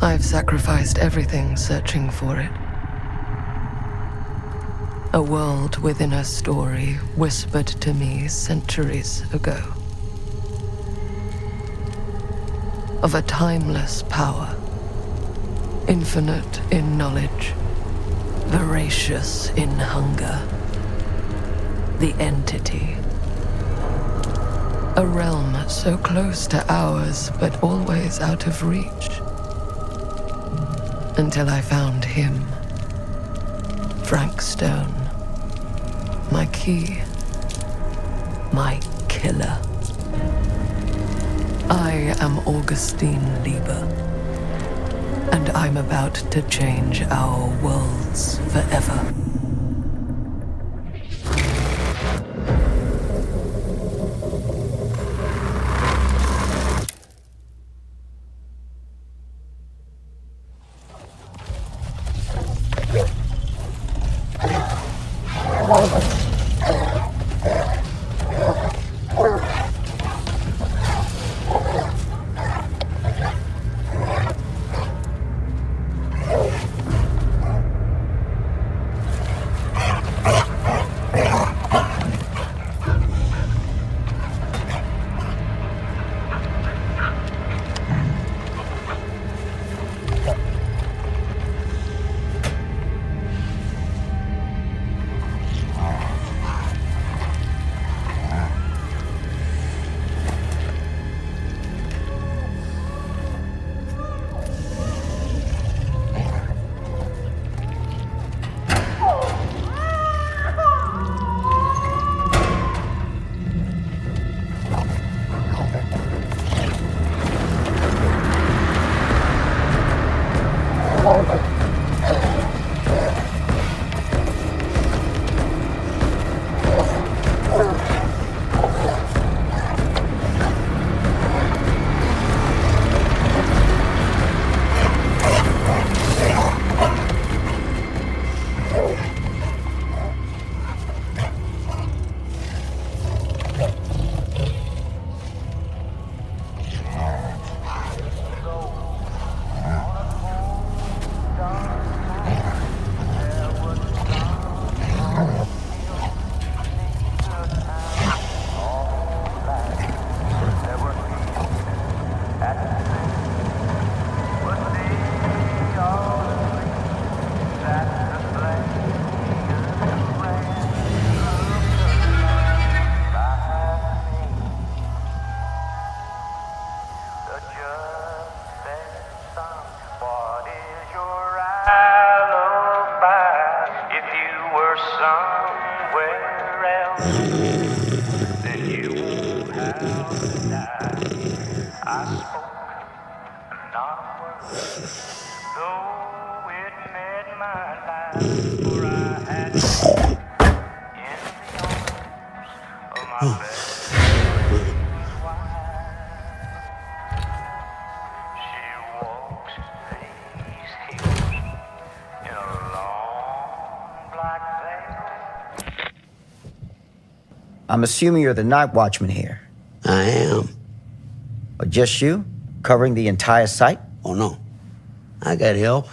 I've sacrificed everything searching for it. A world within a story whispered to me centuries ago. Of a timeless power, infinite in knowledge, voracious in hunger. The entity. A realm so close to ours, but always out of reach. Until I found him. Frank Stone. My key. My killer. I am Augustine Lieber. And I'm about to change our worlds forever. I'm assuming you're the night watchman here. I am. Or just you? Covering the entire site? Oh, no. I got help.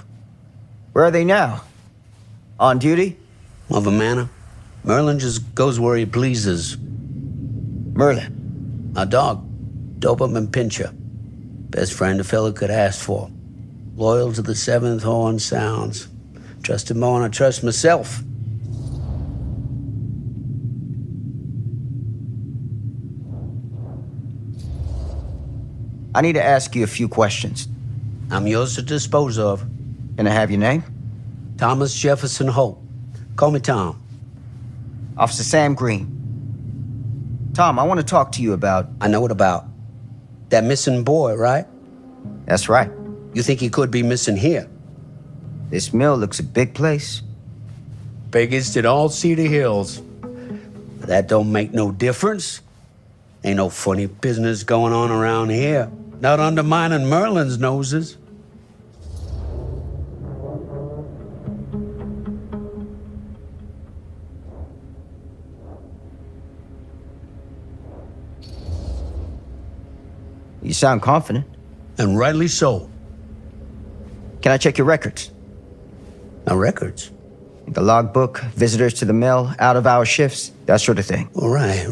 Where are they now? On duty? Of a manner. Merlin just goes where he pleases. Merlin? My dog. Doberman Pinscher. Best friend a fella could ask for. Loyal to the seventh horn sounds. Trust him more than I trust myself. I need to ask you a few questions. I'm yours to dispose of. Can I have your name? Thomas Jefferson Holt. Call me Tom. Officer Sam Green. Tom, I want to talk to you about... I know what about. That missing boy, right? That's right. You think he could be missing here? This mill looks a big place. Biggest in all Cedar Hills. But that don't make no difference. Ain't no funny business going on around here. Not undermining Merlin's noses. You sound confident. And rightly so. Can I check your records? My records? The logbook, visitors to the mill, out-of-hour shifts, that sort of thing. All right.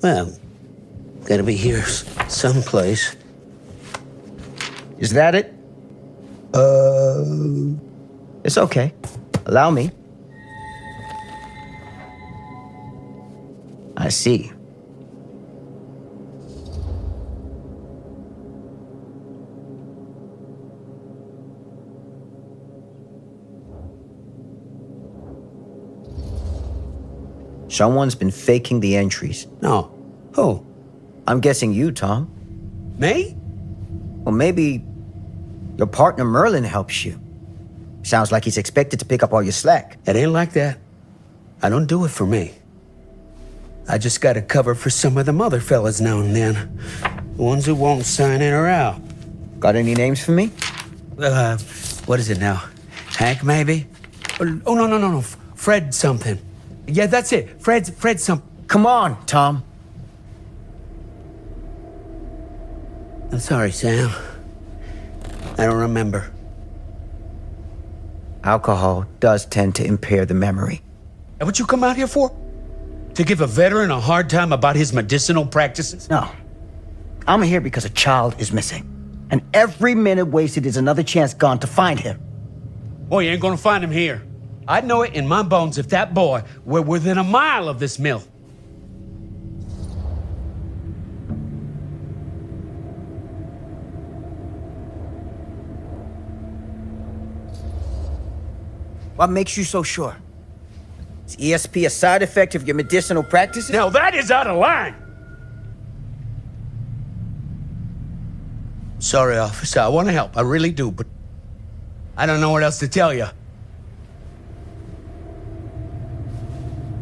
Well, gotta be here someplace. Is that it? It's okay. Allow me. I see. Someone's been faking the entries. No. Who? I'm guessing you, Tom. Me? Well, maybe your partner Merlin helps you. Sounds like he's expected to pick up all your slack. It ain't like that. I don't do it for me. I just gotta cover for some of them other fellas now and then. The ones who won't sign in or out. Got any names for me? What is it now? Hank, maybe? Oh, no. Fred something. Yeah, that's it. Fred something. Come on, Tom. I'm sorry, Sam. I don't remember. Alcohol does tend to impair the memory. And what you come out here for? To give a veteran a hard time about his medicinal practices? No. I'm here because a child is missing. And every minute wasted is another chance gone to find him. Boy, you ain't gonna find him here. I'd know it in my bones if that boy were within a mile of this mill. What makes you so sure? Is ESP a side effect of your medicinal practices? Now that is out of line! Sorry, officer, I want to help, I really do, but I don't know what else to tell you.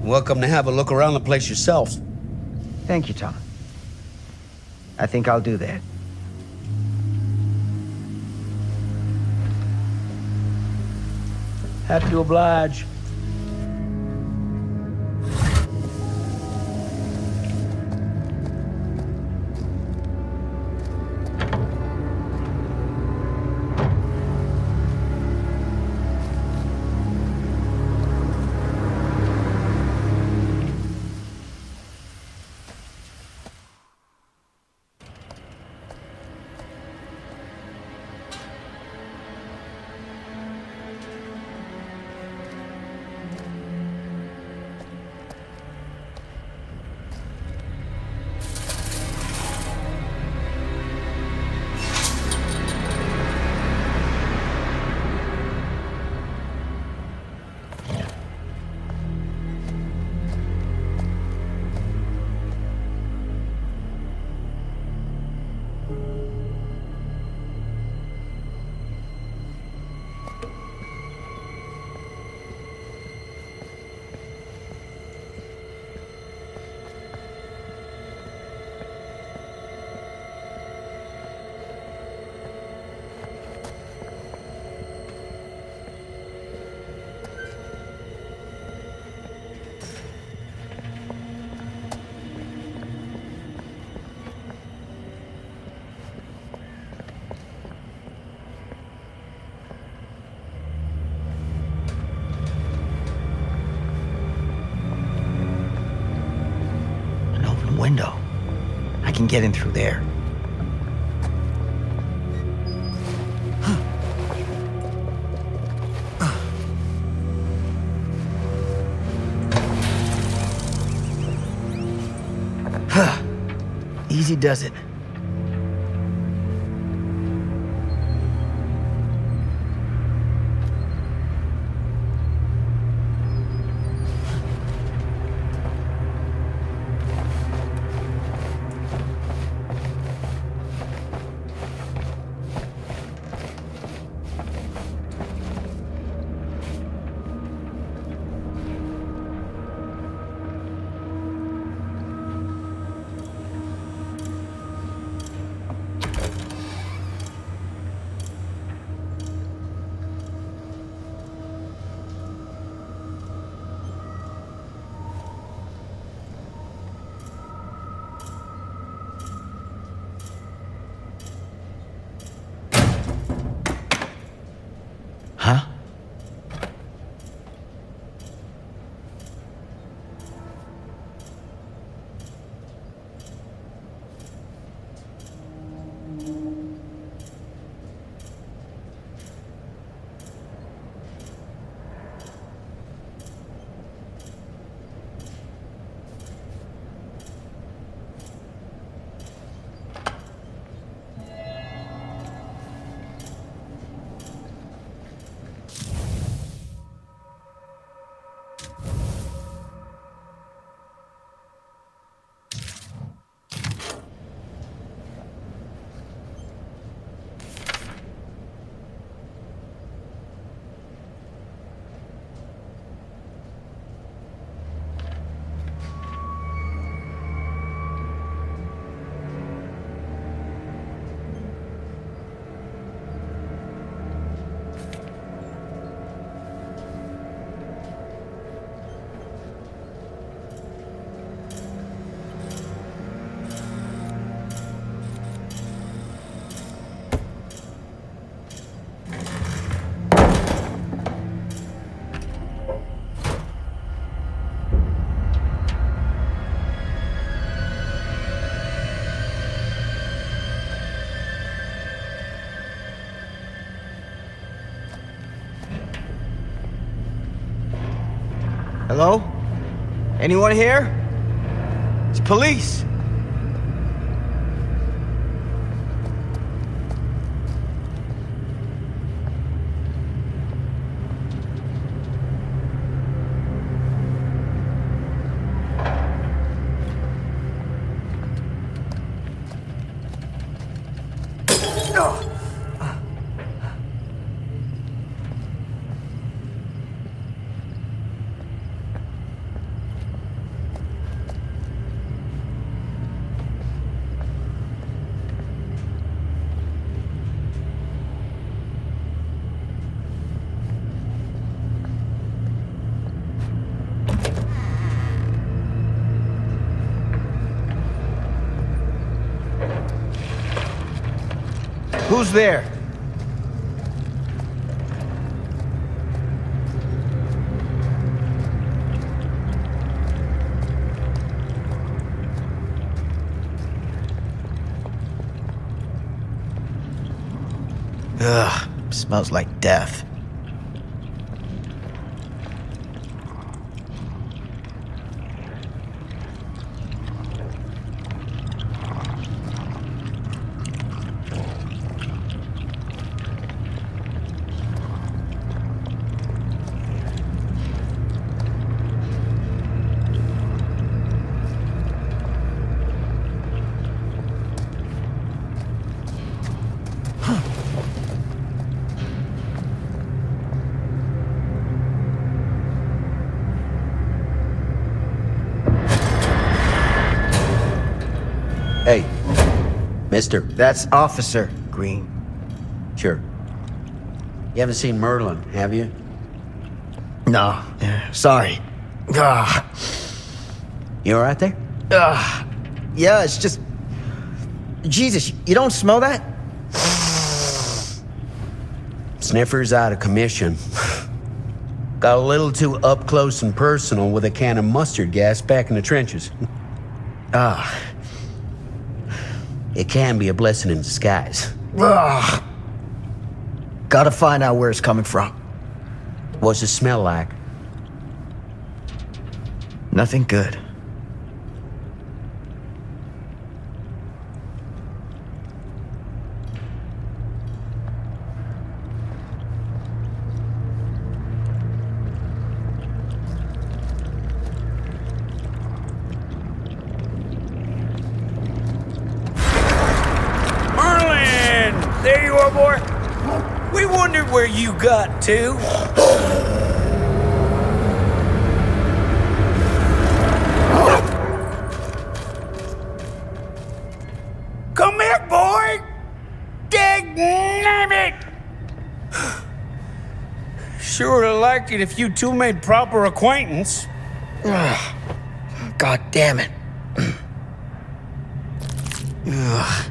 Welcome to have a look around the place yourself. Thank you, Tom. I think I'll do that. Happy to oblige. Window. I can get in through there. Easy does it. Hello? Anyone here? It's police. Who's there? Ugh, smells like death. Hey, mister. That's Officer Green. Sure. You haven't seen Merlin, have you? No, sorry. Ah, You all right there? yeah, it's just... Jesus, you don't smell that? Sniffer's out of commission. Got a little too up close and personal with a can of mustard gas back in the trenches. It can be a blessing in disguise. Gotta find out where it's coming from. What's it smell like? Nothing good. There you are, boy. We wondered where you got to. Come here, boy. Dang it. Sure would have liked it if you two made proper acquaintance. God damn it. Ugh.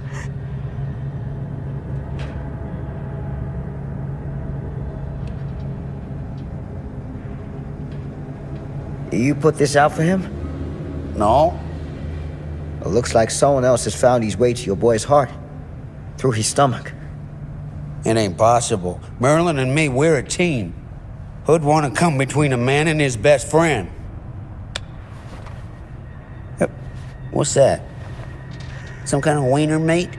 You put this out for him? No. It looks like someone else has found his way to your boy's heart. Through his stomach. It ain't possible. Merlin and me, we're a team. Who'd want to come between a man and his best friend? What's that? Some kind of wiener meat?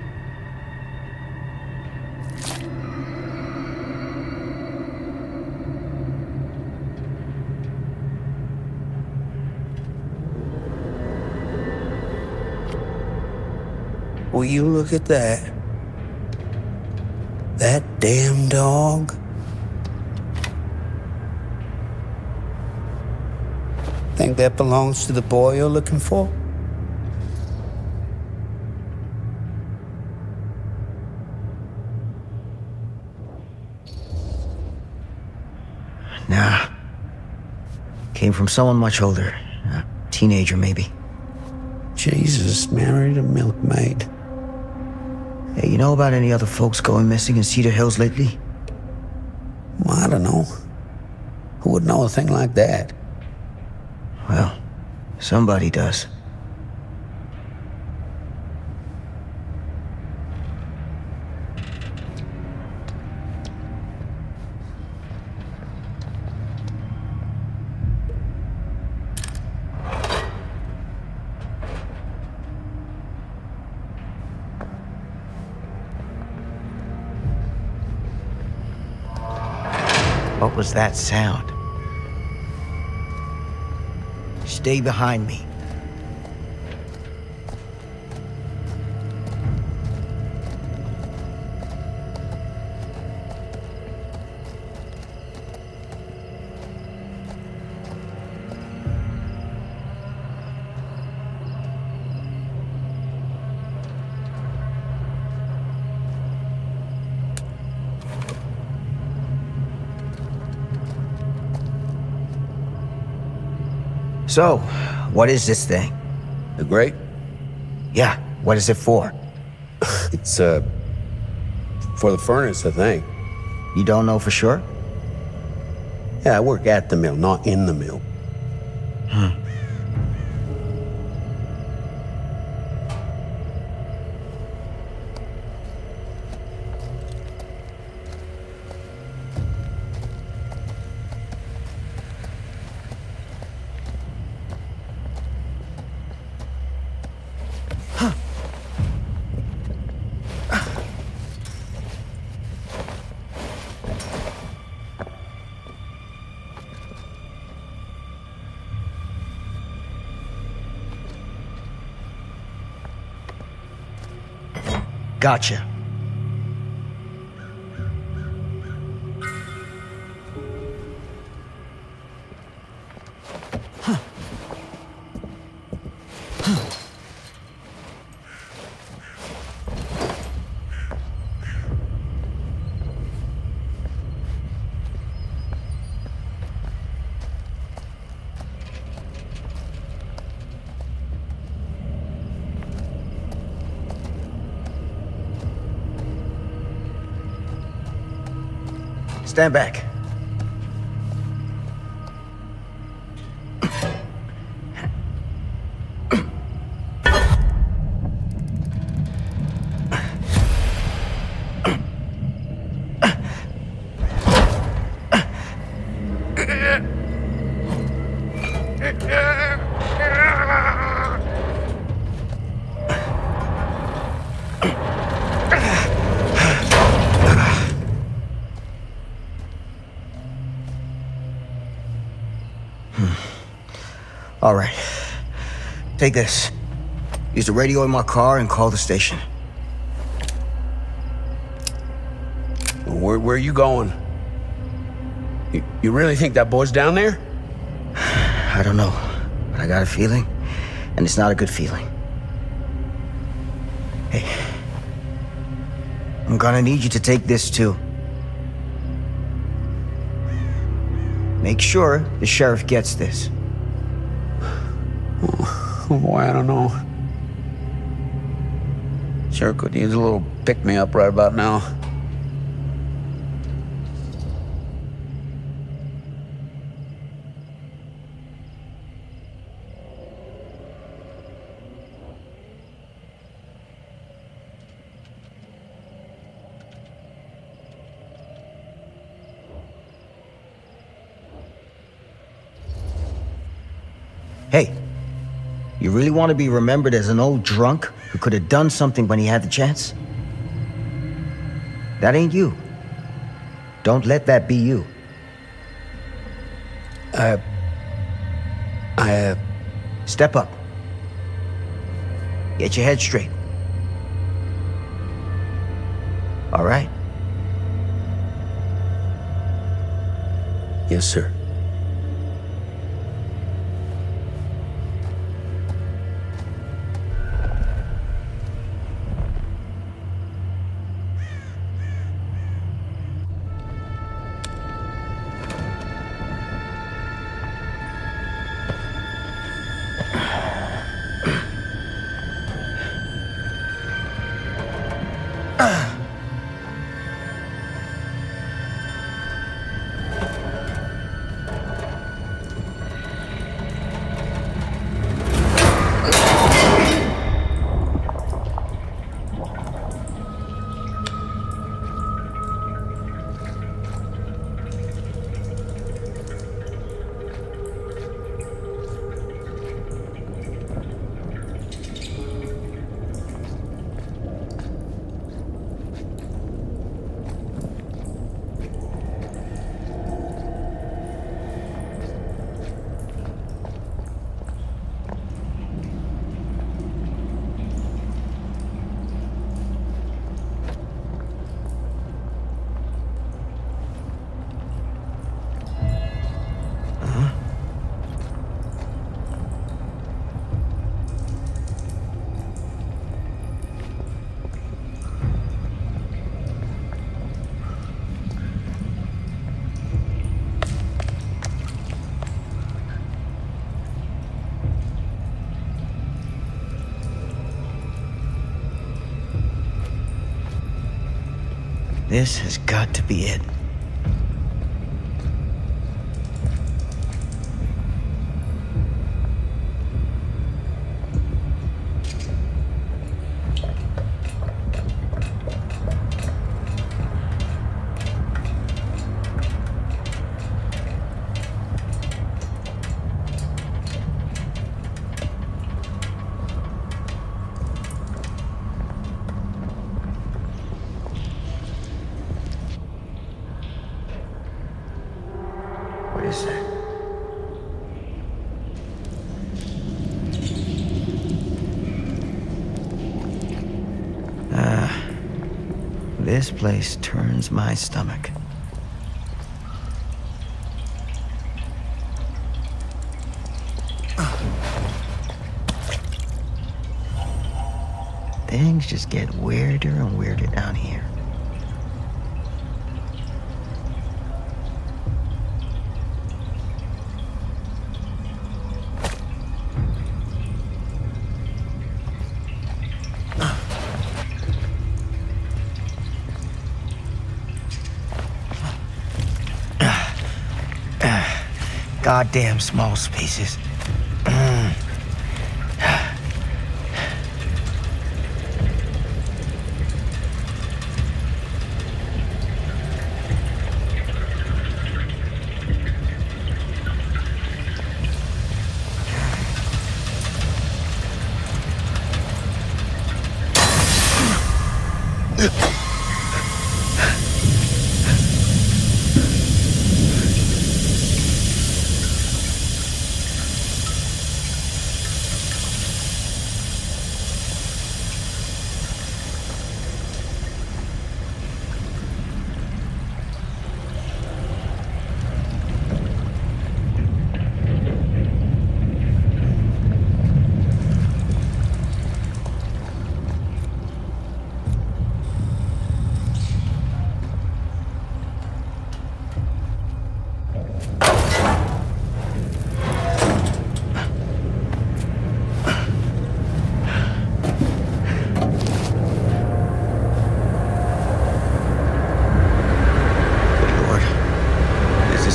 Will you look at that? That damn dog? Think that belongs to the boy you're looking for? Nah. Came from someone much older. A teenager, maybe. Jesus, married a milkmaid. Hey, you know about any other folks going missing in Cedar Hills lately? Well, I don't know. Who would know a thing like that? Well, somebody does. What was that sound? Stay behind me. So, what is this thing? The grate? Yeah, what is it for? It's, for the furnace, I think. You don't know for sure? Yeah, I work at the mill, not in the mill. Gotcha. Stand back. All right. Take this. Use the radio in my car and call the station. Where are you going? You really think that boy's down there? I don't know, but I got a feeling, and it's not a good feeling. Hey, I'm gonna need you to take this too. Make sure the sheriff gets this. Oh boy, I don't know. Sure could use a little pick-me-up right about now. Hey, you really want to be remembered as an old drunk who could have done something when he had the chance? That ain't you. Don't let that be you. Step up. Get your head straight. All right? Yes, sir. This has got to be it. What is that? This place turns my stomach. Things just get weirder and weirder down here. Goddamn small spaces.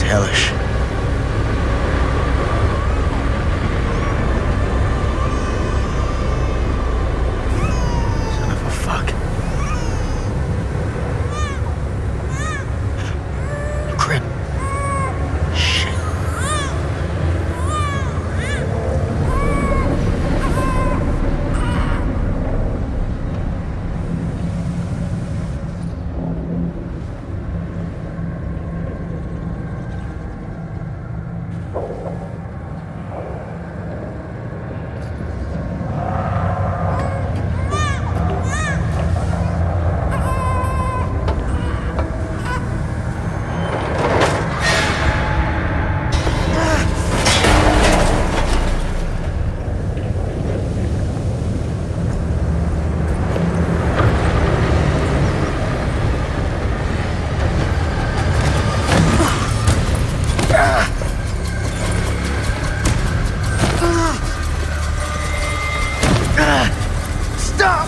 Hellish. Son of a fuck. Crap. Shit. Stop!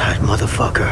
That motherfucker.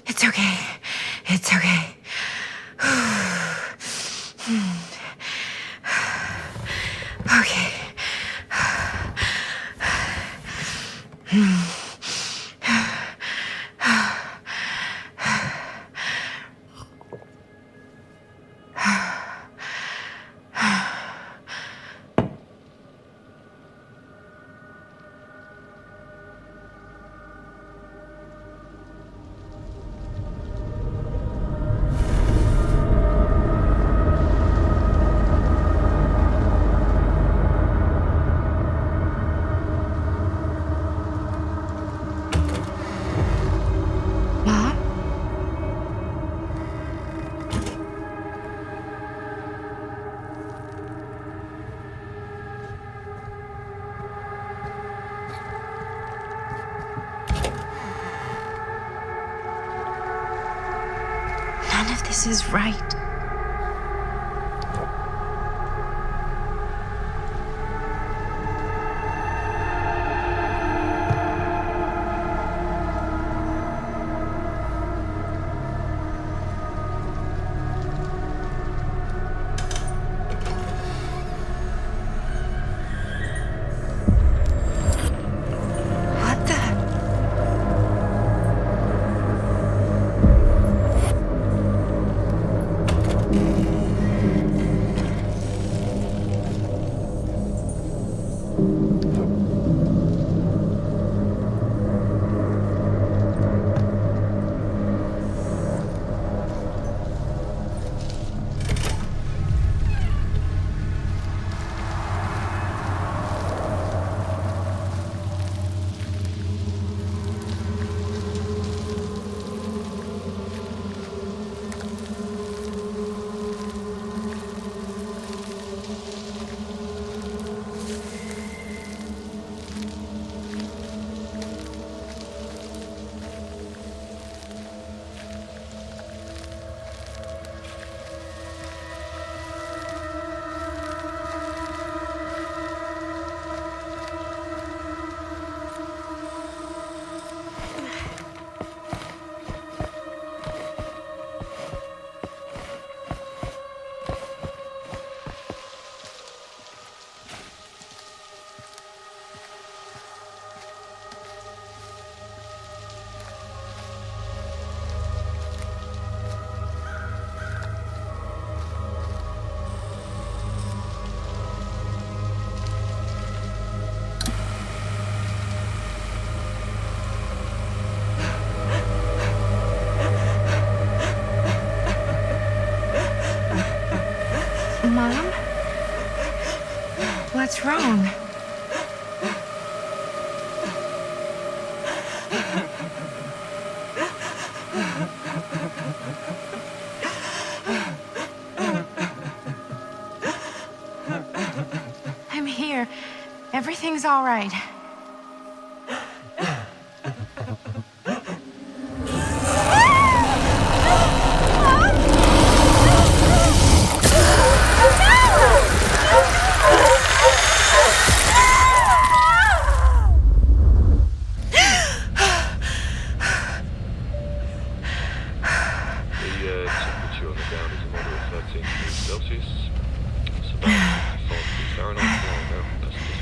It's okay. It's okay. Okay. Mom? None of this is right. What the? Mom? What's wrong? I'm here. Everything's all right. Temperature on the ground is a moderate 13 degrees Celsius. It's about 55 degrees Fahrenheit now. That's this.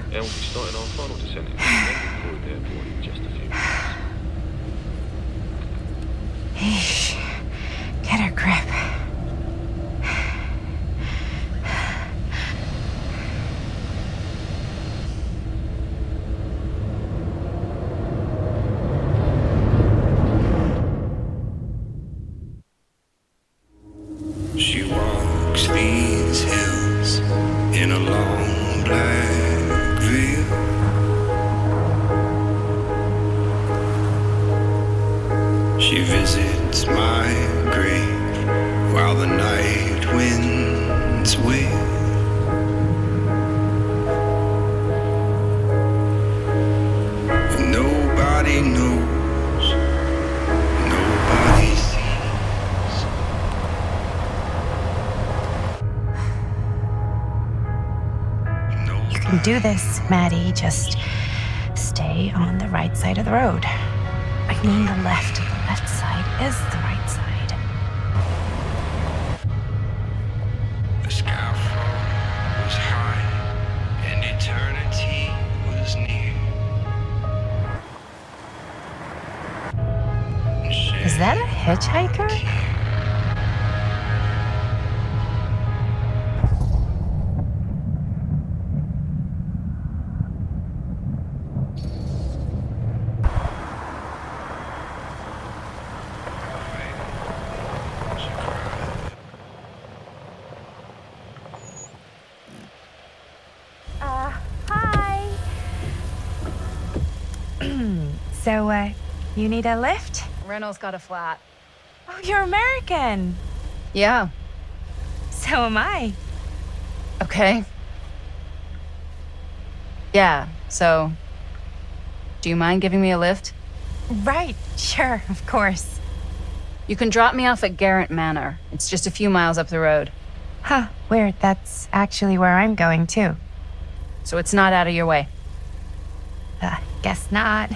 And we'll be starting our final descent into the Croydon Airport in just a few minutes. Eesh. Get a grip. walks these hills in a long black veil. She visits my grave while the night winds wail. Nobody knows, nobody sees. You can do this, Maddie. Just stay on the right side of the road. I mean the left. The left side is the right side. The skyfall was high and eternity was near. Is that a hitchhiker? Hi. So, you need a lift? Reynolds got a flat. Oh, you're American. Yeah. So am I. Okay. Yeah, so... Do you mind giving me a lift? Right, sure, of course. You can drop me off at Garrett Manor. It's just a few miles up the road. Huh, weird. That's actually where I'm going, too. So it's not out of your way. Guess not.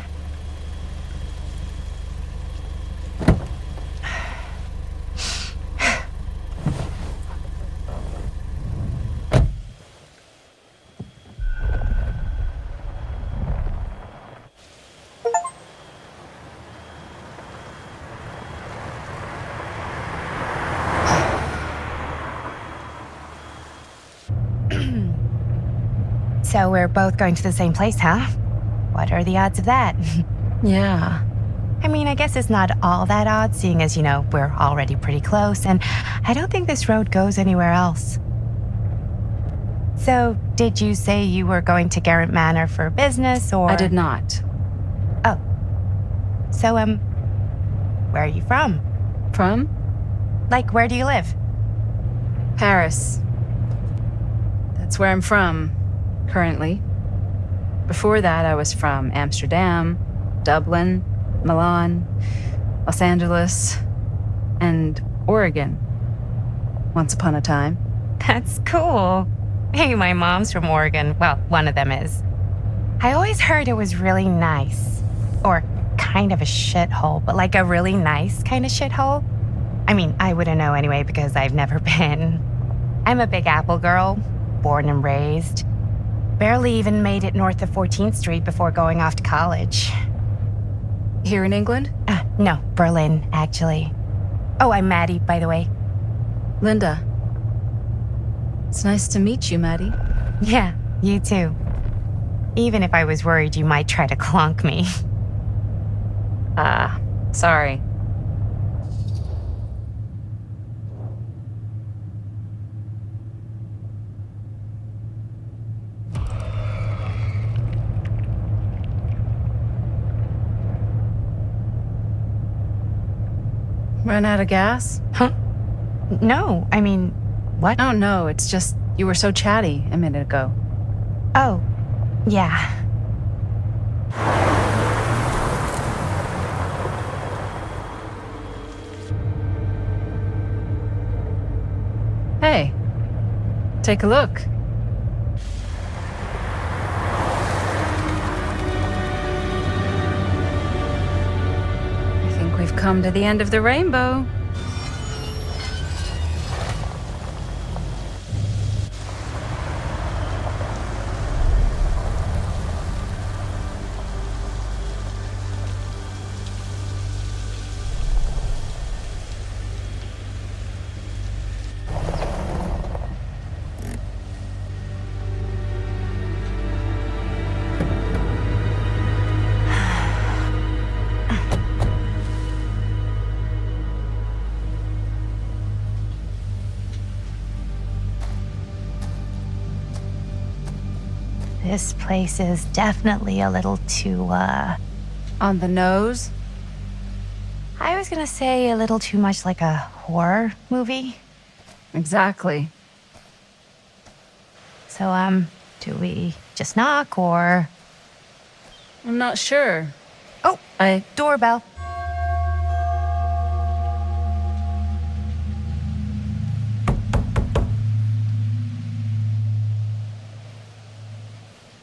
So we're both going to the same place, huh? What are the odds of that? Yeah. I mean, I guess it's not all that odd, seeing as, we're already pretty close, and I don't think this road goes anywhere else. So, did you say you were going to Garrett Manor for business, or...? I did not. Oh. So, where are you from? From? Like, where do you live? Paris. That's where I'm from, currently. Before that, I was from Amsterdam, Dublin, Milan, Los Angeles, and Oregon. Once upon a time. That's cool. Hey, my mom's from Oregon. Well, one of them is. I always heard it was really nice. Or kind of a shithole, but like a really nice kind of shithole. I mean, I wouldn't know anyway because I've never been. I'm a Big Apple girl, born and raised. Barely even made it north of 14th Street before going off to college. Here in England? No, Berlin, actually. Oh, I'm Maddie, by the way. Linda. It's nice to meet you, Maddie. Yeah, you too. Even if I was worried you might try to clonk me. Sorry. Run out of gas? Huh? No, I mean, what? Oh, no, it's just you were so chatty a minute ago. Oh, yeah. Hey, take a look. I think we've come to the end of the rainbow. This place is definitely a little too, On the nose? I was gonna say a little too much like a horror movie. Exactly. So, do we just knock or... I'm not sure. Oh, I... doorbell.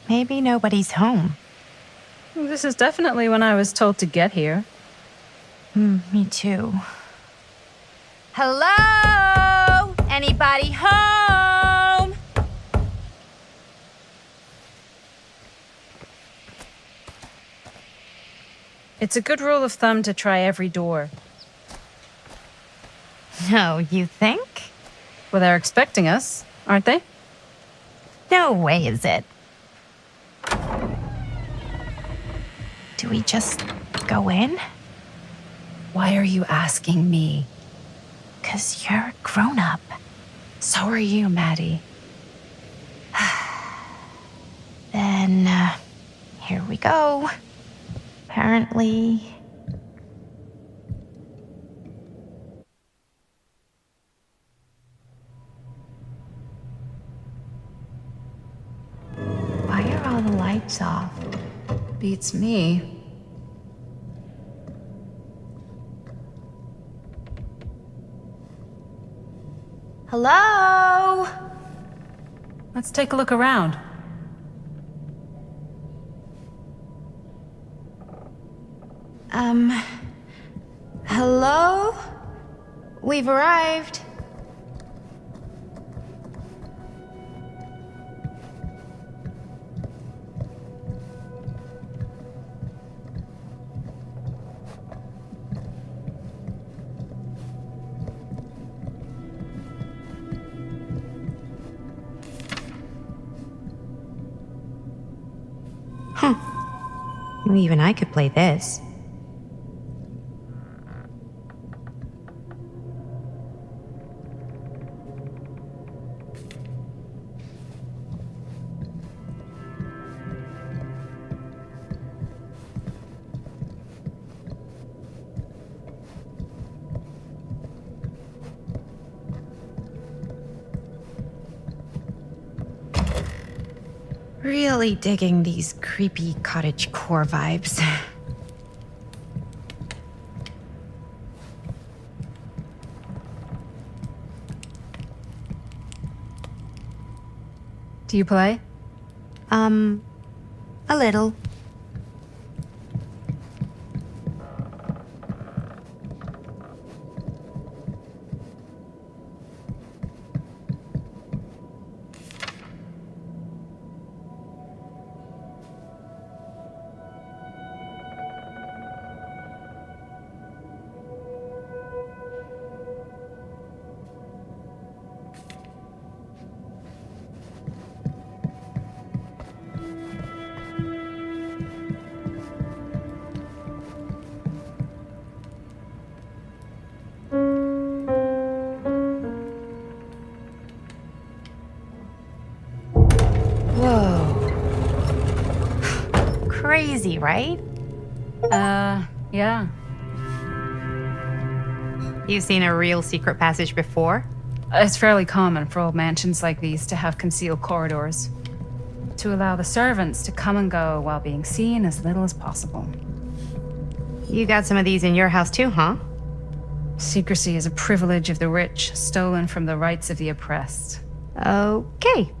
Maybe nobody's home. This is definitely when I was told to get here. Me too. Hello? Anybody home? It's a good rule of thumb to try every door. No, you think? Well, they're expecting us, aren't they? No way is it. Do we just go in? Why are you asking me? 'Cause you're a grown-up. So are you, Maddie. Then, here we go. Apparently... Why are all the lights off? Beats me. Hello? Let's take a look around. Hello? We've arrived. Even I could play this. Really digging these creepy cottagecore vibes. Do you play? A little. Crazy, right? Yeah. You've seen a real secret passage before? It's fairly common for old mansions like these to have concealed corridors, to allow the servants to come and go while being seen as little as possible. You got some of these in your house too, huh? Secrecy is a privilege of the rich, stolen from the rights of the oppressed. Okay.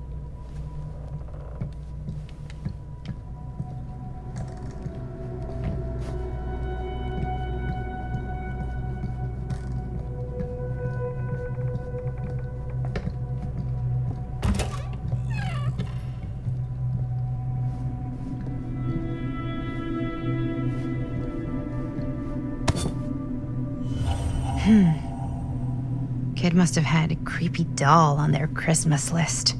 Kid must have had a creepy doll on their Christmas list.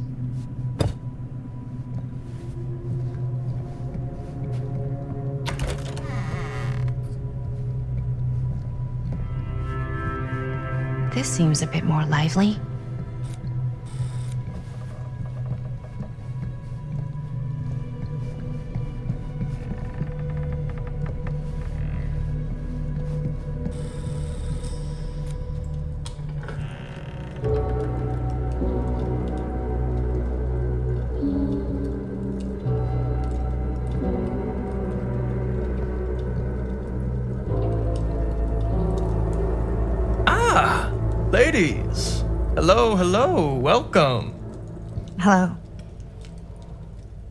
This seems a bit more lively. ladies. Hello, hello, welcome. Hello.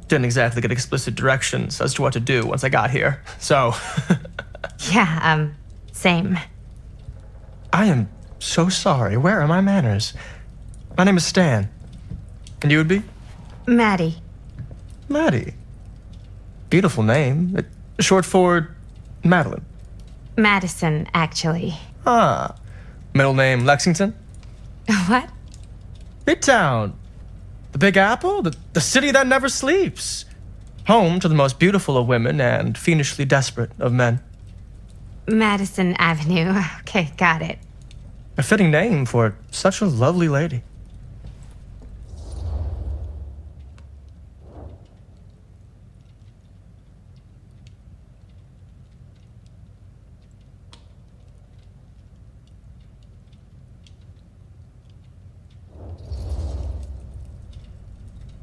Didn't exactly get explicit directions as to what to do once I got here, so. Yeah, same. I am so sorry. Where are my manners? My name is Stan. And you would be? Maddie. Maddie. Beautiful name. Short for Madeline. Madison, actually. Ah. Middle name Lexington? What? Midtown. The Big Apple? The city that never sleeps. Home to the most beautiful of women and fiendishly desperate of men. Madison Avenue. Okay, got it. A fitting name for such a lovely lady.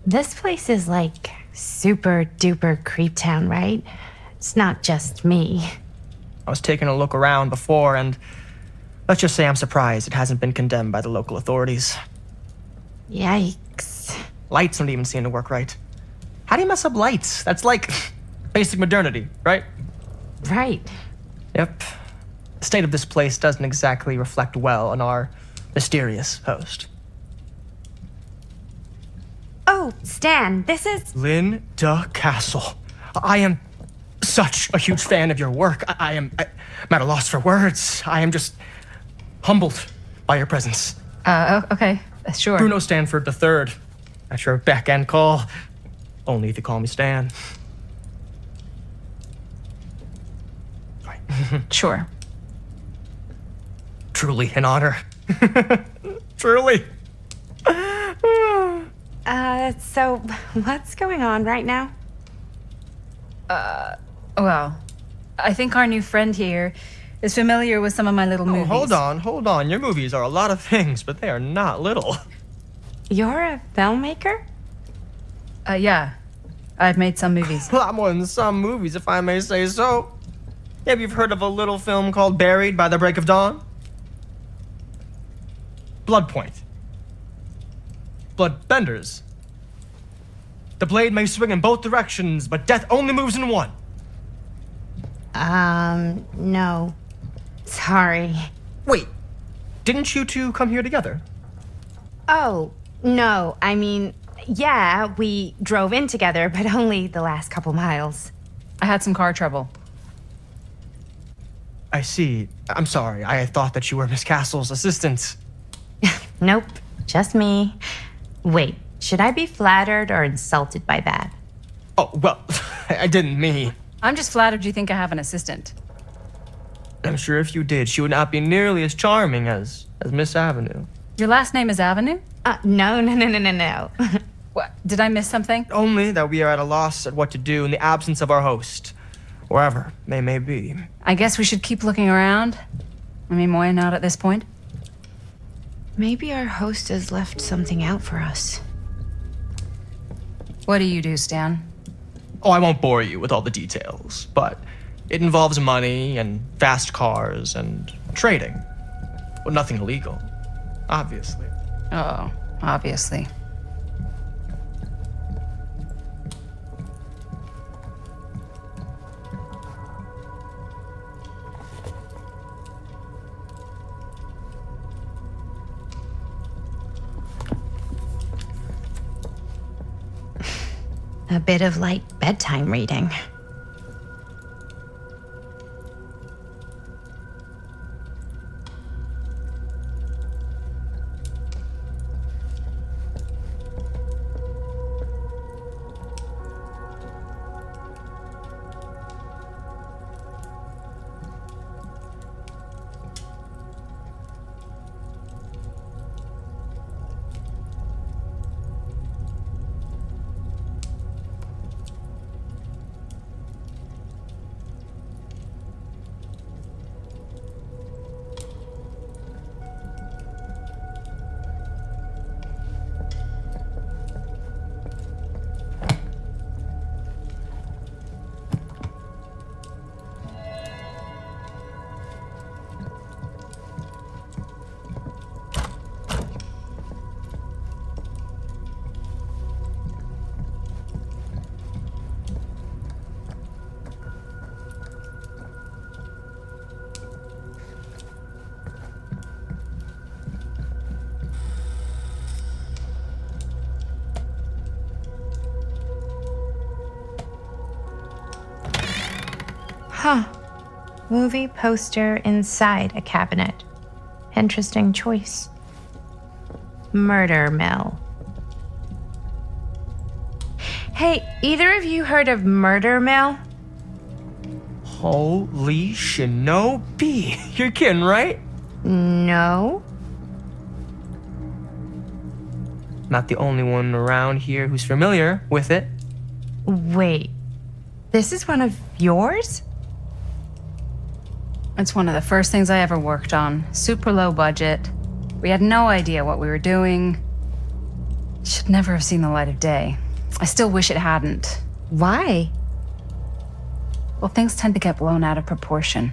This place is like super duper creep town, right? It's not just me. I was taking a look around before, and let's just say I'm surprised it hasn't been condemned by the local authorities. Yikes. Lights don't even seem to work right. How do you mess up lights? That's like basic modernity, right? Right. Yep. The state of this place doesn't exactly reflect well on our mysterious host. Oh, Stan, this is... Linda Castle. I am such a huge fan of your work. I'm at a loss for words. I am just humbled by your presence. Okay, sure. Bruno Stanford III, at your beck and call. Only if you call me Stan. Right. Sure. Truly an honor. Truly. So what's going on right now? Well, I think our new friend here is familiar with some of my little movies. Hold on. Your movies are a lot of things, but they are not little. You're a filmmaker? Yeah. I've made some movies. A lot more than some movies, if I may say so. Maybe you've heard of a little film called Buried by the Break of Dawn? Blood Point. Bloodbenders. The blade may swing in both directions, but death only moves in one. No. Sorry. Wait, didn't you two come here together? Oh, no. I mean, yeah, we drove in together, but only the last couple miles. I had some car trouble. I see. I'm sorry. I thought that you were Miss Castle's assistant. Nope, just me. Wait, should I be flattered or insulted by that? Oh, well, I didn't mean. I'm just flattered you think I have an assistant. I'm sure if you did, she would not be nearly as charming as Miss Avenue. Your last name is Avenue? No. What? Did I miss something? Only that we are at a loss at what to do in the absence of our host, wherever they may be. I guess we should keep looking around. I mean, why not at this point? Maybe our host has left something out for us. What do you do, Stan? Oh, I won't bore you with all the details, but it involves money and fast cars and trading. Well, nothing illegal, obviously. Oh, obviously. A bit of light bedtime reading. Movie poster inside a cabinet. Interesting choice. Murder mill. Hey, either of you heard of murder mill? Holy shinobi. You're kidding, right? No. Not the only one around here who's familiar with it. Wait, this is one of yours? It's one of the first things I ever worked on. Super low budget. We had no idea what we were doing. Should never have seen the light of day. I still wish it hadn't. Why? Well, things tend to get blown out of proportion.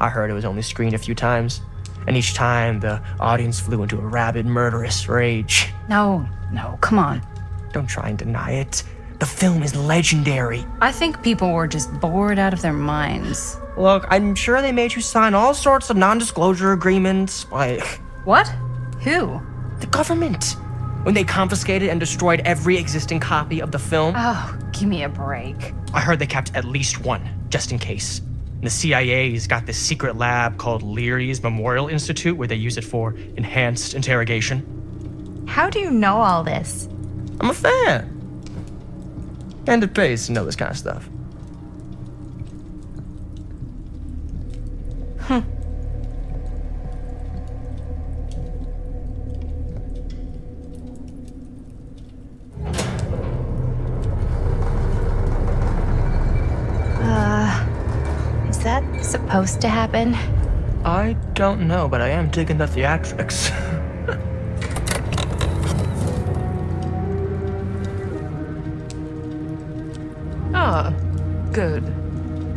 I heard it was only screened a few times, and each time the audience flew into a rabid, murderous rage. No, come on. Don't try and deny it. The film is legendary. I think people were just bored out of their minds. Look, I'm sure they made you sign all sorts of non-disclosure agreements, like... What? Who? The government. When they confiscated and destroyed every existing copy of the film. Oh, give me a break. I heard they kept at least one, just in case. And the CIA's got this secret lab called Leary's Memorial Institute where they use it for enhanced interrogation. How do you know all this? I'm a fan. And it pays to know this kind of stuff. Is that supposed to happen? I don't know, but I am digging the theatrics. Ah, good.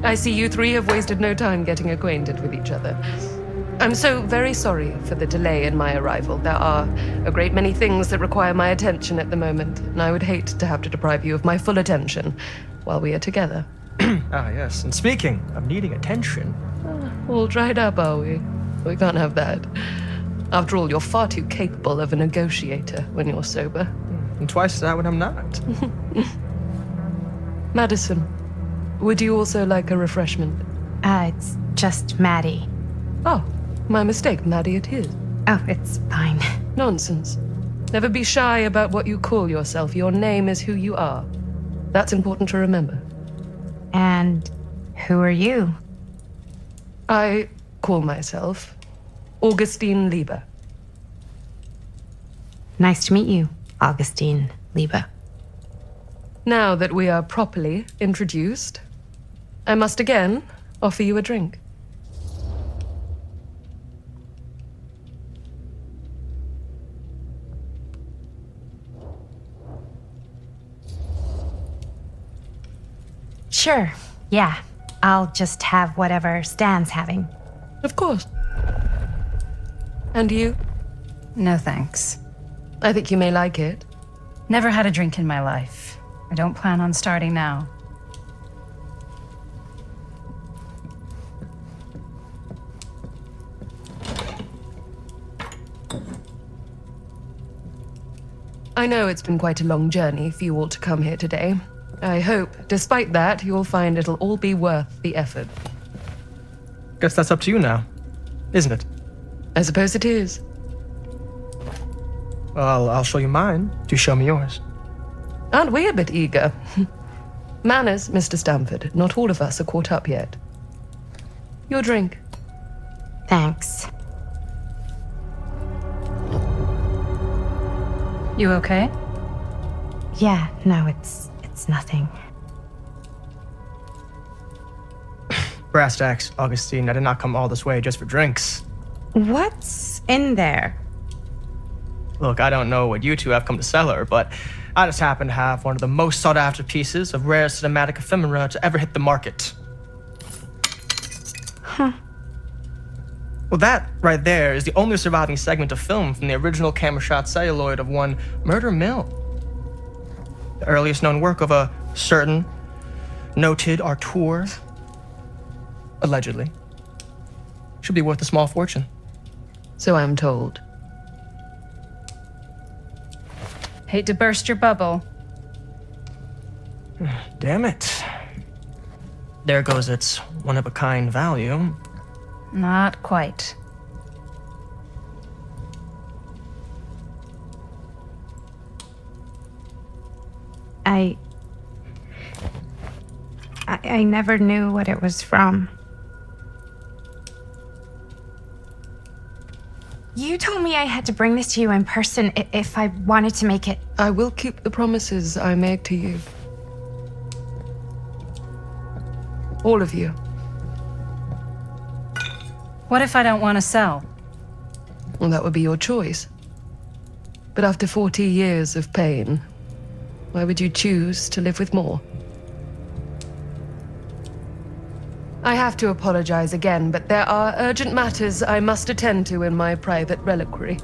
I see you three have wasted no time getting acquainted with each other. I'm so very sorry for the delay in my arrival. There are a great many things that require my attention at the moment, and I would hate to have to deprive you of my full attention while we are together. Ah, yes. And speaking of needing attention... All dried up, are we? We can't have that. After all, you're far too capable of a negotiator when you're sober. And twice that when I'm not. Madison, would you also like a refreshment? It's just Maddie. Oh, my mistake. Maddie it is. Oh, it's fine. Nonsense. Never be shy about what you call yourself. Your name is who you are. That's important to remember. And who are you? I call myself Augustine Lieber. Nice to meet you, Augustine Lieber. Now that we are properly introduced, I must again offer you a drink. Sure, yeah. I'll just have whatever Stan's having. Of course. And you? No thanks. I think you may like it. Never had a drink in my life. I don't plan on starting now. I know it's been quite a long journey for you all to come here today. I hope, despite that, you'll find it'll all be worth the effort. Guess that's up to you now, isn't it? I suppose it is. Well, I'll show you mine. Do show me yours. Aren't we a bit eager? Manners, Mr. Stamford. Not all of us are caught up yet. Your drink. Thanks. You okay? Yeah, no, it's nothing. Brass tacks, Augustine. I did not come all this way just for drinks. What's in there? Look, I don't know what you two have come to cellar, but I just happen to have one of the most sought-after pieces of rare cinematic ephemera to ever hit the market. Huh. Well, that right there is the only surviving segment of film from the original camera shot celluloid of one Murder Mill. The earliest known work of a certain noted auteur, allegedly, should be worth a small fortune. So I'm told. Hate to burst your bubble. Damn it. there goes its one-of-a-kind value. Not quite. I never knew what it was from. You told me I had to bring this to you in person if I wanted to make it. I will keep the promises I made to you. All of you. What if I don't want to sell? Well, that would be your choice. But after 40 years of pain, why would you choose to live with more? I have to apologize again, but there are urgent matters I must attend to in my private reliquary.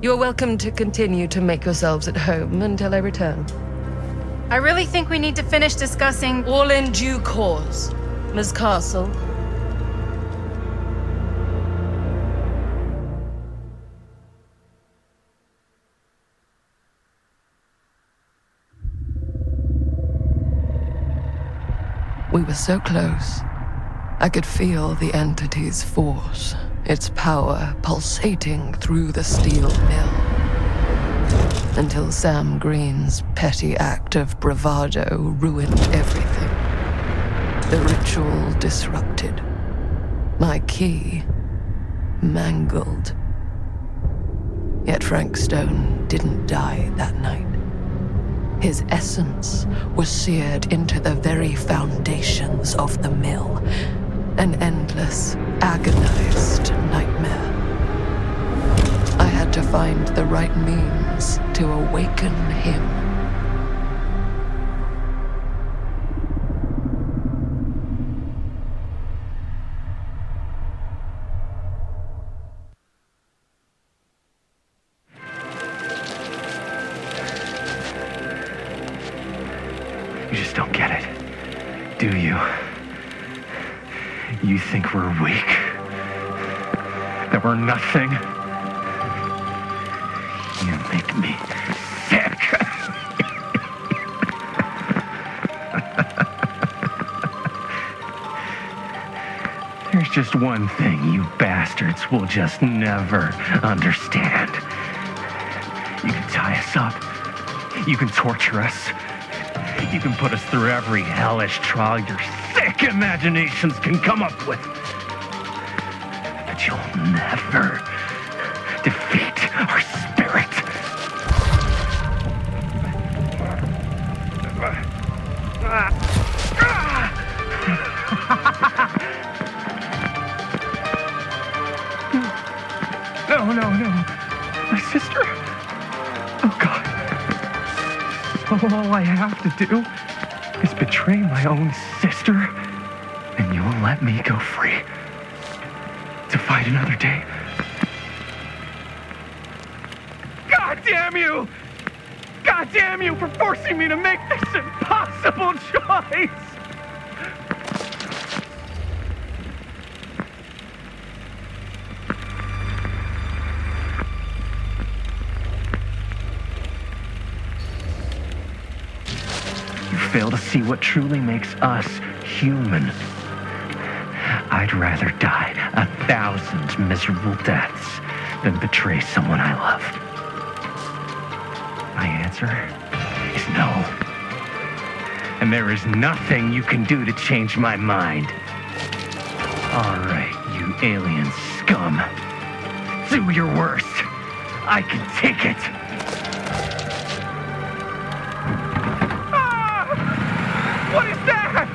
You're welcome to continue to make yourselves at home until I return. I really think we need to finish discussing. All in due course, Ms. Castle. We were so close. I could feel the entity's force, its power pulsating through the steel mill. Until Sam Green's petty act of bravado ruined everything. The ritual disrupted. My key mangled. Yet Frank Stone didn't die that night. His essence was seared into the very foundations of the mill. An endless, agonized nightmare. I had to find the right means to awaken him. You just don't get it, do you? You think we're weak? That we're nothing? You make me sick. There's just one thing you bastards will just never understand. You can tie us up. You can torture us. You can put us through every hellish trial your sick imaginations can come up with. But you'll never defeat our spirit. No. My sister? Oh, God. All I have to do is betray my own sister, and you'll let me go free to fight another day. God damn you! God damn you for forcing me to make this impossible choice! Fail to see what truly makes us human. I'd rather die 1,000 miserable deaths than betray someone I love. My answer is no. And there is nothing you can do to change my mind. All right, you alien scum. Do your worst. I can take it. What is that?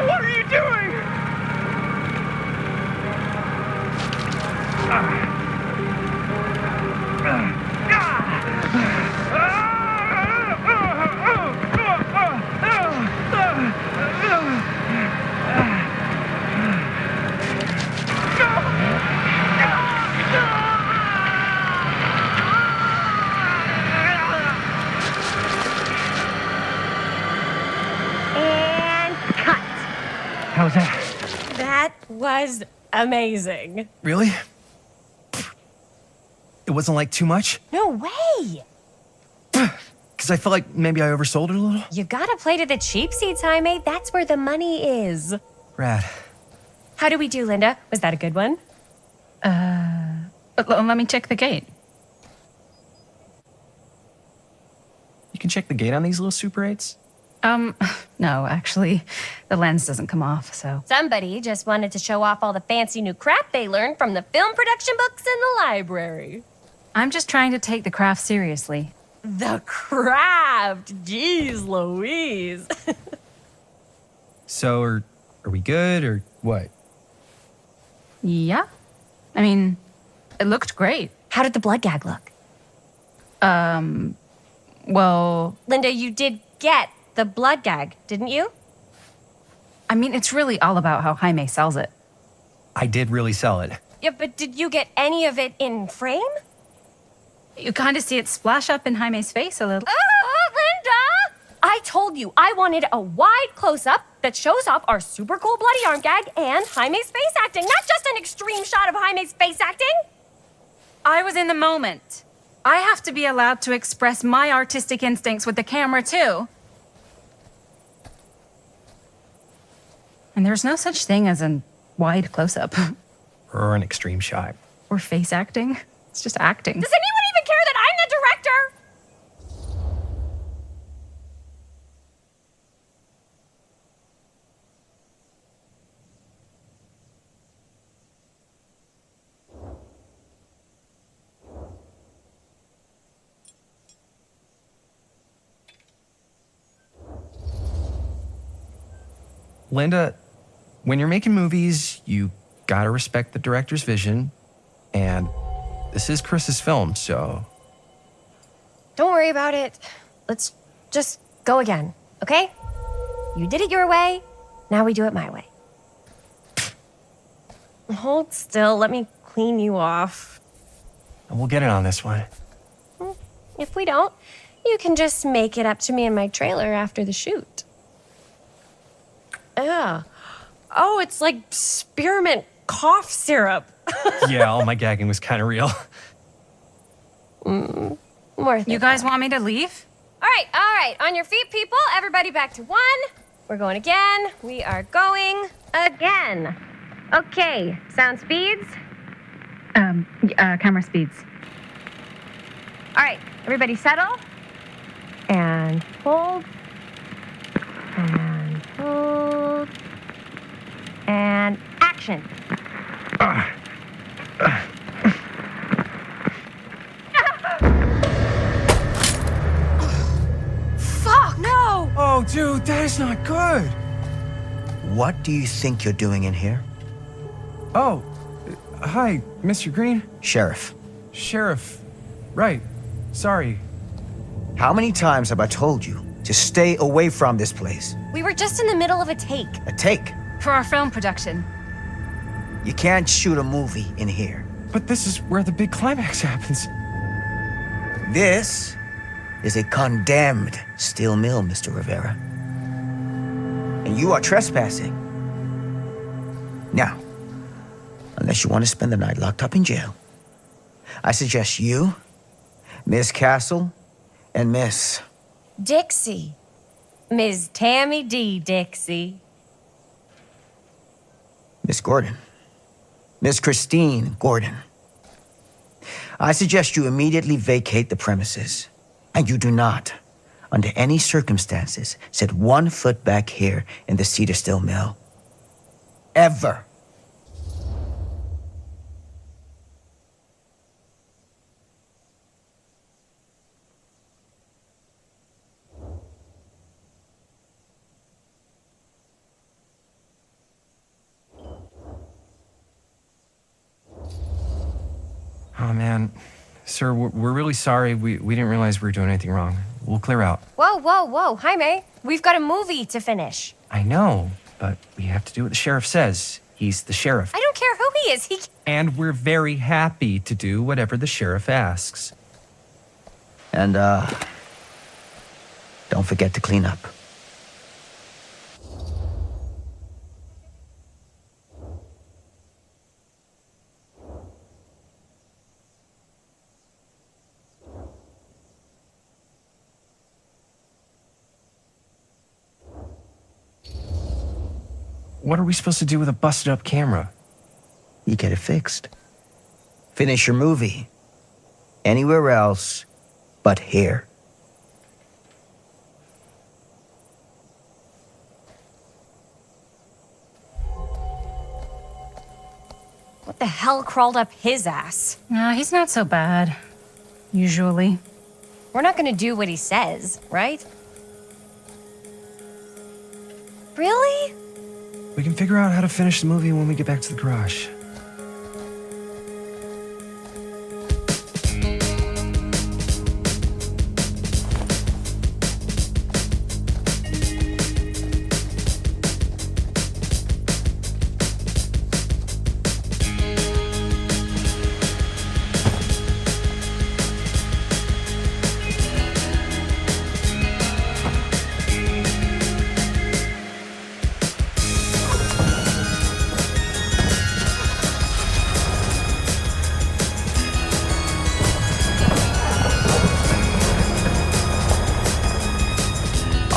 What are you doing? How's that? That was amazing. Really? It wasn't like too much? No way. Because because I felt like maybe I oversold it a little. You gotta play to the cheap seats, Jaime. That's where the money is. Rad. How do we do, Linda? Was that a good one? Let me check the gate. You can check the gate on these little Super 8s? No, actually, the lens doesn't come off, so. Somebody just wanted to show off all the fancy new crap they learned from the film production books in the library. I'm just trying to take the craft seriously. The craft! Jeez Louise. So, are we good, or what? Yeah. I mean, it looked great. How did the blood gag look? Well, Linda, you did get the blood gag, didn't you? I mean, it's really all about how Jaime sells it. I did really sell it. Yeah, but did you get any of it in frame? You kind of see it splash up in Jaime's face a little. Linda! I told you I wanted a wide close-up that shows off our super cool bloody arm gag and Jaime's face acting, not just an extreme shot of Jaime's face acting. I was in the moment. I have to be allowed to express my artistic instincts with the camera, too. And there's no such thing as a wide close-up. Or an extreme shot. Or face acting. It's just acting. Does anyone even care that I'm the director? Linda, when you're making movies, you gotta respect the director's vision. And this is Chris's film, so... Don't worry about it. Let's just go again, okay? You did it your way, now we do it my way. Hold still, let me clean you off. We'll get it on this one. If we don't, you can just make it up to me in my trailer after the shoot. Yeah. Oh, it's like spearmint cough syrup. Yeah, all my gagging was kind of real. More You guys want me to leave? All right. On your feet, people. Everybody back to one. We're going again. We are going again. Okay, sound speeds. Camera speeds. All right, everybody settle. And hold. And hold. And action. Fuck, no! Oh, dude, that is not good. What do you think you're doing in here? Oh, hi, Mr. Green. Sheriff. Sheriff. Right. Sorry. How many times have I told you to stay away from this place? We were just in the middle of a take. A take. For our film production. You can't shoot a movie in here. But this is where the big climax happens. This is a condemned steel mill, Mr. Rivera. And you are trespassing. Now, unless you want to spend the night locked up in jail, I suggest you, Miss Castle, and Miss... Dixie. Ms. Tammy D. Dixie. Miss Gordon. Miss Christine Gordon. I suggest you immediately vacate the premises. And you do not, under any circumstances, set 1 foot back here in the Cedar Steel Mill. Ever. Oh, man. Sir, we're really sorry. We didn't realize we were doing anything wrong. We'll clear out. Whoa. Jaime, we've got a movie to finish. I know, but we have to do what the sheriff says. He's the sheriff. I don't care who he is. And we're very happy to do whatever the sheriff asks. And, don't forget to clean up. what are we supposed to do with a busted up camera? You get it fixed. Finish your movie. Anywhere else but here. What the hell crawled up his ass? No, he's not so bad. Usually. We're not gonna do what he says, right? Really? We can figure out how to finish the movie when we get back to the garage.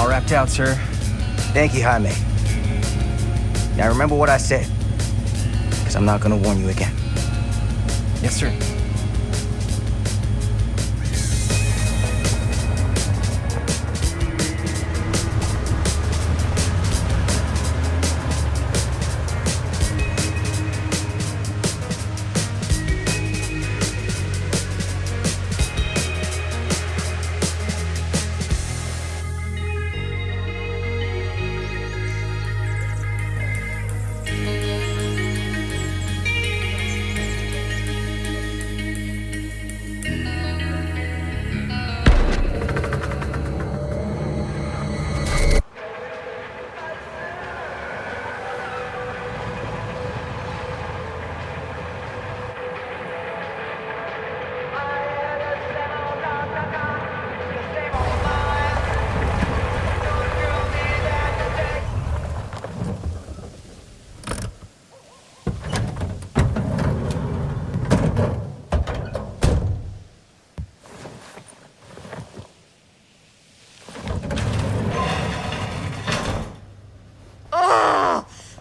Wrapped out, sir. Thank you, Jaime. Now remember what I said, because I'm not going to warn you again. Yes, sir.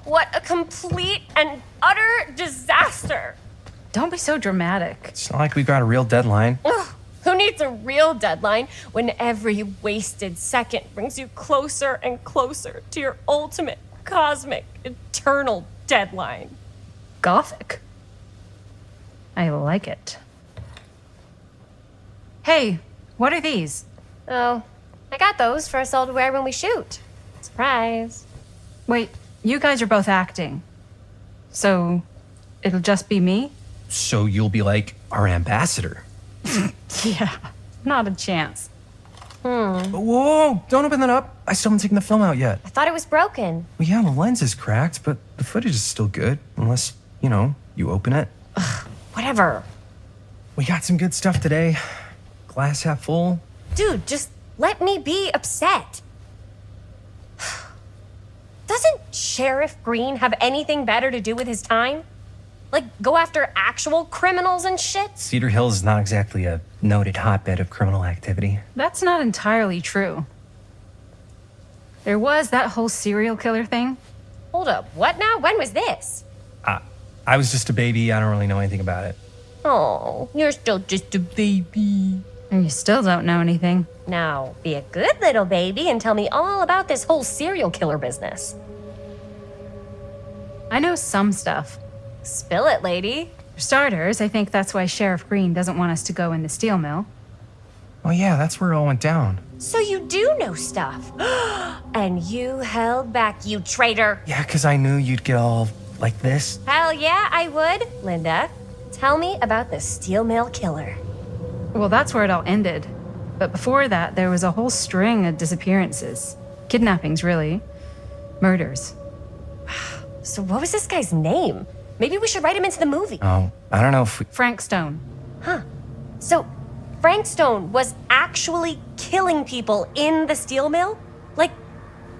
What a complete and utter disaster! Don't be so dramatic. It's not like we got a real deadline. Ugh, who needs a real deadline when every wasted second brings you closer and closer to your ultimate, cosmic, eternal deadline? Gothic. I like it. Hey, what are these? Oh, I got those for us all to wear when we shoot. Surprise. Wait, you guys are both acting. So, it'll just be me? So you'll be like our ambassador. Yeah, not a chance. Whoa, don't open that up. I still haven't taken the film out yet. I thought it was broken. Well, yeah, the lens is cracked, but the footage is still good. Unless, you open it. Whatever. We got some good stuff today. Glass half full. Dude, just let me be upset. Doesn't Sheriff Green have anything better to do with his time? Like, go after actual criminals and shit? Cedar Hills is not exactly a noted hotbed of criminal activity. That's not entirely true. There was that whole serial killer thing. Hold up, what now? When was this? I was just a baby. I don't really know anything about it. Oh, you're still just a baby. And you still don't know anything. Now, be a good little baby and tell me all about this whole serial killer business. I know some stuff. Spill it, lady. For starters, I think that's why Sheriff Green doesn't want us to go in the steel mill. Oh yeah, that's where it all went down. So you do know stuff. And you held back, you traitor. Yeah, because I knew you'd get all like this. Hell yeah, I would. Linda, tell me about the steel mill killer. Well, that's where it all ended. But before that, there was a whole string of disappearances. Kidnappings, really. Murders. So what was this guy's name? Maybe we should write him into the movie. Oh, I don't know if we... Frank Stone. Huh. So Frank Stone was actually killing people in the steel mill? Like,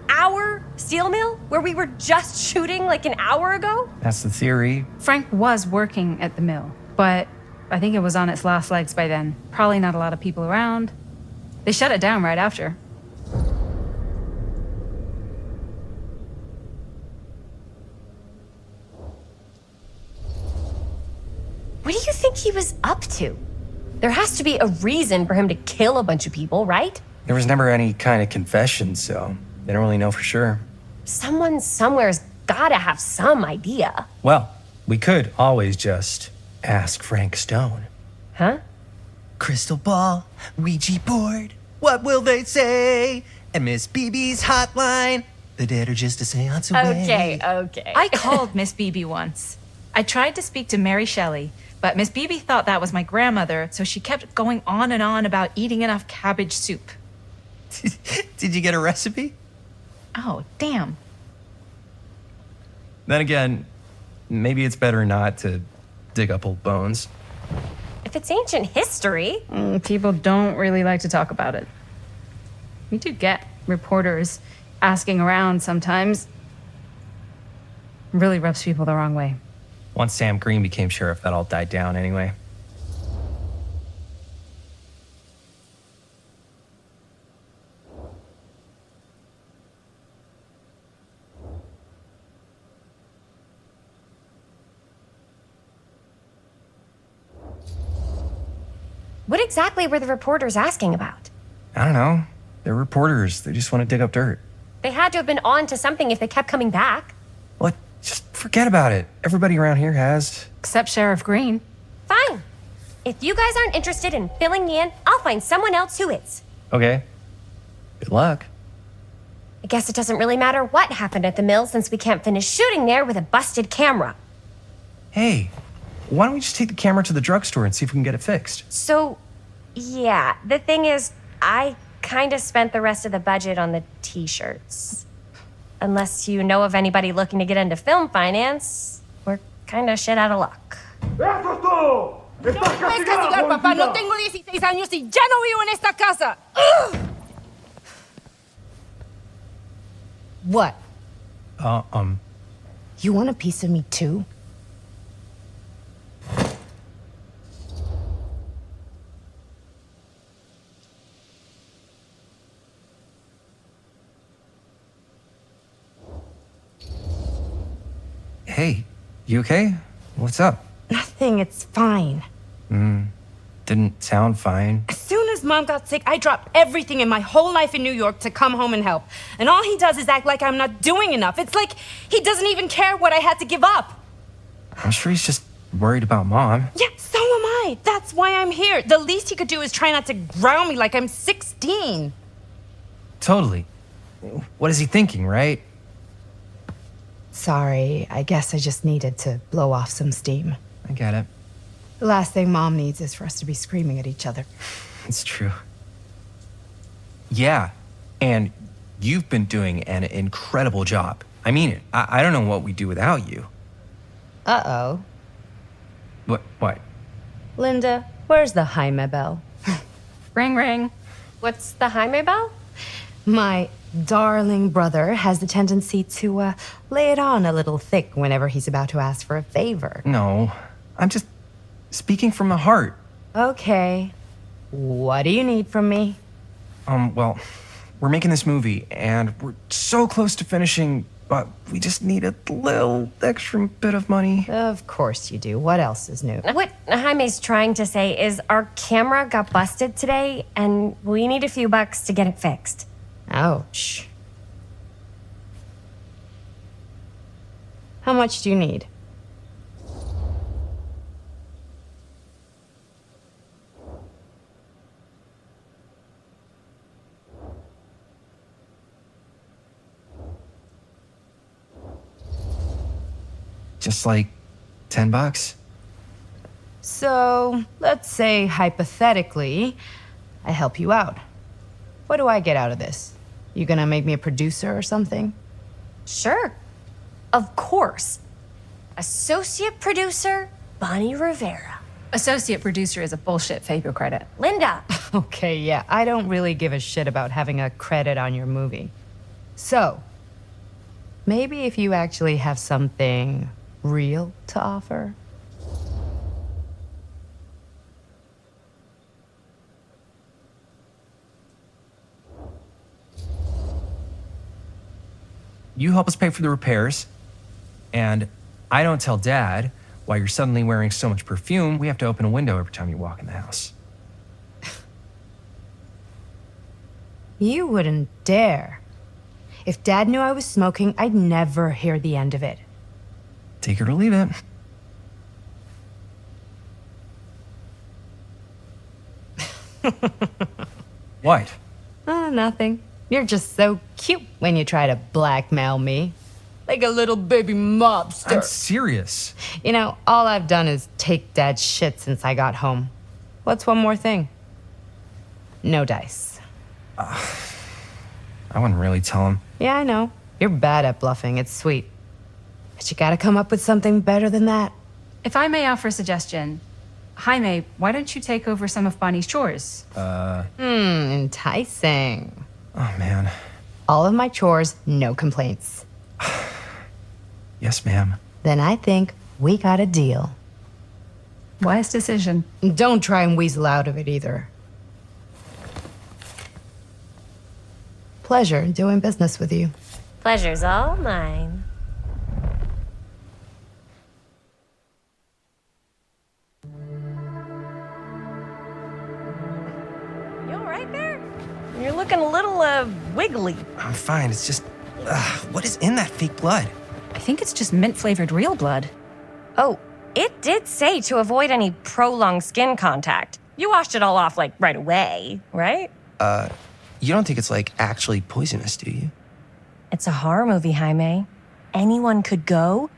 our steel mill? Where we were just shooting like an hour ago? That's the theory. Frank was working at the mill, but I think it was on its last legs by then. Probably not a lot of people around. They shut it down right after. he was up to? There has to be a reason for him to kill a bunch of people, right? There was never any kind of confession, so they don't really know for sure. Someone somewhere's gotta have some idea. Well, we could always just ask Frank Stone. Huh? Crystal ball, Ouija board, what will they say? And Miss BB's hotline, the dead are just a seance away. Okay. I called Miss BB once. I tried to speak to Mary Shelley, but Miss BB thought that was my grandmother, so she kept going on and on about eating enough cabbage soup. Did you get a recipe? Oh, damn. Then again, maybe it's better not to dig up old bones. If it's ancient history. People don't really like to talk about it. We do get reporters asking around sometimes. Really rubs people the wrong way. Once Sam Green became sheriff, that all died down anyway. What exactly were the reporters asking about? I don't know. They're reporters. They just want to dig up dirt. They had to have been on to something if they kept coming back. What? Just forget about it. Everybody around here has. Except Sheriff Green. Fine. If you guys aren't interested in filling me in, I'll find someone else who is. Okay. Good luck. I guess it doesn't really matter what happened at the mill since we can't finish shooting there with a busted camera. Hey, why don't we just take the camera to the drugstore and see if we can get it fixed? So, yeah, the thing is, I kind of spent the rest of the budget on the t-shirts. Unless you know of anybody looking to get into film finance, we're kind of shit out of luck. ¡Eso es todo! ¡Estás castigado, papá! ¡No tengo 16 años y ya no vivo en esta casa! ¡Ugh! What? You want a piece of me too? Hey, you okay? What's up? Nothing, it's fine. Didn't sound fine. As soon as Mom got sick, I dropped everything in my whole life in New York to come home and help. And all he does is act like I'm not doing enough. It's like he doesn't even care what I had to give up. I'm sure he's just worried about Mom. Yeah, so am I. That's why I'm here. The least he could do is try not to ground me like I'm 16. Totally. What is he thinking, right? Sorry, I guess I just needed to blow off some steam. I get it. The last thing Mom needs is for us to be screaming at each other. It's true. Yeah, and you've been doing an incredible job. I mean it. I don't know what we'd do without you. Uh-oh. What? Linda, where's the Jaime bell? Ring, ring. What's the Jaime bell? My darling brother has the tendency to lay it on a little thick whenever he's about to ask for a favor. No, I'm just speaking from the heart. Okay. What do you need from me? Well, we're making this movie, and we're so close to finishing, but we just need a little extra bit of money. Of course you do. What else is new? What Jaime's trying to say is our camera got busted today, and we need a few bucks to get it fixed. Ouch. How much do you need? Just like $10. So, let's say hypothetically, I help you out. What do I get out of this? You gonna make me a producer or something? Sure. Of course. Associate producer, Bonnie Rivera. Associate producer is a bullshit favor credit. Linda. Okay, yeah, I don't really give a shit about having a credit on your movie. So, maybe if you actually have something real to offer? You help us pay for the repairs, and I don't tell Dad why you're suddenly wearing so much perfume, we have to open a window every time you walk in the house. You wouldn't dare. If Dad knew I was smoking, I'd never hear the end of it. Take it or leave it. What? Oh, nothing. You're just so cute when you try to blackmail me. Like a little baby mobster. I'm serious. You know, all I've done is take Dad's shit since I got home. What's one more thing? No dice. I wouldn't really tell him. Yeah, I know. You're bad at bluffing. It's sweet. But you gotta come up with something better than that. If I may offer a suggestion, Jaime, why don't you take over some of Bonnie's chores? Enticing. Oh, man. All of my chores, no complaints. Yes, ma'am. Then I think we got a deal. Wise decision. Don't try and weasel out of it either. Pleasure doing business with you. Pleasure's all mine. You all right there? You're looking a little, wiggly. I'm fine. It's just, what is in that fake blood? I think it's just mint-flavored real blood. Oh, it did say to avoid any prolonged skin contact. You washed it all off, like, right away, right? You don't think it's, like, actually poisonous, do you? It's a horror movie, Jaime. Anyone could go.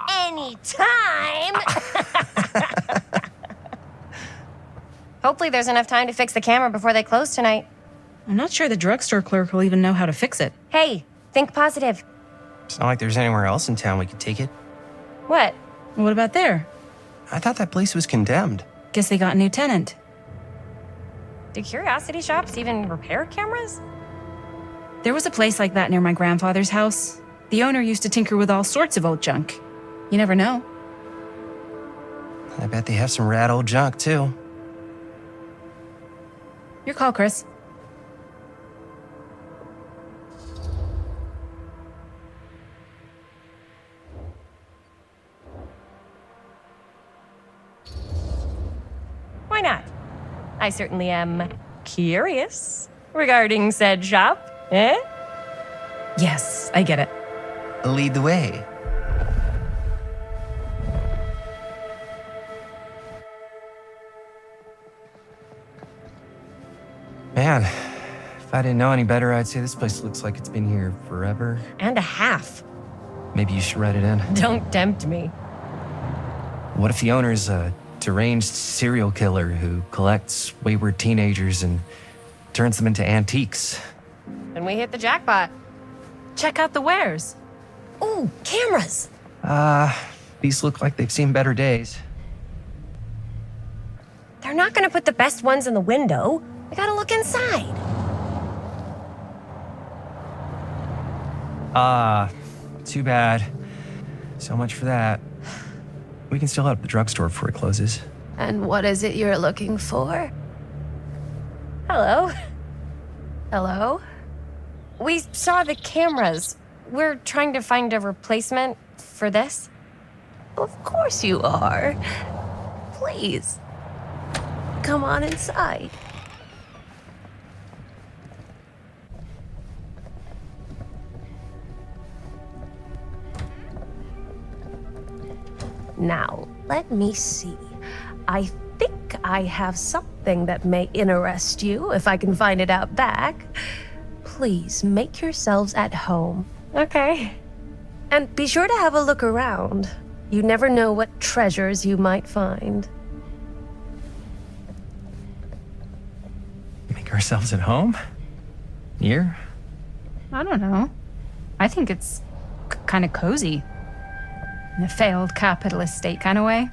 Anytime! Hopefully there's enough time to fix the camera before they close tonight. I'm not sure the drugstore clerk will even know how to fix it. Hey, think positive. It's not like there's anywhere else in town we could take it. What? What about there? I thought that place was condemned. Guess they got a new tenant. Do curiosity shops even repair cameras? There was a place like that near my grandfather's house. The owner used to tinker with all sorts of old junk. You never know. I bet they have some rad old junk, too. Your call, Chris. Why not? I certainly am curious regarding said shop, eh? Yes, I get it. Lead the way. Man, if I didn't know any better, I'd say this place looks like it's been here forever. And a half. Maybe you should write it in. Don't tempt me. What if the owner's a deranged serial killer who collects wayward teenagers and turns them into antiques? Then we hit the jackpot. Check out the wares. Ooh, cameras. These look like they've seen better days. They're not gonna put the best ones in the window. We gotta look inside. Too bad. So much for that. We can still hit up the drugstore before it closes. And what is it you're looking for? Hello. Hello? We saw the cameras. We're trying to find a replacement for this. Of course you are. Please. Come on inside. Now, let me see. I think I have something that may interest you, if I can find it out back. Please make yourselves at home. Okay. And be sure to have a look around. You never know what treasures you might find. Make ourselves at home? Here? I don't know. I think it's kind of cozy. In a failed capitalist state kind of way.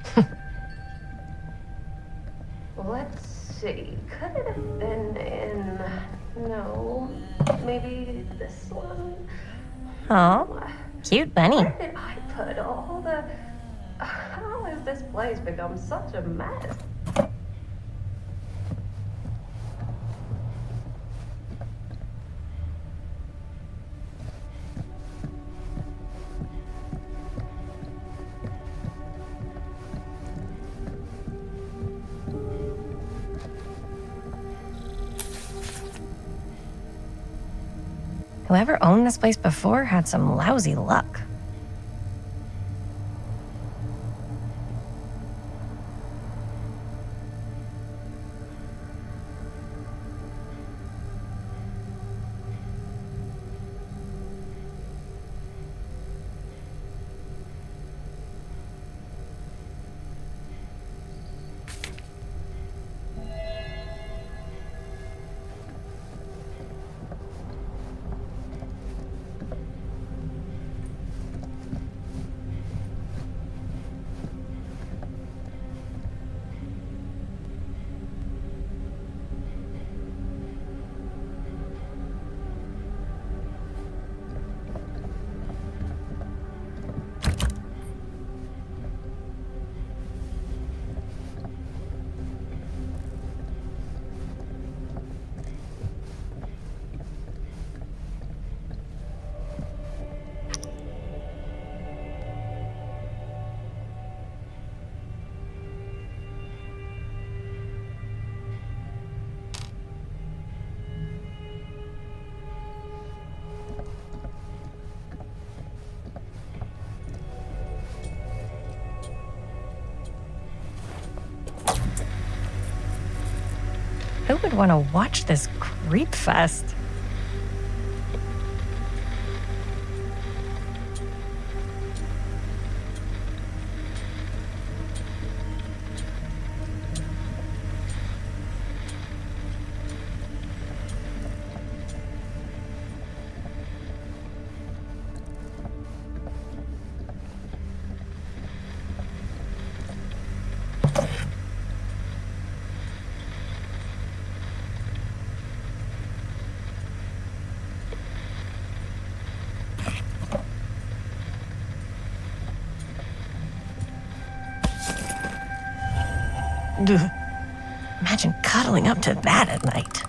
Let's see. Could it have been in... No. Maybe this one? Oh, cute bunny. Where did I put all the... How has this place become such a mess? Whoever owned this place before had some lousy luck. Who would want to watch this creep fest? Imagine cuddling up to that at night.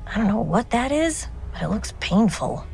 I don't know what that is, but it looks painful.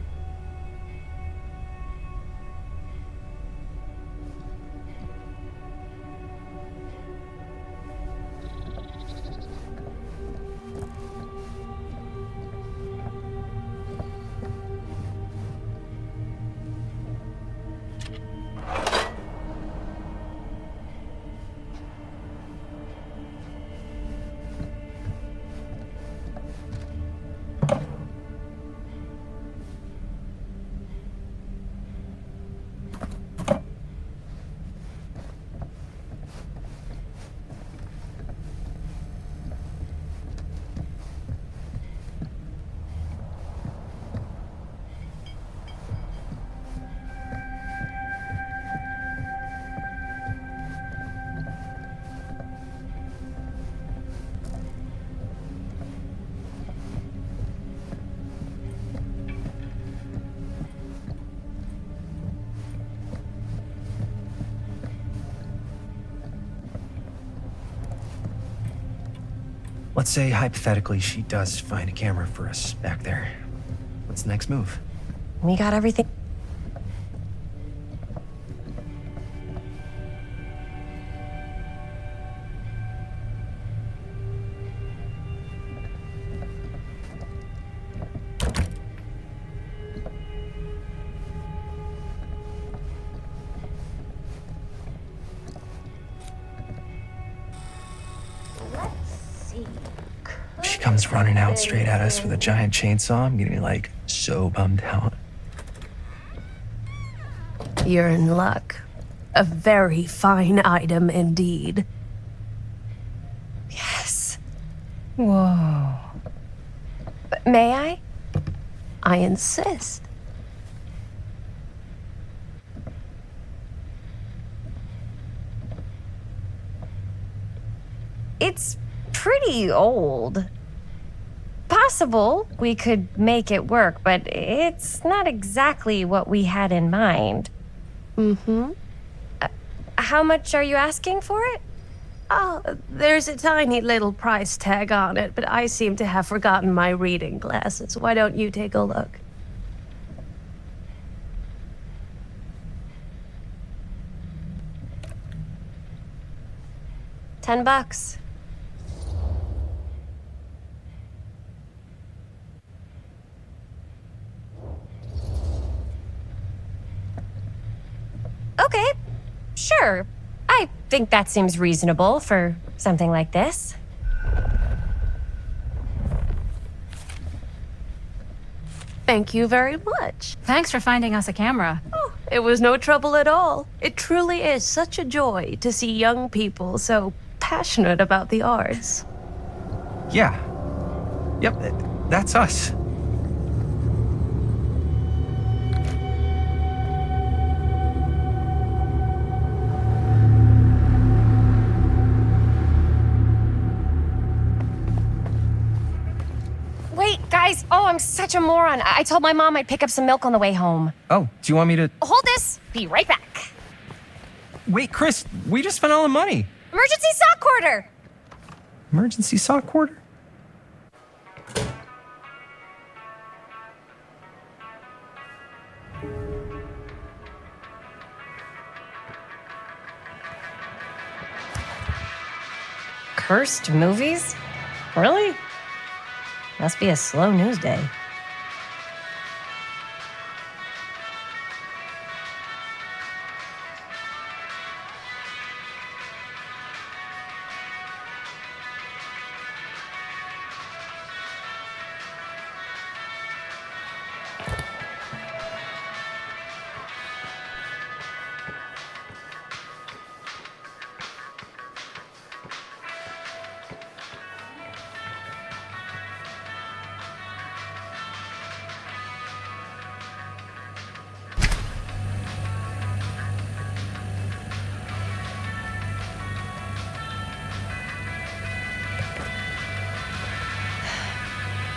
Let's say, hypothetically, she does find a camera for us back there. What's the next move? We got everything. She comes running out straight at us with a giant chainsaw. I'm gonna be like so bummed out. You're in luck. A very fine item indeed. Yes. Whoa. But may I? I insist. It's pretty old. Possible we could make it work, but it's not exactly what we had in mind. Mm-hmm. How much are you asking for it? Oh, there's a tiny little price tag on it, but I seem to have forgotten my reading glasses. Why don't you take a look? $10. Okay, sure. I think that seems reasonable for something like this. Thank you very much. Thanks for finding us a camera. Oh, it was no trouble at all. It truly is such a joy to see young people so passionate about the arts. Yeah. Yep, that's us. Wait, guys. Oh, I'm such a moron. I told my mom I'd pick up some milk on the way home. Oh, do you want me to... Hold this. Be right back. Wait, Chris, we just spent all the money. Emergency sock quarter. Emergency sock quarter? Cursed movies? Really? Must be a slow news day.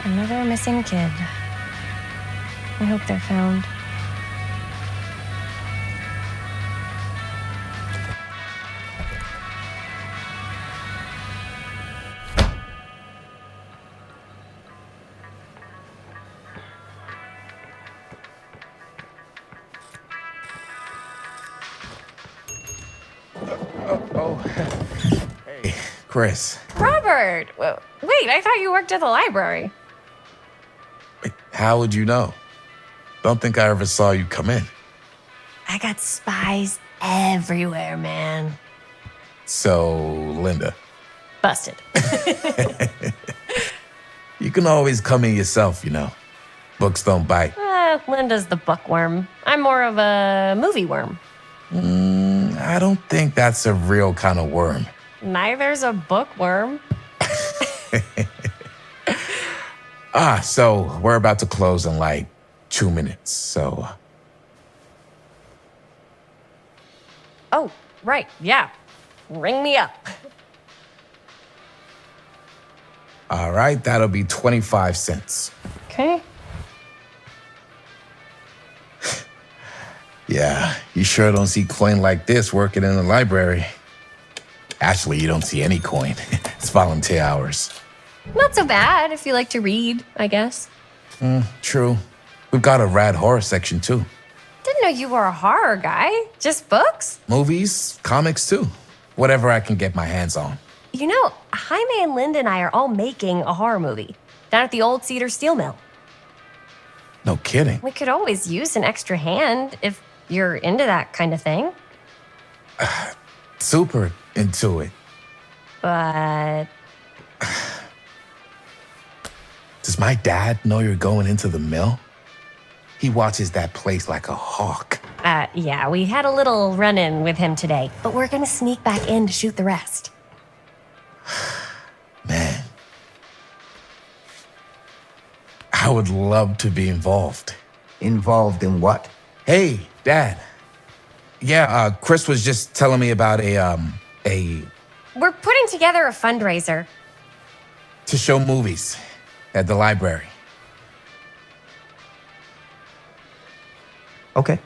Another missing kid. I hope they're found. Hey, Chris. Robert! Wait, I thought you worked at the library. How would you know? Don't think I ever saw you come in. I got spies everywhere, man. So, Linda. Busted. You can always come in yourself, you know. Books don't bite. Linda's the bookworm. I'm more of a movie worm. I don't think that's a real kind of worm. Neither's a bookworm. So we're about to close in like 2 minutes, so... Oh, right, yeah. Ring me up. All right, that'll be 25 cents. Okay. Yeah, you sure don't see coin like this working in the library. Actually, you don't see any coin. It's volunteer hours. Not so bad if you like to read, I guess. True. We've got a rad horror section, too. Didn't know you were a horror guy. Just books? Movies, comics, too. Whatever I can get my hands on. You know, Jaime and Linda and I are all making a horror movie down at the old Cedar Steel Mill. No kidding. We could always use an extra hand if you're into that kind of thing. Super into it. But... Does my dad know you're going into the mill? He watches that place like a hawk. Yeah, we had a little run-in with him today, but we're gonna sneak back in to shoot the rest. Man. I would love to be involved. Involved in what? Hey, Dad. Yeah, Chris was just telling me about a We're putting together a fundraiser. To show movies at the library. Okay.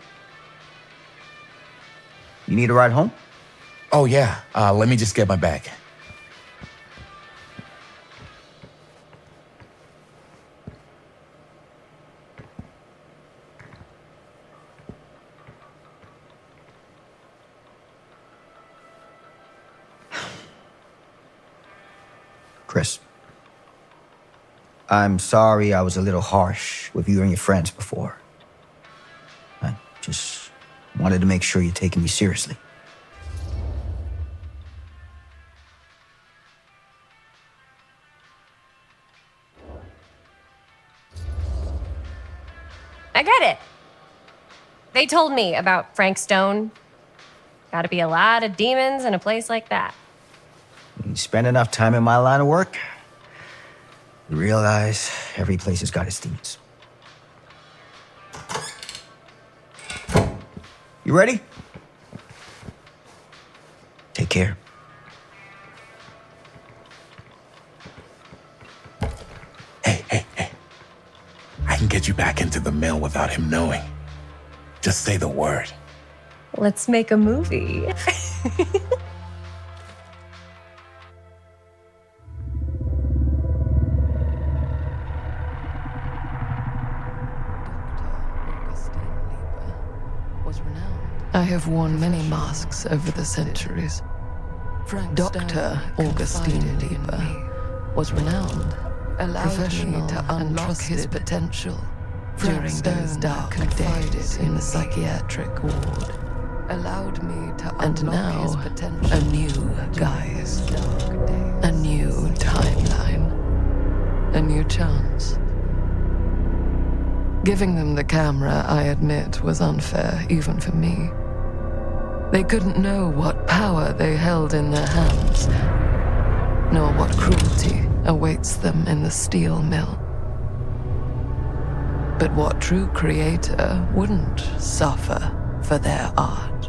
You need a ride home? Oh, yeah. Let me just get my bag. Chris, I'm sorry I was a little harsh with you and your friends before. I just wanted to make sure you're taking me seriously. I get it. They told me about Frank Stone. Gotta be a lot of demons in a place like that. When you spend enough time in my line of work, you realize every place has got its demons. You ready? Take care. I can get you back into the mill without him knowing. Just say the word. Let's make a movie. I have worn many masks over the centuries. Dr. Augustine Lieber was renowned, professional, to unlock his potential during those dark days in the psychiatric ward. Allowed me to and now, a new guise, a new timeline, a new chance. Giving them the camera, I admit, was unfair, even for me. They couldn't know what power they held in their hands, nor what cruelty awaits them in the steel mill. But what true creator wouldn't suffer for their art?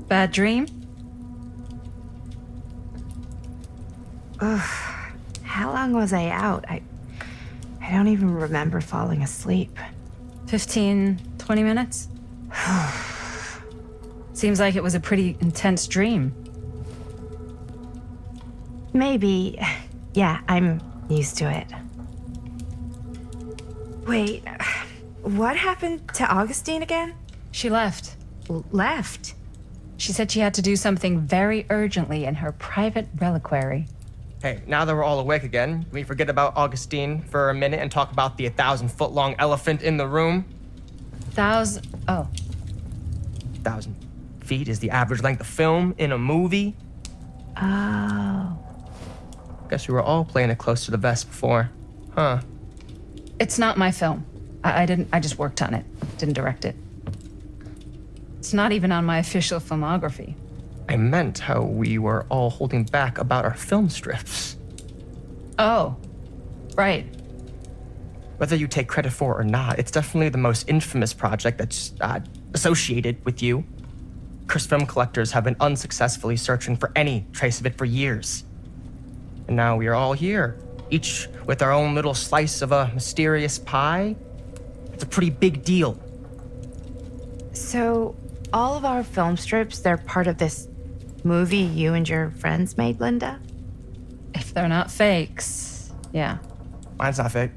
Bad dream? Ugh. How long was I out? I don't even remember falling asleep. 15, 20 minutes? Seems like it was a pretty intense dream. Maybe. Yeah, I'm used to it. Wait, what happened to Augustine again? She left. Left? She said she had to do something very urgently in her private reliquary. Hey, now that we're all awake again, can we forget about Augustine for a minute and talk about the 1,000-foot-long elephant in the room? 1,000... Oh. 1,000 feet is the average length of film in a movie. Oh. Guess we were all playing it close to the vest before. Huh. It's not my film. I just worked on it. Didn't direct it. It's not even on my official filmography. I meant how we were all holding back about our film strips. Oh, right. Whether you take credit for it or not, it's definitely the most infamous project that's associated with you. Cursed film collectors have been unsuccessfully searching for any trace of it for years. And now we are all here, each with our own little slice of a mysterious pie. It's a pretty big deal. So, all of our film strips, they're part of this movie you and your friends made, Linda? If they're not fakes, yeah. Mine's not fake.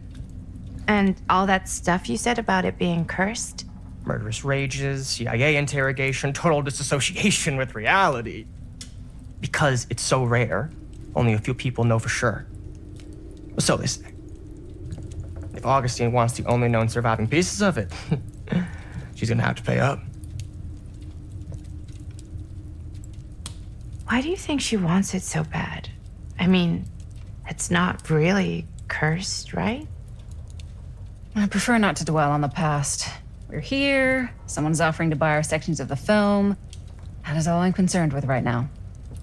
And all that stuff you said about it being cursed? Murderous rages, CIA interrogation, total disassociation with reality. Because it's so rare, only a few people know for sure. So they say. if Augustine wants the only known surviving pieces of it, she's gonna have to pay up. Why do you think she wants it so bad? I mean, it's not really cursed, right? I prefer not to dwell on the past. We're here, someone's offering to buy our sections of the film. That is all I'm concerned with right now.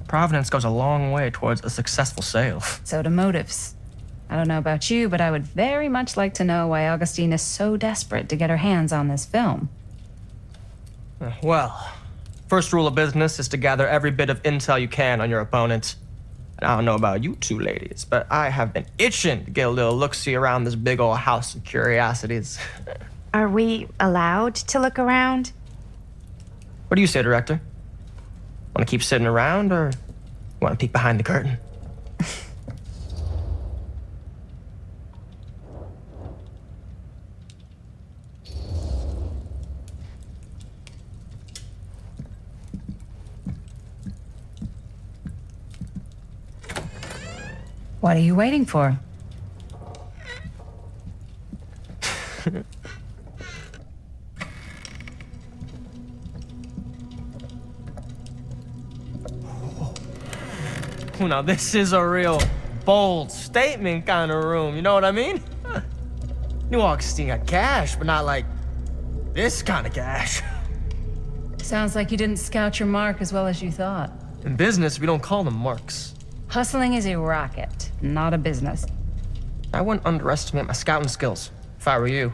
Providence goes a long way towards a successful sale. So do motives. I don't know about you, but I would very much like to know why Augustine is so desperate to get her hands on this film. Well, first rule of business is to gather every bit of intel you can on your opponent. And I don't know about you two ladies, but I have been itching to get a little look-see around this big old house of curiosities. Are we allowed to look around? What do you say, director? Want to keep sitting around, or want to peek behind the curtain? What are you waiting for? Now this is a real bold statement kind of room, you know what I mean? New Augustine got cash, but not like this kind of cash. Sounds like you didn't scout your mark as well as you thought. In business, we don't call them marks. Hustling is a racket, not a business. I wouldn't underestimate my scouting skills, if I were you.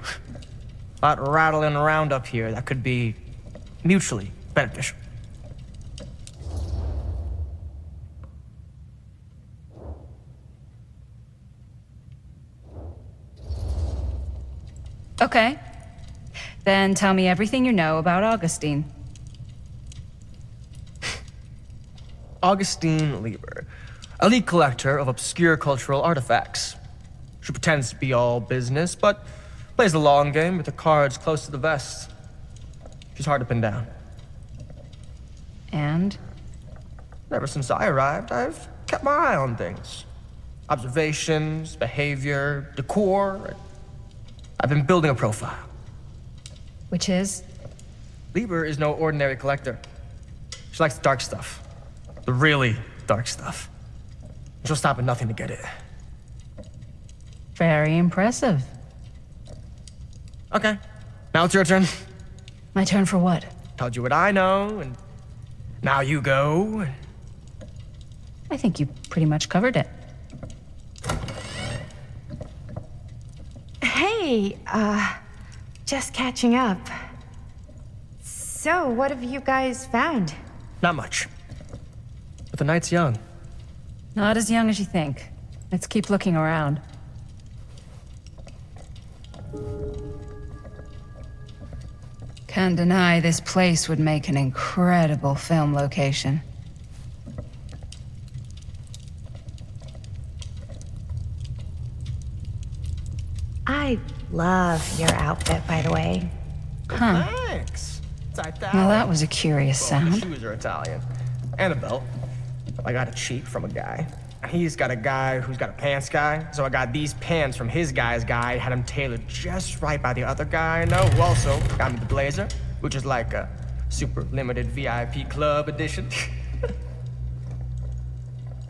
A lot rattling around up here that could be mutually beneficial. Okay. Then tell me everything you know about Augustine. Augustine Lieber, elite collector of obscure cultural artifacts. She pretends to be all business, but plays the long game with the cards close to the vest. She's hard to pin down. And? Ever since I arrived, I've kept my eye on things. Observations, behavior, decor. I've been building a profile. Which is? Lieber is no ordinary collector. She likes the dark stuff. The really dark stuff. She'll stop at nothing to get it. Very impressive. Okay, now it's your turn. My turn for what? Told you what I know, and now you go. I think you pretty much covered it. Hey, just catching up. So, what have you guys found? Not much. But the night's young. Not as young as you think. Let's keep looking around. Can't deny this place would make an incredible film location. I love your outfit, by the way. Huh. Thanks. It's Italian. Well, that was a curious The sound. shoes are Italian. And a belt. I got a cheap from a guy. He's got a guy who's got a pants guy, so I got these pants from his guy's guy, had them tailored just right by the other guy I know, who also got me the blazer, which is like a super limited VIP club edition.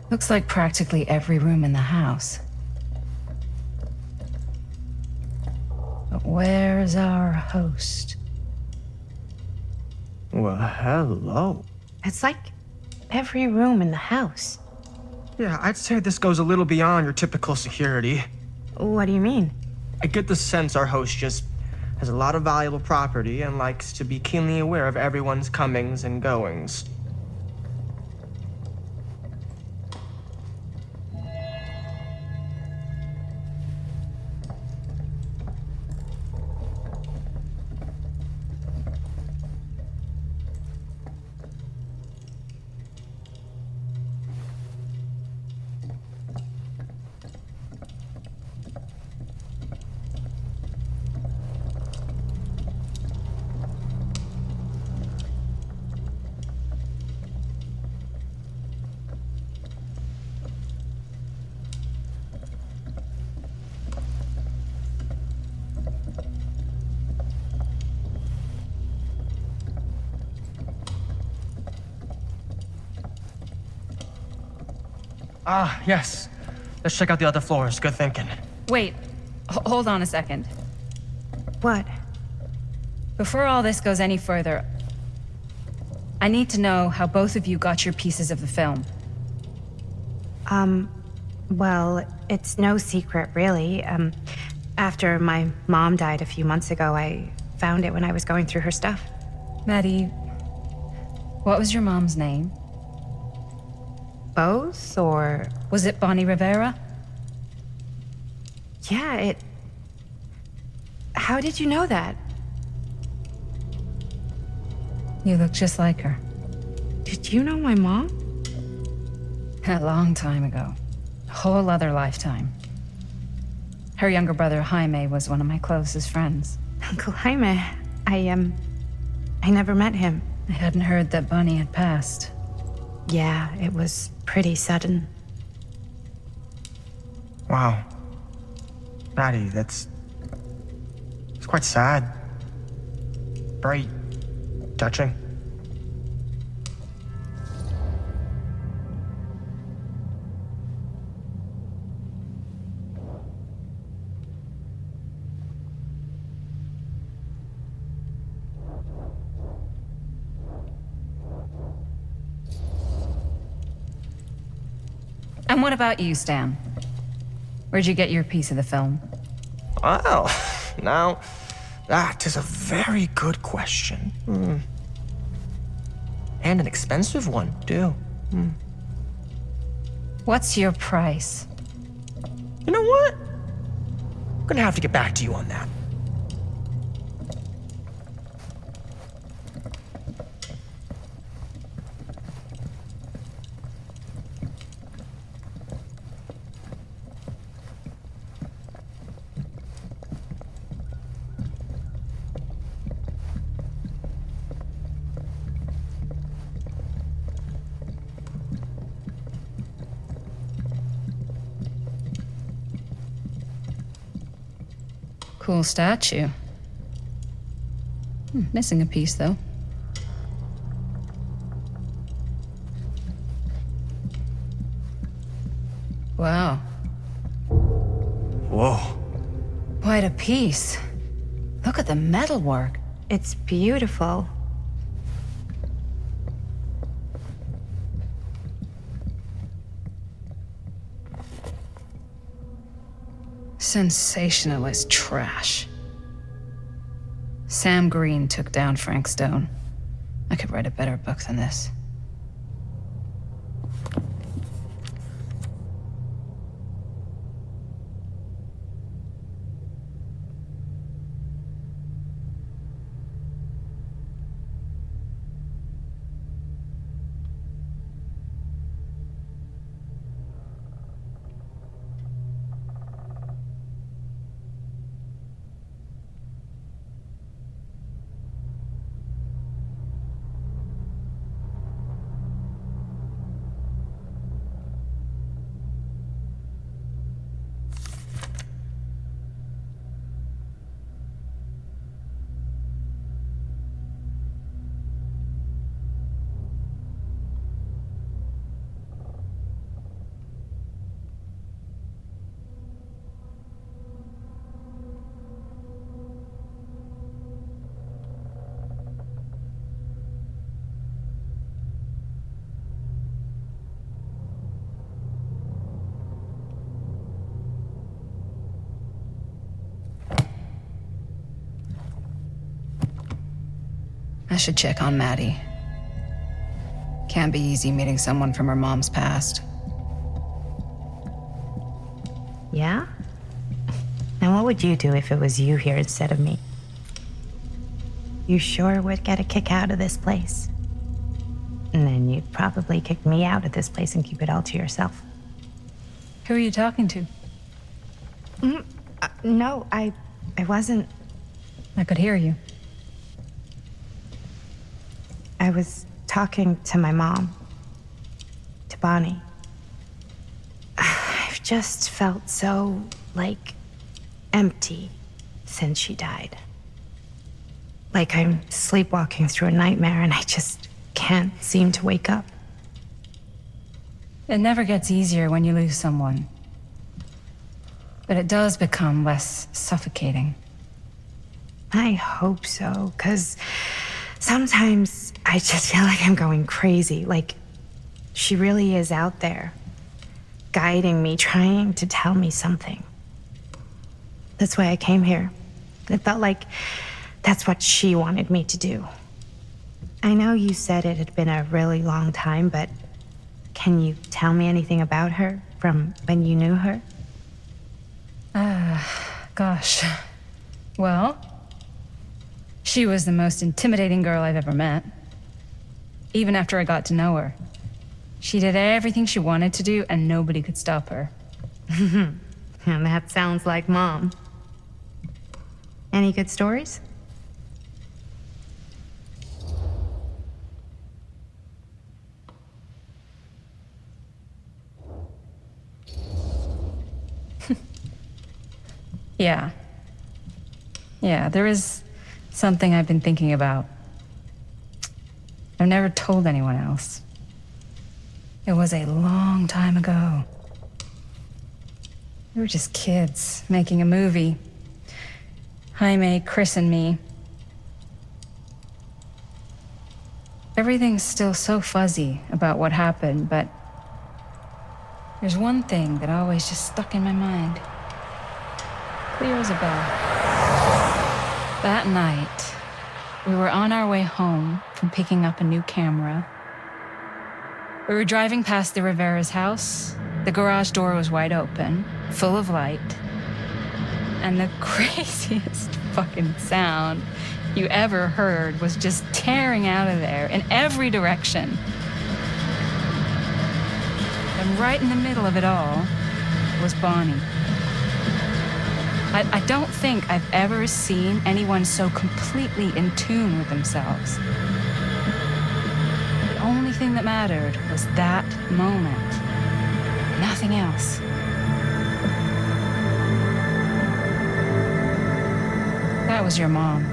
Looks like practically every room in the house. But where's our host? Well, hello. It's like every room in the house. Yeah, I'd say this goes a little beyond your typical security. What do you mean? I get the sense our host just has a lot of valuable property and likes to be keenly aware of everyone's comings and goings. Ah, yes. Let's check out the other floors. Good thinking. Wait, hold on a second. What? Before all this goes any further, I need to know how both of you got your pieces of the film. Well, it's no secret, really. After my mom died a few months ago, I found it when I was going through her stuff. Maddie, what was your mom's name? Both, or... Was it Bonnie Rivera? Yeah, How did you know that? You look just like her. Did you know my mom? A long time ago. A whole other lifetime. Her younger brother, Jaime, was one of my closest friends. Uncle Jaime, I never met him. I hadn't heard that Bonnie had passed. Yeah, it was pretty sudden. Wow. Maddie, it's quite sad. Very touching. And what about you, Stan? Where'd you get your piece of the film? Well, now, that is a very good question. And an expensive one, too. What's your price? You know what? I'm gonna have to get back to you on that. Cool statue. Missing a piece, though. Wow. Whoa. Quite a piece. Look at the metalwork. It's beautiful. Sensationalist trash. Sam Green took down Frank Stone. I could write a better book than this. I should check on Maddie. Can't be easy meeting someone from her mom's past. Yeah? And what would you do if it was you here instead of me? You sure would get a kick out of this place. And then you'd probably kick me out of this place and keep it all to yourself. Who are you talking to? No, I wasn't. I could hear you. I was talking to my mom. To Bonnie. I've just felt so, empty since she died. Like I'm sleepwalking through a nightmare and I just can't seem to wake up. It never gets easier when you lose someone. But it does become less suffocating. I hope so, because sometimes I just feel like I'm going crazy. Like, she really is out there, guiding me, trying to tell me something. That's why I came here. It felt like that's what she wanted me to do. I know you said it had been a really long time, but can you tell me anything about her from when you knew her? Gosh. Well, she was the most intimidating girl I've ever met. Even after I got to know her. She did everything she wanted to do, and nobody could stop her. And that sounds like Mom. Any good stories? Yeah, there is something I've been thinking about. I've never told anyone else. It was a long time ago. We were just kids making a movie. Jaime, Chris, and me. Everything's still so fuzzy about what happened, but there's one thing that always just stuck in my mind. Clear as a bell. That night, we were on our way home from picking up a new camera. We were driving past the Rivera's house. The garage door was wide open, full of light. And the craziest fucking sound you ever heard was just tearing out of there in every direction. And right in the middle of it all was Bonnie. I don't think I've ever seen anyone so completely in tune with themselves. The only thing that mattered was that moment. Nothing else. That was your mom.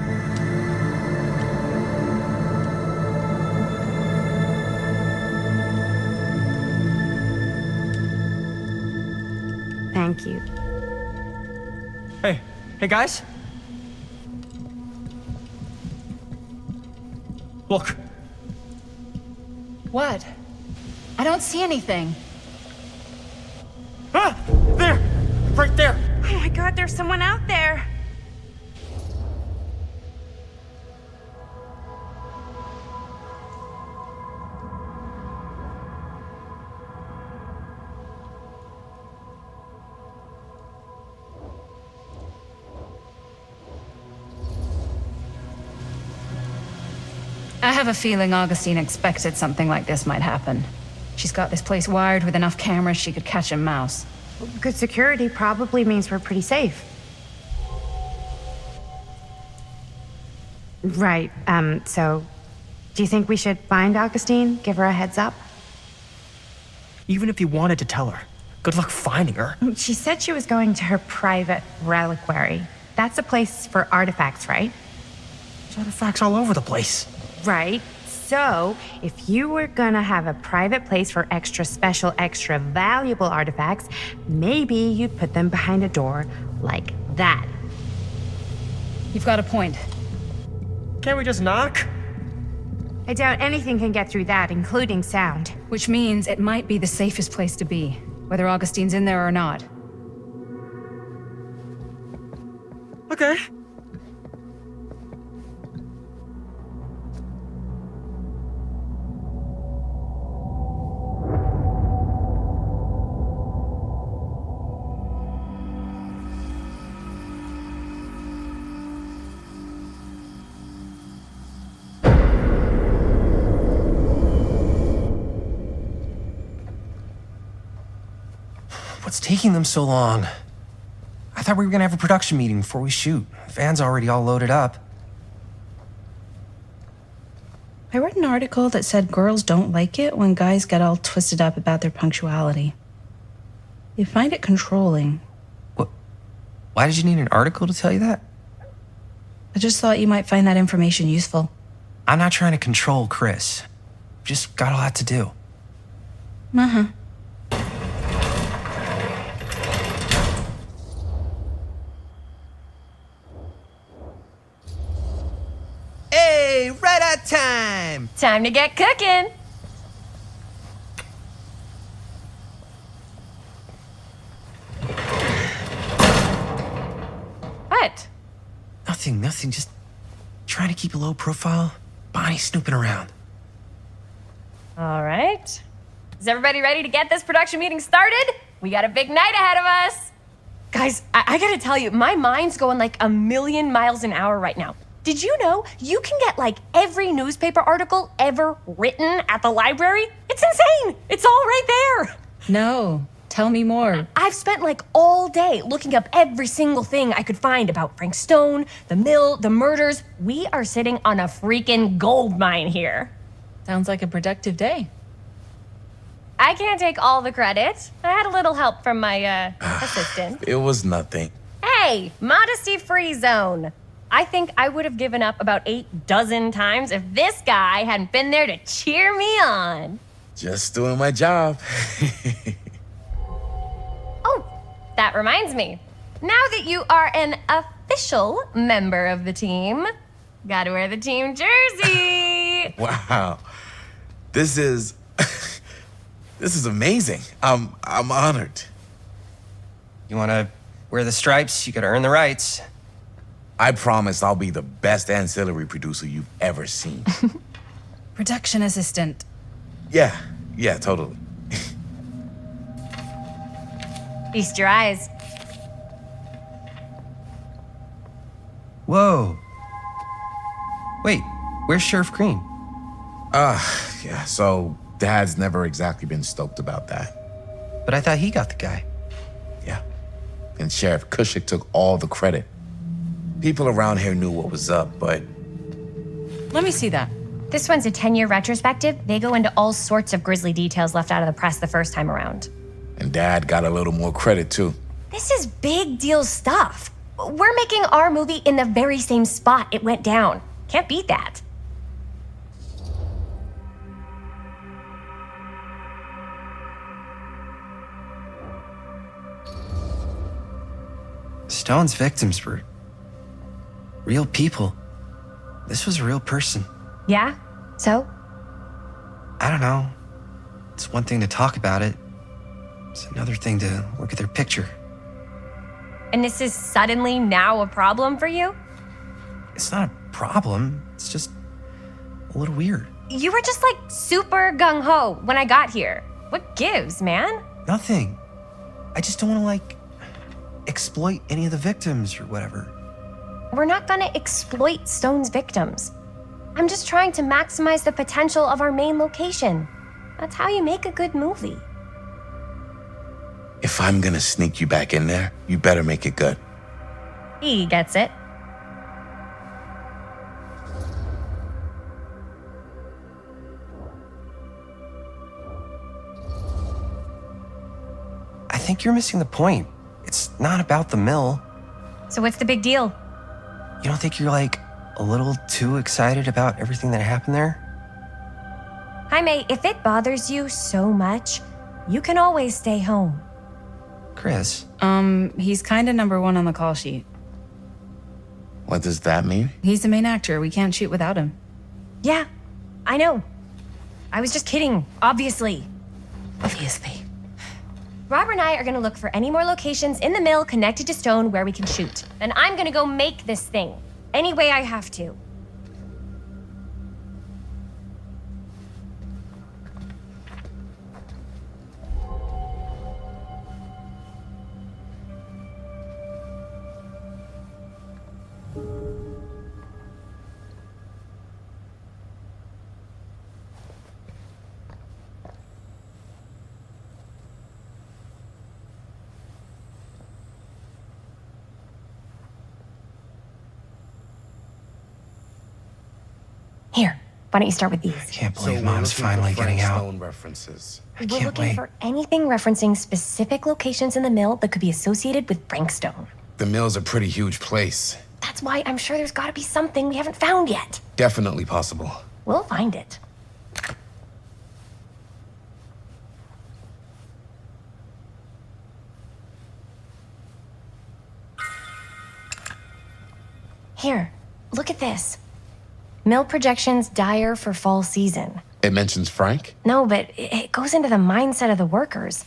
Thank you. Hey guys? Look. What? I don't see anything. Ah! There! Right there! Oh my God, there's someone out there! I have a feeling Augustine expected something like this might happen. She's got this place wired with enough cameras she could catch a mouse. Good security probably means we're pretty safe. Right, so do you think we should find Augustine? Give her a heads up? Even if you wanted to tell her, good luck finding her. She said she was going to her private reliquary. That's a place for artifacts, right? There's artifacts all over the place. Right. So, if you were gonna have a private place for extra special, extra valuable artifacts, maybe you'd put them behind a door like that. You've got a point. Can't we just knock? I doubt anything can get through that, including sound. Which means it might be the safest place to be, whether Augustine's in there or not. Okay. What's taking them so long? I thought we were gonna have a production meeting before we shoot. The van's already all loaded up. I read an article that said girls don't like it when guys get all twisted up about their punctuality. They find it controlling. What? Why did you need an article to tell you that? I just thought you might find that information useful. I'm not trying to control Chris. Just got a lot to do. Uh-huh. that time! Time to get cooking. What? Nothing. Just trying to keep a low profile. Bonnie snooping around. All right. Is everybody ready to get this production meeting started? We got a big night ahead of us. Guys, I gotta tell you, my mind's going like a million miles an hour right now. Did you know you can get like every newspaper article ever written at the library? It's insane. It's all right there. No, tell me more. I've spent like all day looking up every single thing I could find about Frank Stone, the mill, the murders. We are sitting on a freaking gold mine here. Sounds like a productive day. I can't take all the credit. I had a little help from my assistant. It was nothing. Hey, modesty-free zone. I think I would have given up about 8 dozen times if this guy hadn't been there to cheer me on. Just doing my job. Oh, that reminds me. Now that you are an official member of the team, gotta wear the team jersey. Wow. This is amazing. I'm honored. You want to wear the stripes? You got to earn the rights. I promise I'll be the best ancillary producer you've ever seen. Production assistant. Yeah, totally. Feast your eyes. Whoa. Wait, where's Sheriff Green? Yeah, so Dad's never exactly been stoked about that. But I thought he got the guy. Yeah. And Sheriff Cushik took all the credit. People around here knew what was up, but... Let me see that. This one's a 10-year retrospective. They go into all sorts of grisly details left out of the press the first time around. And Dad got a little more credit, too. This is big deal stuff. We're making our movie in the very same spot it went down. Can't beat that. Stone's victims were real people. This was a real person. Yeah? So? I don't know. It's one thing to talk about it. It's another thing to look at their picture. And this is suddenly now a problem for you? It's not a problem. It's just a little weird. You were just like super gung-ho when I got here. What gives, man? Nothing. I just don't want to, exploit any of the victims or whatever. We're not gonna exploit Stone's victims. I'm just trying to maximize the potential of our main location. That's how you make a good movie. If I'm gonna sneak you back in there, you better make it good. He gets it. I think you're missing the point. It's not about the mill. So what's the big deal? You don't think you're a little too excited about everything that happened there? Jaime, if it bothers you so much, you can always stay home. Chris? He's kinda number 1 on the call sheet. What does that mean? He's the main actor. We can't shoot without him. Yeah, I know. I was just kidding, obviously. Obviously. Robert and I are gonna look for any more locations in the mill connected to Stone where we can shoot. Then I'm gonna go make this thing, any way I have to. Here, why don't you start with these? I can't believe Mom's finally getting out. Stone references. We're can't looking wait. for anything referencing specific locations in the mill that could be associated with Frank Stone. The mill's a pretty huge place. That's why I'm sure there's gotta be something we haven't found yet. Definitely possible. We'll find it. Here, look at this. Mill projections dire for fall season. It mentions Frank? No, but it goes into the mindset of the workers.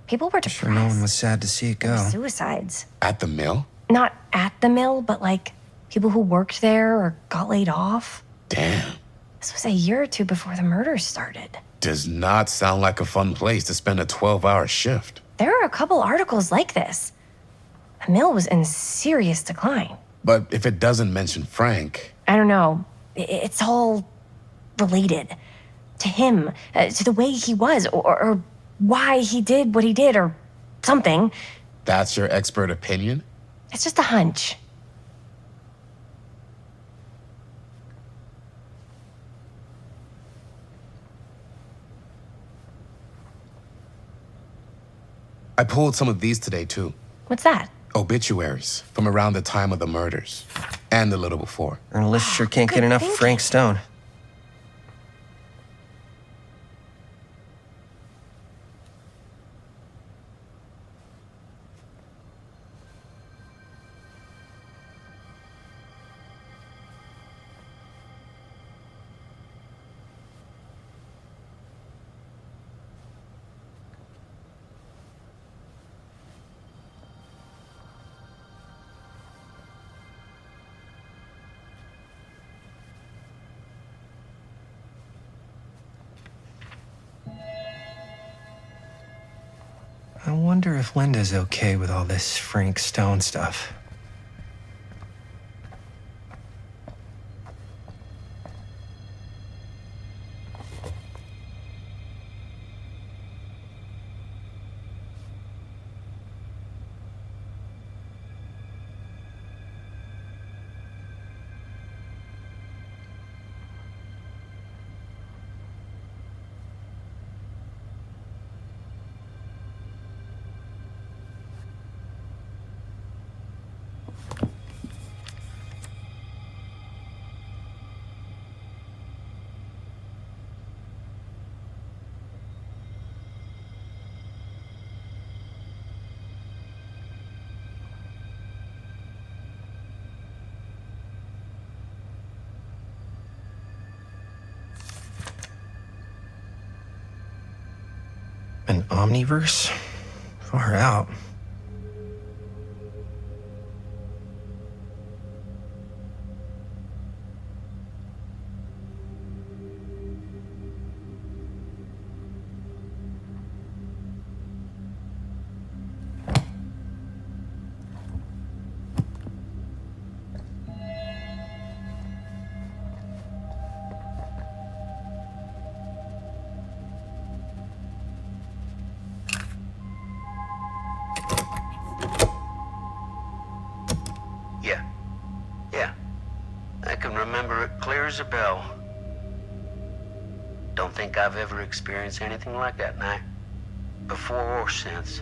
People were depressed. Sure, no one was sad to see it go. Suicides. At the mill? Not at the mill, but like people who worked there or got laid off. Damn. This was a year or two before the murders started. Does not sound like a fun place to spend a 12-hour shift. There are a couple articles like this. The mill was in serious decline. But if it doesn't mention Frank... I don't know. It's all related. To him, to the way he was, or why he did what he did, or something. That's your expert opinion? It's just a hunch. I pulled some of these today, too. What's that? Obituaries from around the time of the murders. And a little before. Journalists sure can't get enough of Frank Stone. I wonder if Linda's okay with all this Frank Stone stuff. An omniverse? Far out. I can remember it clear as a bell. Don't think I've ever experienced anything like that night, before or since.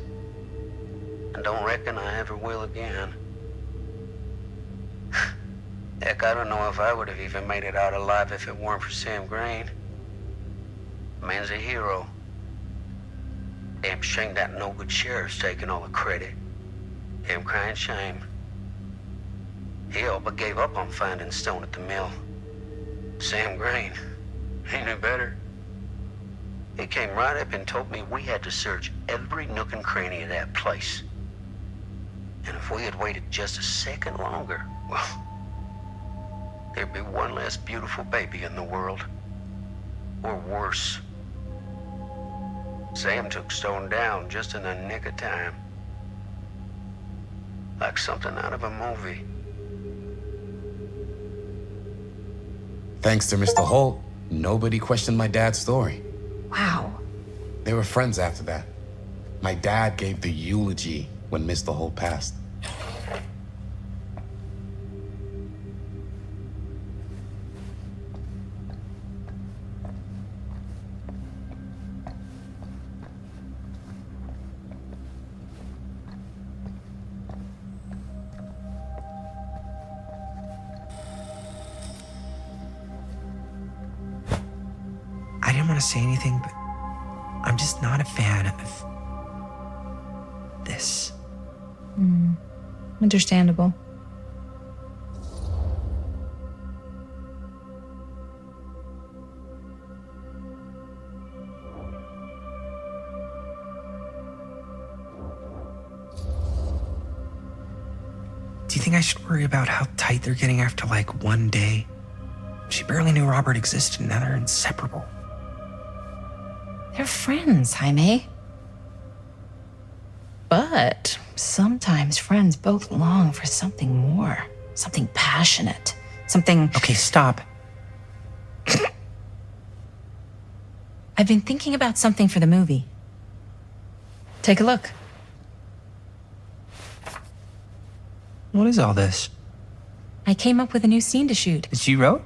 And don't reckon I ever will again. Heck, I don't know if I would have even made it out alive if it weren't for Sam Green. Man's a hero. Damn shame that no-good sheriff's taking all the credit. Damn crying shame. He all but gave up on finding Stone at the mill. Sam Green, he knew better. He came right up and told me we had to search every nook and cranny of that place. And if we had waited just a second longer, well, there'd be one less beautiful baby in the world. Or worse. Sam took Stone down just in the nick of time. Like something out of a movie. Thanks to Mr. Holt, nobody questioned my dad's story. Wow. They were friends after that. My dad gave the eulogy when Mr. Holt passed. I didn't want to say anything, but I'm just not a fan of this. Understandable. Do you think I should worry about how tight they're getting after like one day? She barely knew Robert existed, and now they're inseparable. They're friends, Jaime. But sometimes friends both long for something more, something passionate, something. Okay, stop. I've been thinking about something for the movie. Take a look. What is all this? I came up with a new scene to shoot. That you wrote?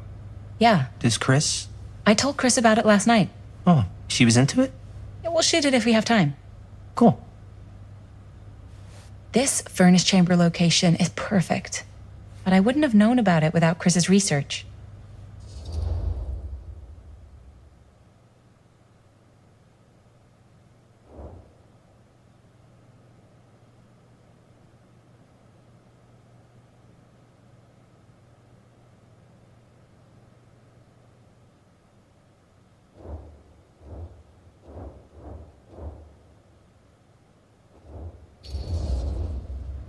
Yeah. Does Chris? I told Chris about it last night. Oh, she was into it? Yeah, we'll shoot it if we have time. Cool. This furnace chamber location is perfect, but I wouldn't have known about it without Chris's research.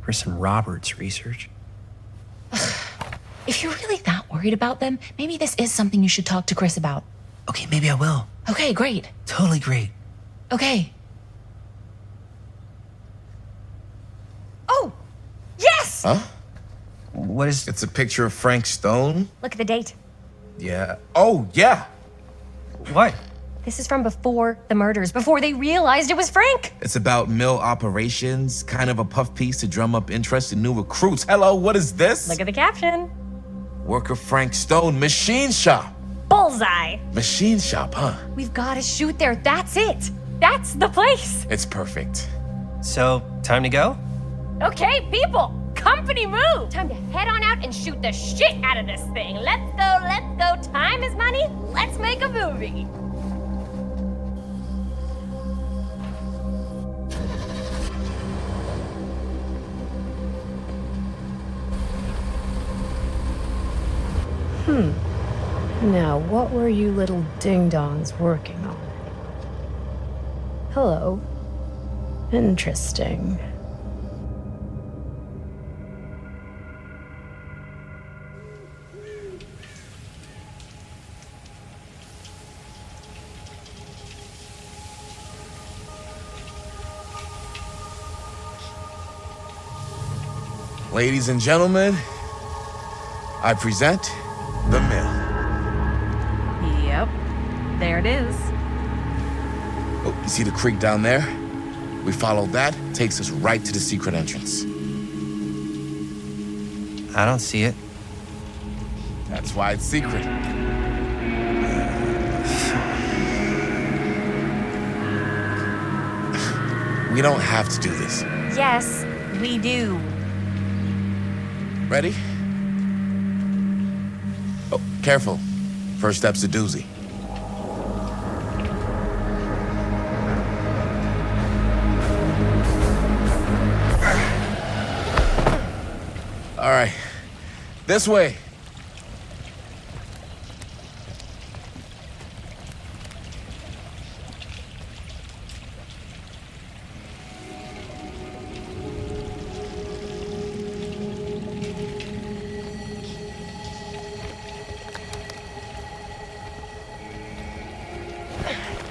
Chris and Robert's research. If you're really that worried about them, maybe this is something you should talk to Chris about. Okay, maybe I will. Okay, great. Totally great. Okay. Oh, yes! Huh? What is... It's a picture of Frank Stone? Look at the date. Yeah. Oh, yeah. What? This is from before the murders, before they realized it was Frank. It's about mill operations, kind of a puff piece to drum up interest in new recruits. Hello, what is this? Look at the caption. Worker Frank Stone, machine shop. Bullseye. Machine shop, huh? We've got to shoot there. That's it. That's the place. It's perfect. So, time to go? Okay, people. Company move. Time to head on out and shoot the shit out of this thing. Let's go, let's go. Time is money. Let's make a movie. Now, what were you little ding-dongs working on? Hello. Interesting. Ladies and gentlemen, I present The Mill. Yep. There it is. Oh, you see the creek down there? We follow that, takes us right to the secret entrance. I don't see it. That's why it's secret. We don't have to do this. Yes, we do. Ready? Oh, careful. First step's a doozy. All right, this way.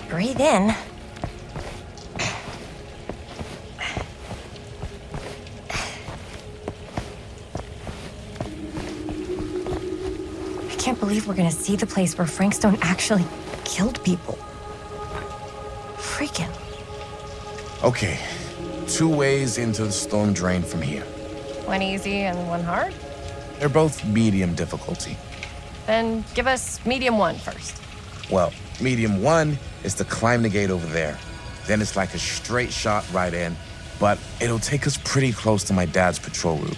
Breathe in. I can't believe we're gonna see the place where Frank Stone actually killed people. Freaking. Okay, 2 ways into the storm drain from here. One easy and one hard? They're both medium difficulty. Then give us medium one first. Well, medium 1 is to climb the gate over there. Then it's like a straight shot right in, but it'll take us pretty close to my dad's patrol route.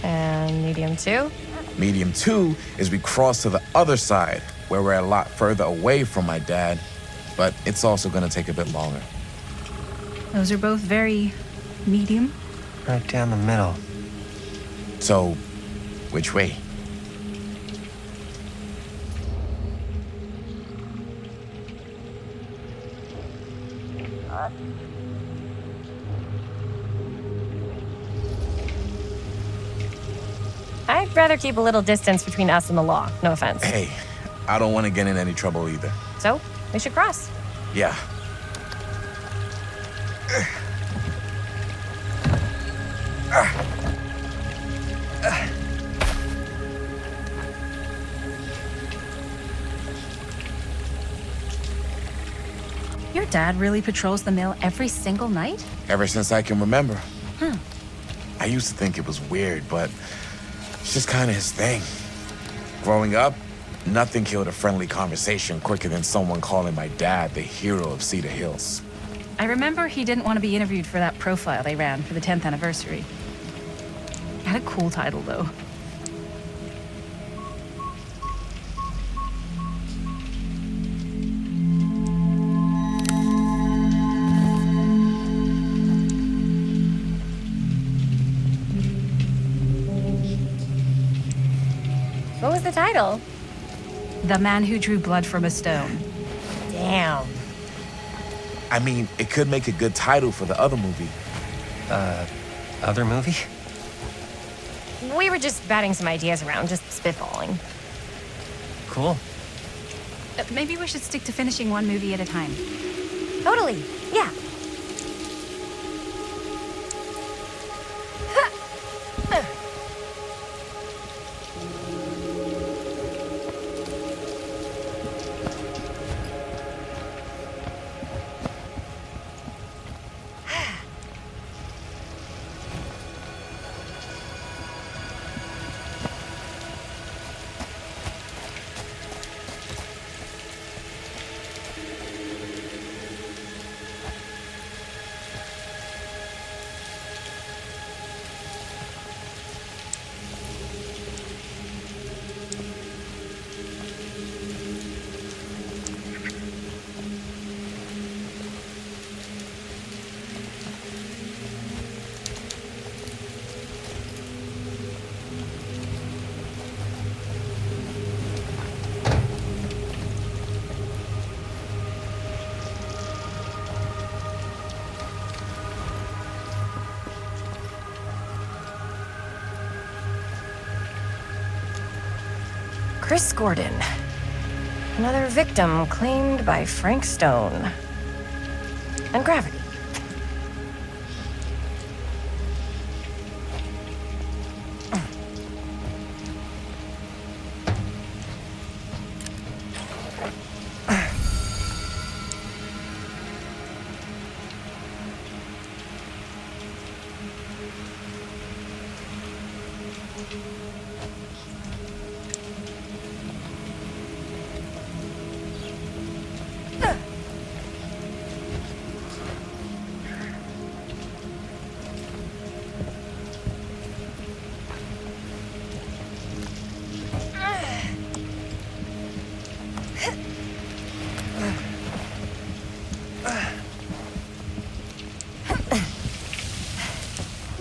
And medium two? Medium 2 is we cross to the other side, where we're a lot further away from my dad, but it's also gonna take a bit longer. Those are both very medium. Right down the middle. So, which way? I'd rather keep a little distance between us and the law. No offense. Hey, I don't want to get in any trouble either. So, we should cross. Yeah. Your dad really patrols the mill every single night? Ever since I can remember. Huh. I used to think it was weird, but it's just kind of his thing. Growing up, nothing killed a friendly conversation quicker than someone calling my dad the hero of Cedar Hills. I remember he didn't want to be interviewed for that profile they ran for the 10th anniversary. Had a cool title, though. What was the title? The Man Who Drew Blood from a Stone. Damn. I mean, it could make a good title for the other movie. Other movie? We were just batting some ideas around, just spitballing. Cool. Maybe we should stick to finishing one movie at a time. Totally. Yeah. Chris Gordon. Another victim claimed by Frank Stone. And gravity.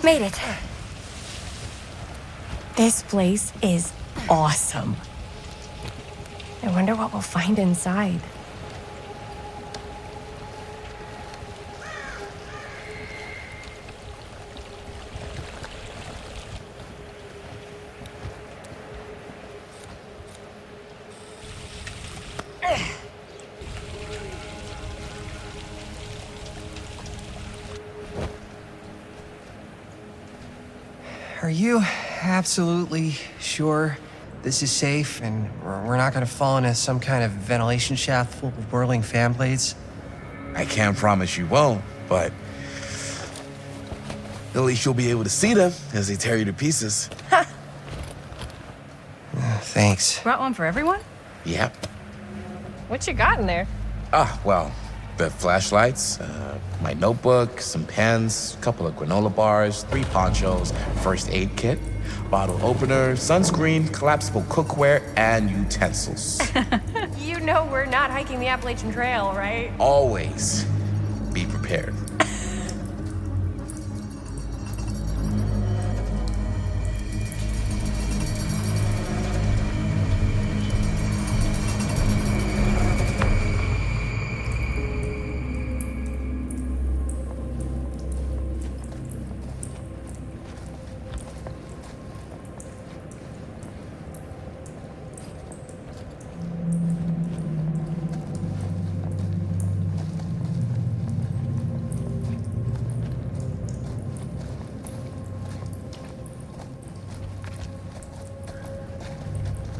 Made it. This place is awesome. I wonder what we'll find inside. Are you absolutely sure this is safe and we're not gonna fall into some kind of ventilation shaft full of whirling fan blades? I can't promise you won't, but at least you'll be able to see them as they tear you to pieces. Thanks. Brought one for everyone? Yep. What you got in there? Well, the flashlights, my notebook, some pens, a couple of granola bars, 3 ponchos, first aid kit, bottle opener, sunscreen, collapsible cookware, and utensils. You know we're not hiking the Appalachian Trail, right? Always be prepared.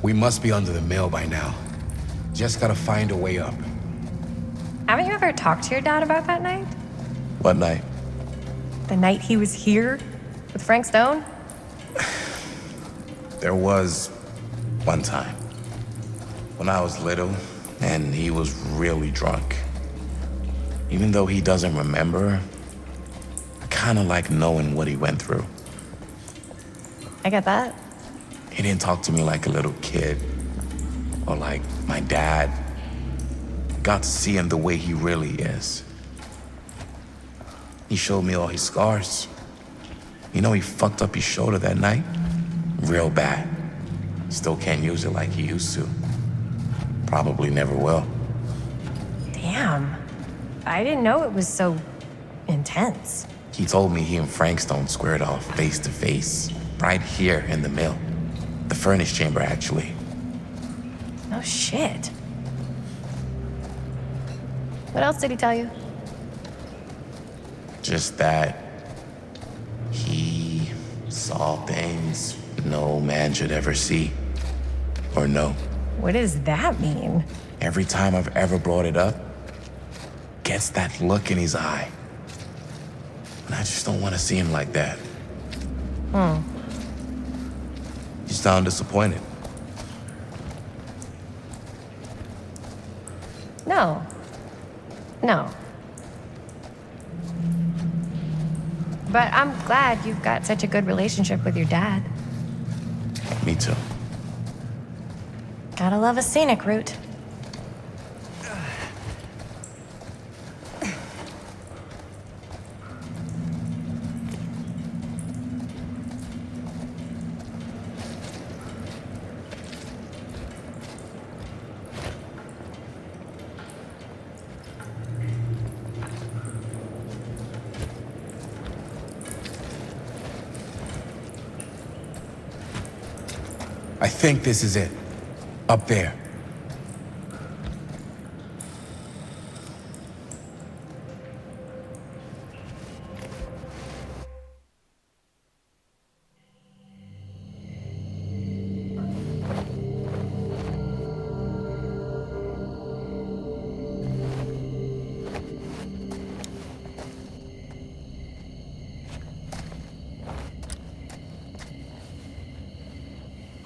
We must be under the mill by now. Just gotta find a way up. Haven't you ever talked to your dad about that night? What night? The night he was here with Frank Stone? There was one time when I was little and he was really drunk. Even though he doesn't remember, I kind of like knowing what he went through. I get that. He didn't talk to me like a little kid or like my dad. Got to see him the way he really is. He showed me all his scars. You know, he fucked up his shoulder that night. Real bad. Still can't use it like he used to. Probably never will. Damn. I didn't know it was so intense. He told me he and Frank Stone squared off face to face, right here in the mill. The furnace chamber, actually. No shit. What else did he tell you? Just that he saw things no man should ever see or know. What does that mean? Every time I've ever brought it up, gets that look in his eye. And I just don't want to see him like that. You sound disappointed. No. No. But I'm glad you've got such a good relationship with your dad. Me too. Gotta love a scenic route. I think this is it. Up there.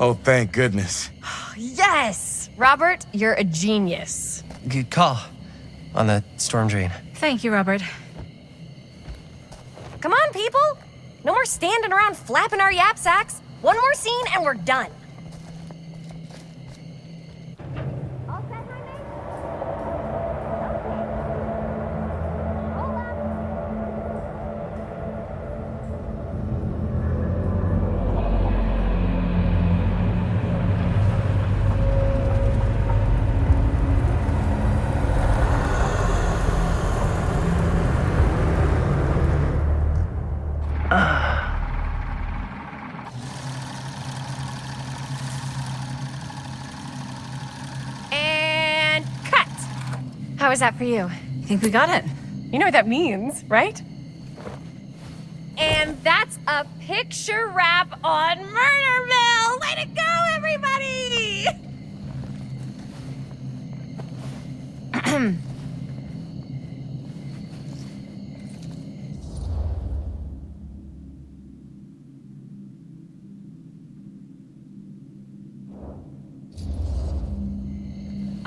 Oh, thank goodness. Yes! Robert, you're a genius. Good call on the storm drain. Thank you, Robert. Come on, people! No more standing around flapping our yap sacks. One more scene and we're done. And cut! How was that for you? I think we got it. You know what that means, right? And that's a picture wrap on Murder Mill! Way to go, everybody!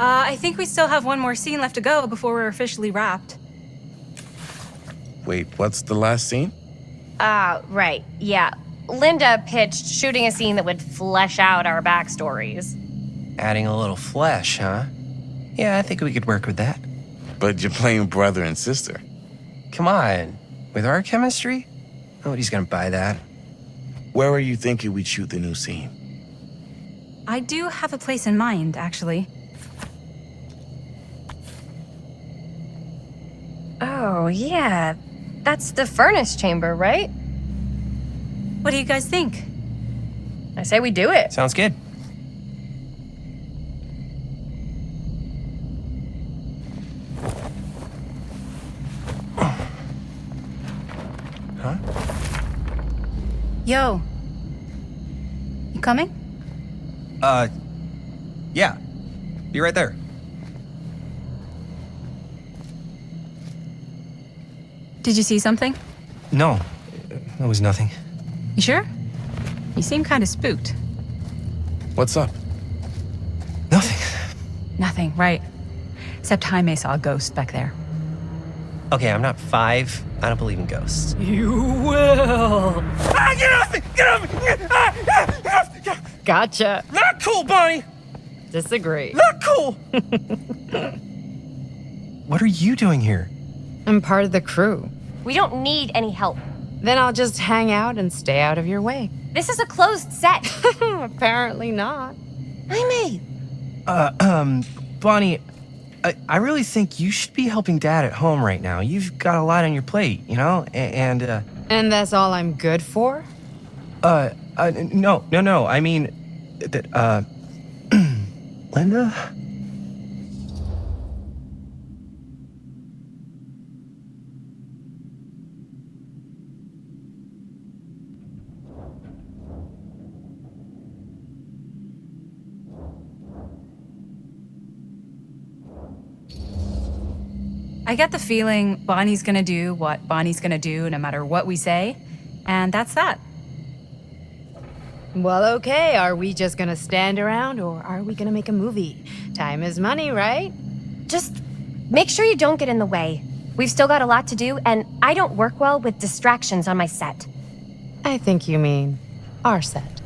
I think we still have one more scene left to go before we're officially wrapped. Wait, what's the last scene? Right, yeah. Linda pitched shooting a scene that would flesh out our backstories. Adding a little flesh, huh? Yeah, I think we could work with that. But you're playing brother and sister. Come on. With our chemistry? Nobody's gonna buy that. Where are you thinking we'd shoot the new scene? I do have a place in mind, actually. Oh, yeah. That's the furnace chamber, right? What do you guys think? I say we do it. Sounds good. Huh? Yo. You coming? Yeah. Be right there. Did you see something? No, it was nothing. You sure? You seem kind of spooked. What's up? Nothing. Nothing, right. Except Jaime saw a ghost back there. Okay, I'm not 5. I don't believe in ghosts. You will. Ah, get off me! Get off me! Get off! Gotcha. Not cool, Bonnie! Disagree. Not cool! What are you doing here? I'm part of the crew. We don't need any help. Then I'll just hang out and stay out of your way. This is a closed set. Apparently not. Jaime! Bonnie, I really think you should be helping Dad at home right now. You've got a lot on your plate, you know? And that's all I'm good for? No. I mean, that, Linda? I get the feeling Bonnie's gonna do what Bonnie's gonna do no matter what we say, and that's that. Well, okay. Are we just gonna stand around or are we gonna make a movie? Time is money, right? Just make sure you don't get in the way. We've still got a lot to do, and I don't work well with distractions on my set. I think you mean our set.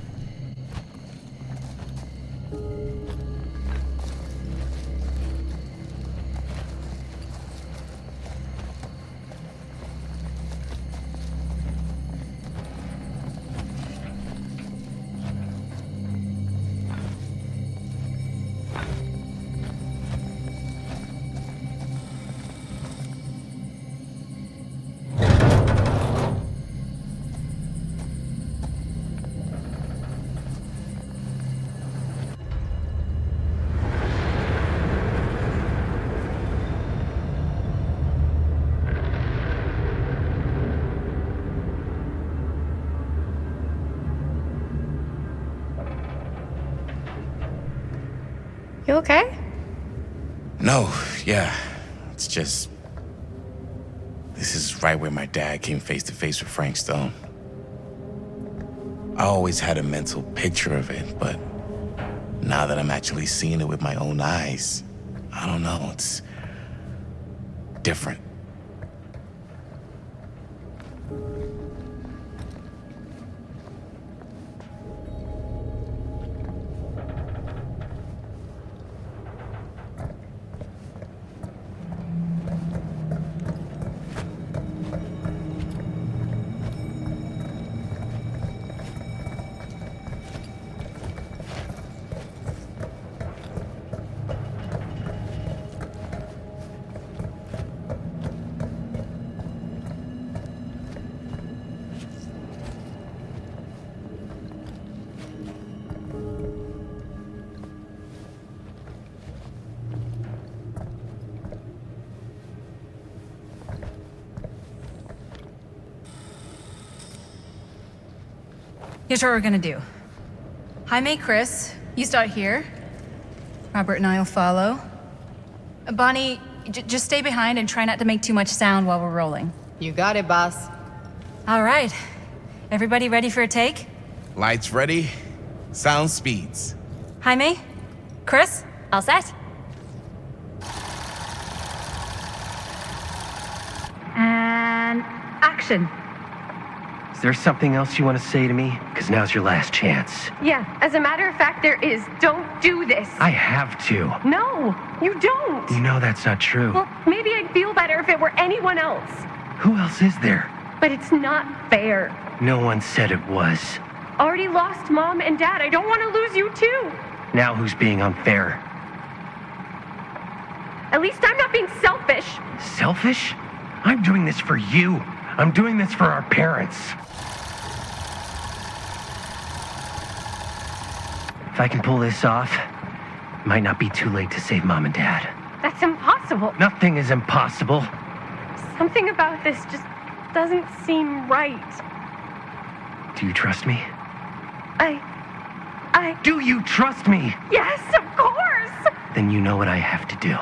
You okay? No, yeah. It's just... This is right where my dad came face to face with Frank Stone. I always had a mental picture of it, but now that I'm actually seeing it with my own eyes, I don't know, it's different. Here's what we're gonna do. Jaime, Chris, you start here. Robert and I will follow. Bonnie, just stay behind and try not to make too much sound while we're rolling. You got it, boss. All right. Everybody ready for a take? Lights ready, sound speeds. Jaime? Chris? All set? And action. Is there something else you want to say to me? Because now's your last chance. Yeah, as a matter of fact, there is. Don't do this. I have to. No, you don't. You know that's not true. Well, maybe I'd feel better if it were anyone else. Who else is there? But it's not fair. No one said it was. Already lost Mom and Dad. I don't want to lose you too. Now who's being unfair? At least I'm not being selfish. Selfish? I'm doing this for you. I'm doing this for our parents. If I can pull this off, it might not be too late to save Mom and Dad. That's impossible. Nothing is impossible. Something about this just doesn't seem right. Do you trust me? I... Do you trust me? Yes, of course! then you know what I have to do.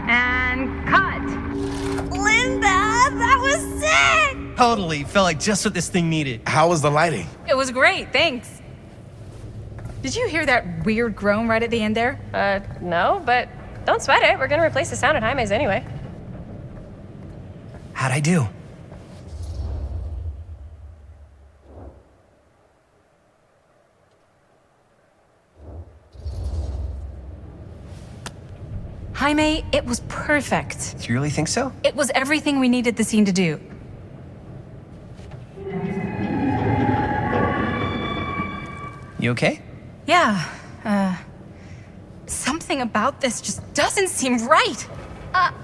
And cut. Linda, that was sick! Totally. Felt like just what this thing needed. How was the lighting? It was great, thanks. Did you hear that weird groan right at the end there? No, but don't sweat it. We're gonna replace the sound at Jaime's anyway. How'd I do? Jaime, it was perfect. Do you really think so? It was everything we needed the scene to do. You okay? Yeah, something about this just doesn't seem right.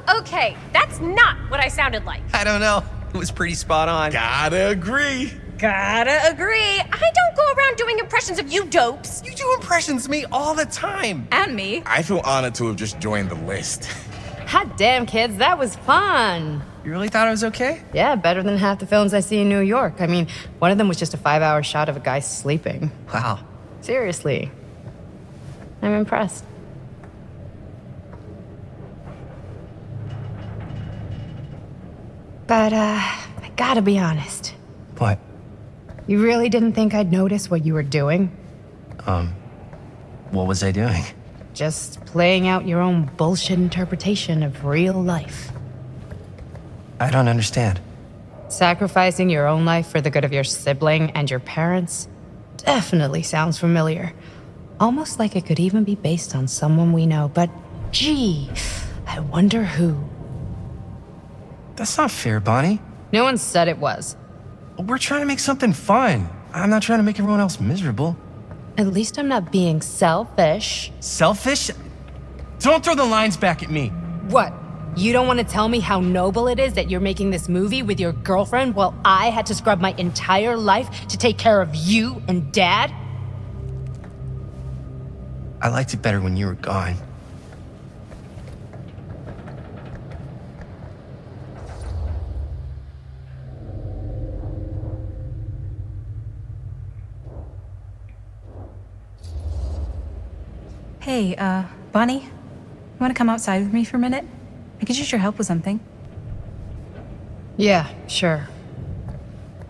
Okay, that's not what I sounded like. I don't know. It was pretty spot on. Gotta agree. Gotta agree. I don't go around doing impressions of you dopes. You do impressions of me all the time. And me. I feel honored to have just joined the list. Hot damn, kids, that was fun. You really thought it was okay? Yeah, better than half the films I see in New York. I mean, one of them was just a 5-hour shot of a guy sleeping. Wow. Seriously. I'm impressed. But, I gotta be honest. What? You really didn't think I'd notice what you were doing? What was I doing? Just playing out your own bullshit interpretation of real life. I don't understand. Sacrificing your own life for the good of your sibling and your parents definitely sounds familiar. Almost like it could even be based on someone we know, but gee, I wonder who. That's not fair, Bonnie. No one said it was. We're trying to make something fun. I'm not trying to make everyone else miserable. At least I'm not being selfish. Selfish? Don't throw the lines back at me. What? You don't want to tell me how noble it is that you're making this movie with your girlfriend while I had to scrub my entire life to take care of you and Dad? I liked it better when you were gone. Hey, Bonnie, you want to come outside with me for a minute? I could use your help with something. Yeah, sure.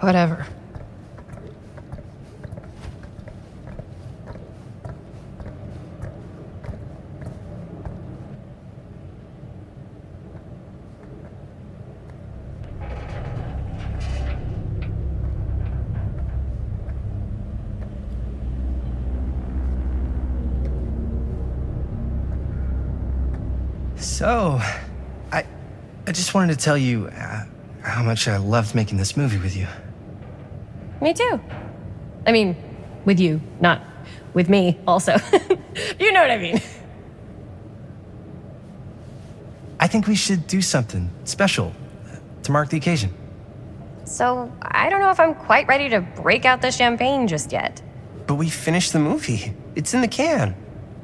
Whatever. So, I just wanted to tell you how much I loved making this movie with you. Me too. I mean, with you, not with me, also. You know what I mean. I think we should do something special to mark the occasion. So, I don't know if I'm quite ready to break out the champagne just yet. But we finished the movie. It's in the can.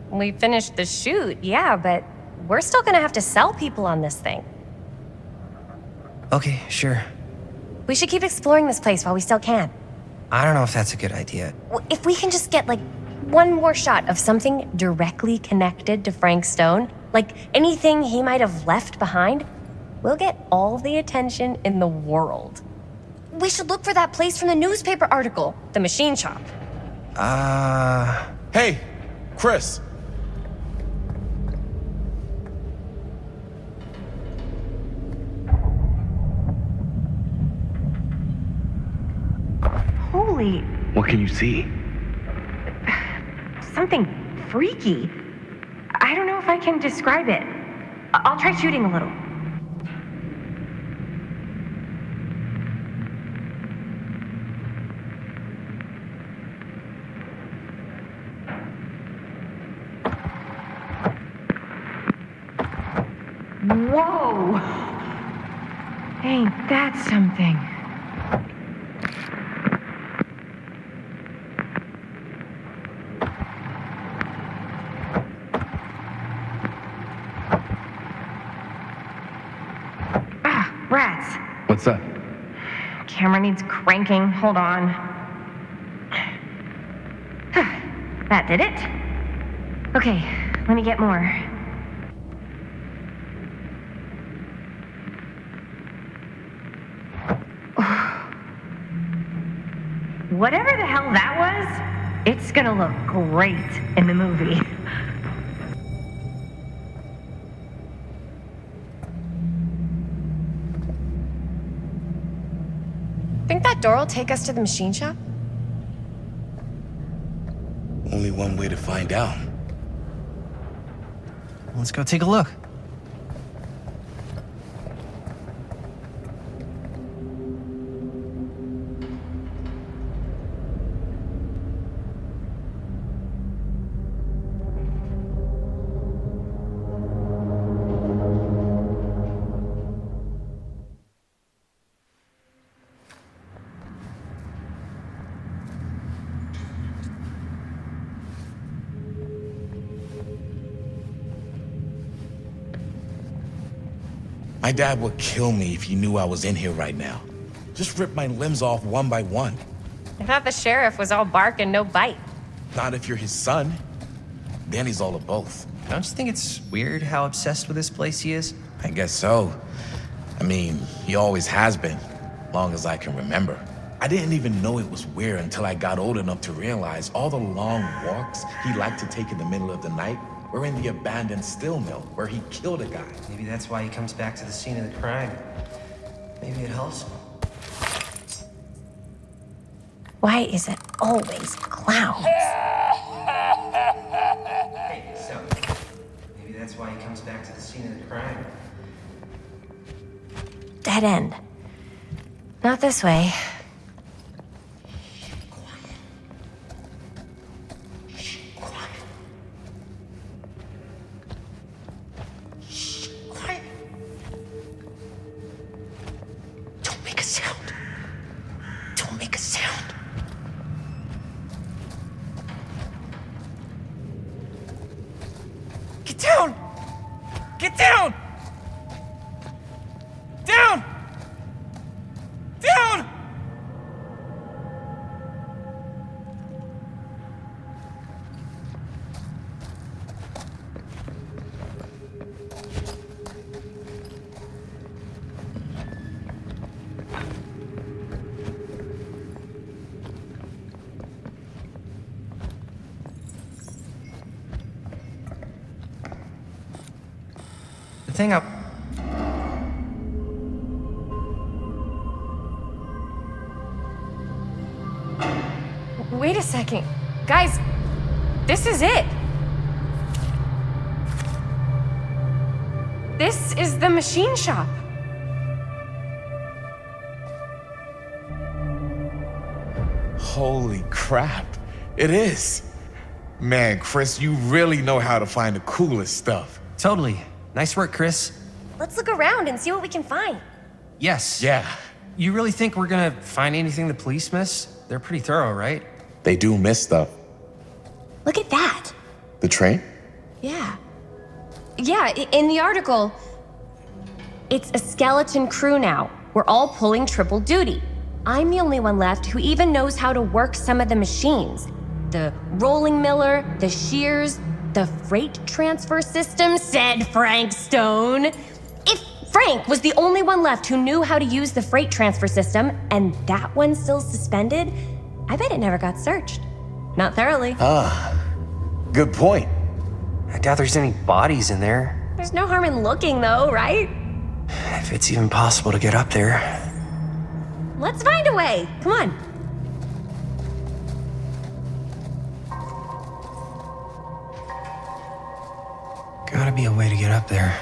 We finished the shoot, yeah, but we're still gonna have to sell people on this thing. Okay, sure. We should keep exploring this place while we still can. I don't know if that's a good idea. If we can just get, like, one more shot of something directly connected to Frank Stone, like anything he might have left behind, we'll get all the attention in the world. We should look for that place from the newspaper article, the machine shop. Hey, Chris. Holy, What can you see? something freaky. I don't know if I can describe it. I'll try shooting a little. Whoa! Ain't that something? Ah, rats. What's up? camera needs cranking. Hold on. That did it. Okay, let me get more. Whatever the hell that was, it's gonna look great in the movie. Think that door will take us to the machine shop? Only one way to find out. Let's go take a look. My dad would kill me if he knew I was in here right now. Just rip my limbs off one by one. I thought the sheriff was all bark and no bite. Not if you're his son. Then he's all of both. Don't you think it's weird how obsessed with this place he is? I guess so. I mean, he always has been, long as I can remember. I didn't even know it was weird until I got old enough to realize all the long walks he liked to take in the middle of the night were in the abandoned steel mill where he killed a guy. Maybe that's why he comes back to the scene of the crime. Maybe it helps him. Why is it always clowns? Hey, so maybe that's why he comes back to the scene of the crime. Dead end. Not this way. Get down! Get down! Down! Down! The thing up. Wait a second. Guys, this is it. This is the machine shop. Holy crap, it is. Man, Chris, you really know how to find the coolest stuff. Totally. Nice work, Chris. Let's look around and see what we can find. Yes. Yeah. You really think we're gonna find anything the police miss? They're pretty thorough, right? They do miss stuff. Look at that. The train? Yeah. Yeah, in the article, it's a skeleton crew now. We're all pulling triple duty. I'm the only one left who even knows how to work some of the machines. The rolling miller, the shears, the freight transfer system, said Frank Stone. If Frank was the only one left who knew how to use the freight transfer system, and that one's still suspended, I bet it never got searched. Not thoroughly. Good point. I doubt there's any bodies in there. There's no harm in looking, though, right? If it's even possible to get up there. Let's find a way. Come on. Gotta be a way to get up there.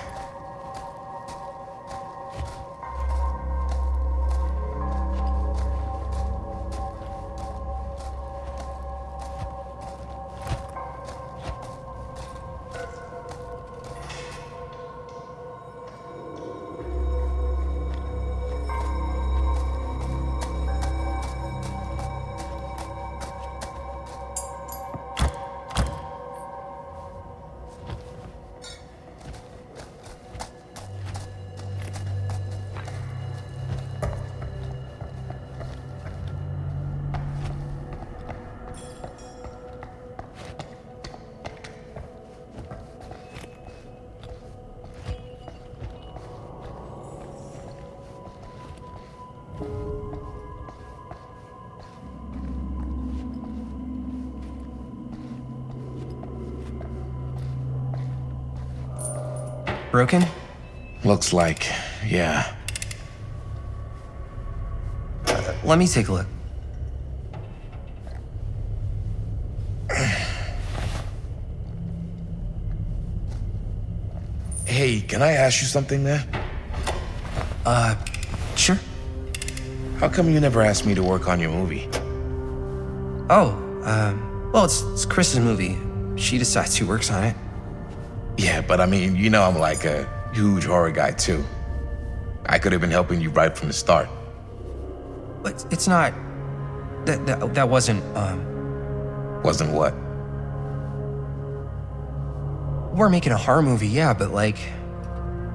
Broken? Looks like, yeah. Let me take a look. Hey, can I ask you something, man? Sure. How come you never asked me to work on your movie? Oh, well, it's Chris's movie. She decides who works on it. Yeah, but I mean, you know I'm like a huge horror guy, too. I could have been helping you right from the start. But it's not... That wasn't, Wasn't what? We're making a horror movie, yeah, but like...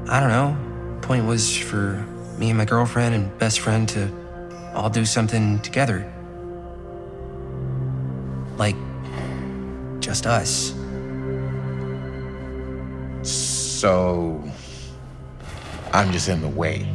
I don't know. Point was for me and my girlfriend and best friend to all do something together. Like... just us. So... I'm just in the way.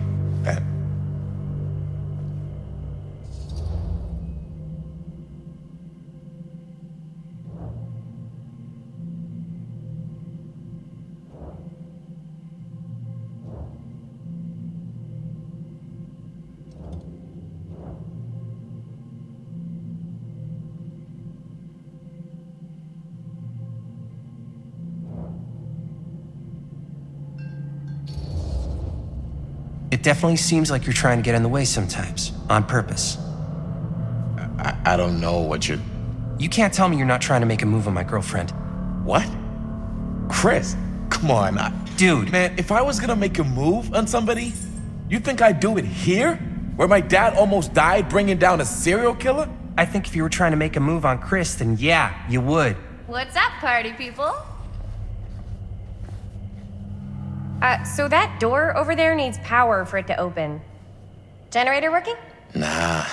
It definitely seems like you're trying to get in the way sometimes, on purpose. I don't know what you're... You can't tell me you're not trying to make a move on my girlfriend. What? Chris, come on. Dude. Man, if I was gonna make a move on somebody, you think I'd do it here? Where my dad almost died bringing down a serial killer? I think if you were trying to make a move on Chris, then yeah, you would. What's up, party people? So that door over there needs power for it to open. Generator working? Nah,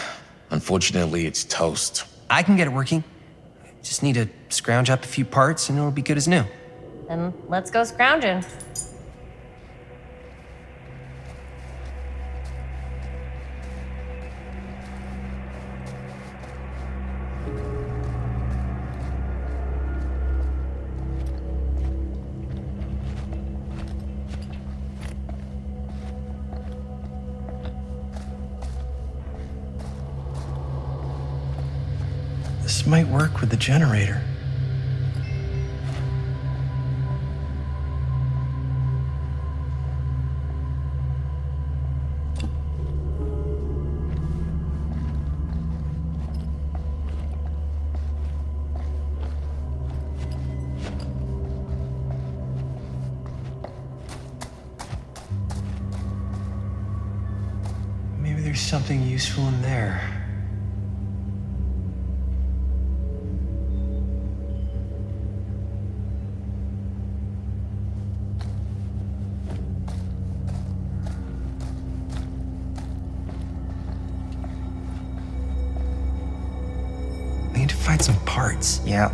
unfortunately it's toast. I can get it working. Just need to scrounge up a few parts and it'll be good as new. Then let's go scrounging. This might work with the generator. Maybe there's something useful in there. Need to find some parts. Yeah,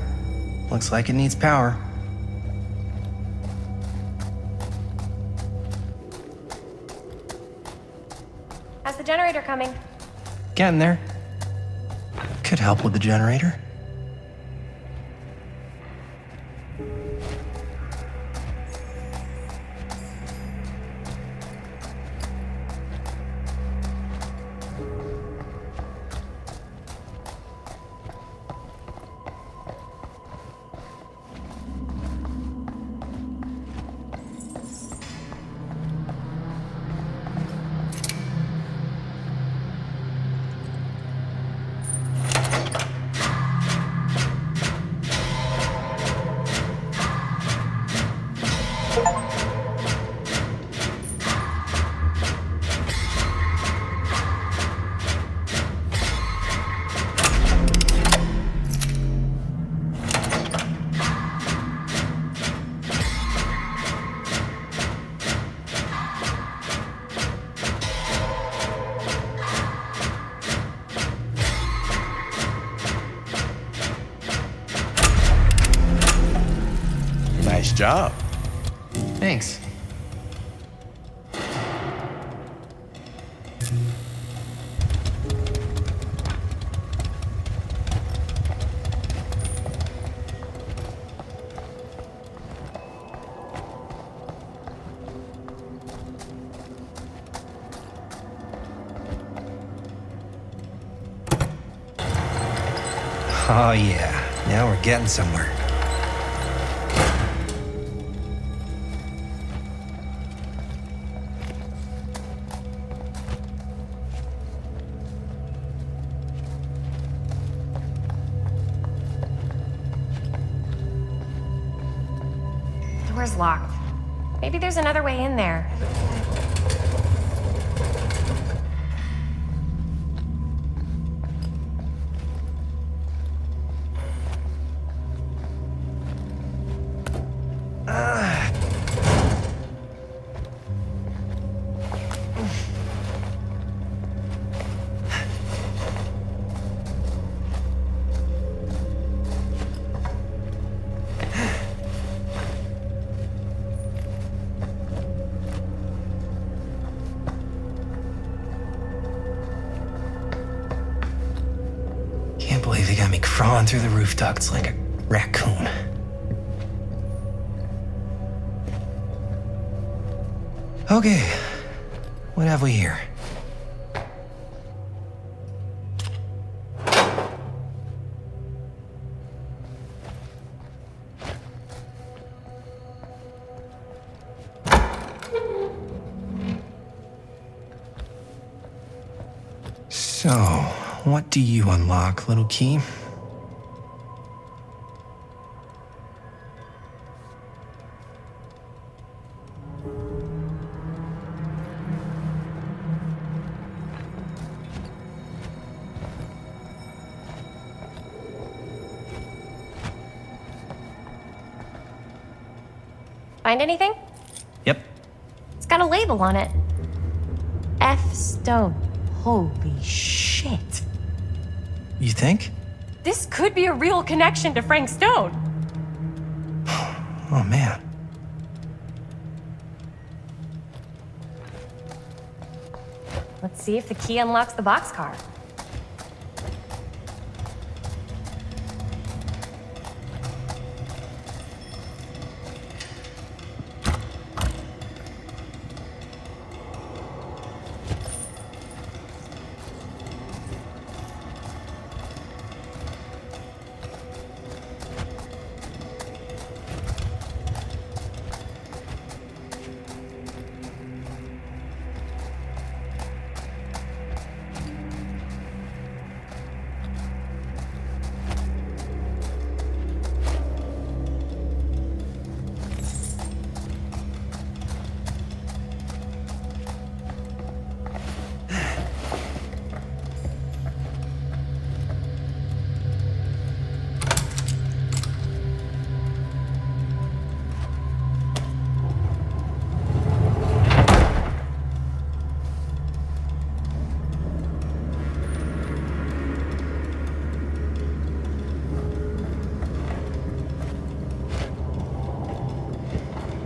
looks like it needs power. How's the generator coming? Getting there. Could help with the generator. Nice job. Thanks. Oh, yeah. Now we're getting somewhere. Door's locked. Maybe there's another way in there. Can't believe they got me crawling through the roof ducts like a raccoon. Okay, what have we here? So, what do you unlock, little key? Find anything? Yep. It's got a label on it. F. Stone. Holy shit. You think? This could be a real connection to Frank Stone. Oh, man. Let's see if the key unlocks the boxcar.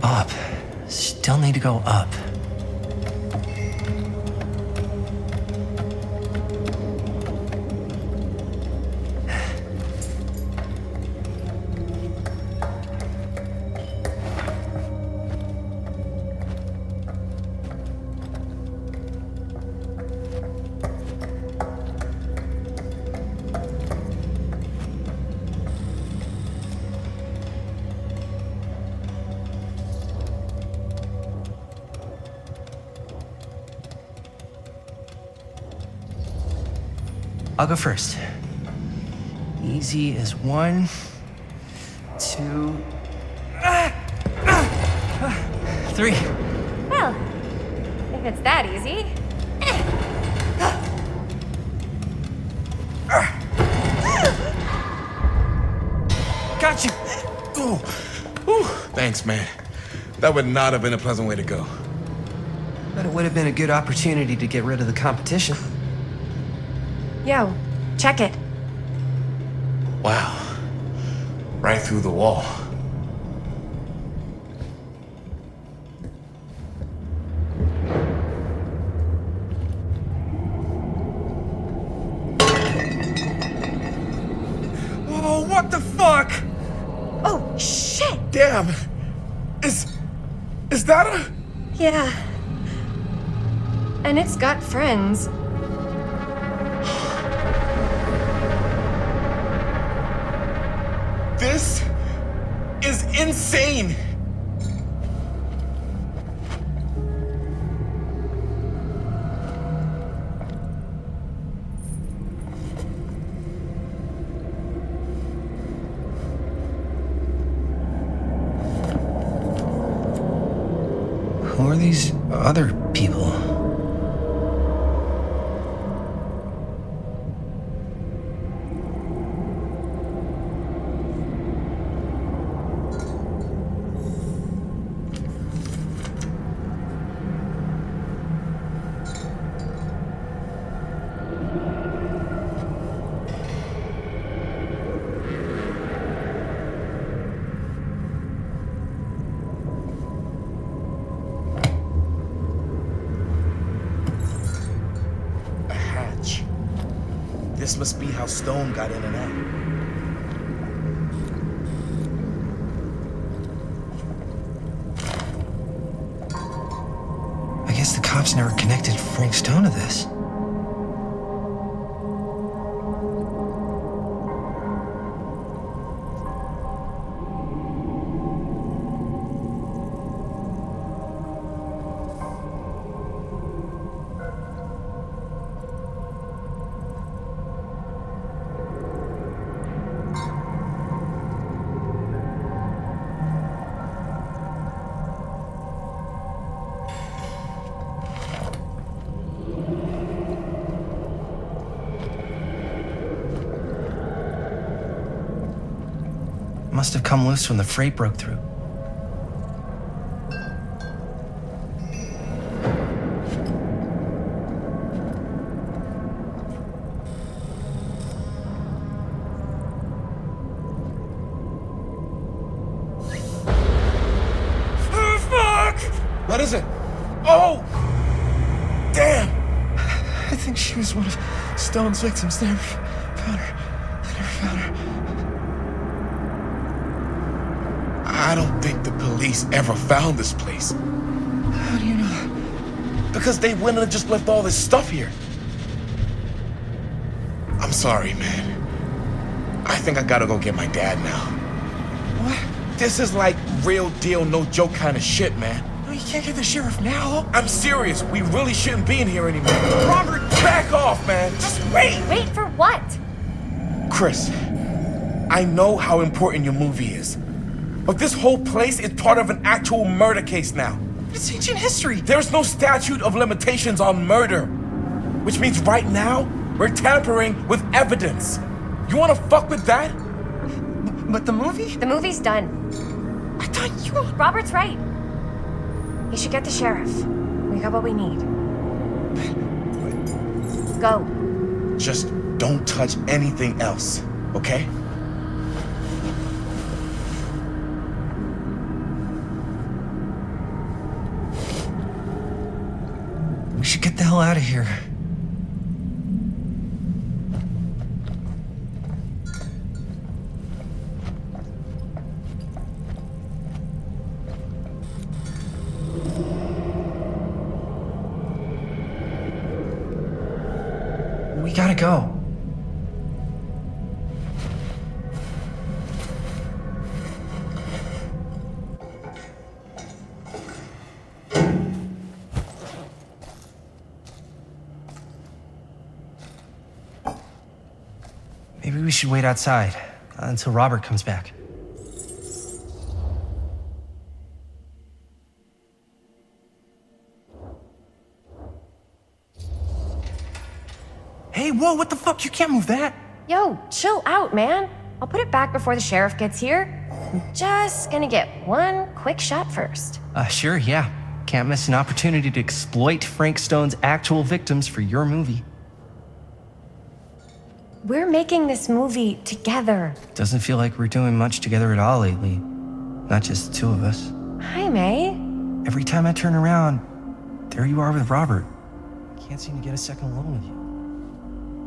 Up. Still need to go up. I'll go first. Easy as 1, 2, 3. Well, if it's that easy. Got you! Ooh. Ooh. Thanks, man. That would not have been a pleasant way to go. But it would have been a good opportunity to get rid of the competition. Yo, check it. Wow. Right through the wall. Oh, what the fuck? Oh, shit! Damn! Is that a... Yeah. And it's got friends. insane! Who are these other people? This must be how Stone got in and out. I guess the cops never connected Frank Stone to this. Must have come loose when the freight broke through. What is it? Oh! Damn! I think she was one of Stone's victims. They never found her. They never found her. I don't think the police ever found this place. How do you know that? Because they wouldn't have just left all this stuff here. I'm sorry, man. I think I gotta go get my dad now. What? This is like real deal, no joke kind of shit, man. No, you can't get the sheriff now. I'm serious. We really shouldn't be in here anymore. Robert, back off, man. Just wait. Wait for what? Chris, I know how important your movie is. But this whole place is part of an actual murder case now. It's ancient history. There's no statute of limitations on murder. Which means right now, we're tampering with evidence. You wanna fuck with that? But the movie? The movie's done. I thought you... Robert's right. You should get the sheriff. We got what we need. Go. Just don't touch anything else, okay? We should get the hell out of here. We gotta go. Maybe we should wait outside until Robert comes back. Hey, whoa, what the fuck? You can't move that. Yo, chill out, man. I'll put it back before the sheriff gets here. I'm just gonna get one quick shot first. Sure, yeah. Can't miss an opportunity to exploit Frank Stone's actual victims for your movie. We're making this movie together. Doesn't feel like we're doing much together at all lately. Not just the two of us. Hi, May. Every time I turn around, there you are with Robert. Can't seem to get a second alone with you.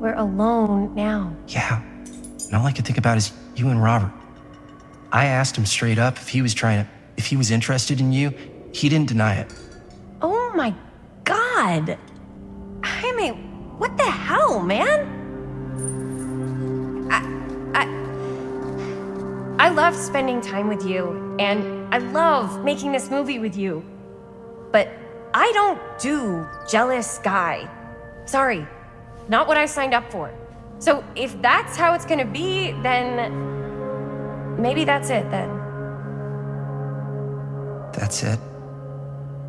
We're alone now. Yeah. And all I could think about is you and Robert. I asked him straight up if he was interested in you. He didn't deny it. Oh my God. Jaime, what the I loved spending time with you, and I love making this movie with you. But I don't do jealous guy. Sorry, not what I signed up for. So if that's how it's gonna be, then maybe that's it then. That's it?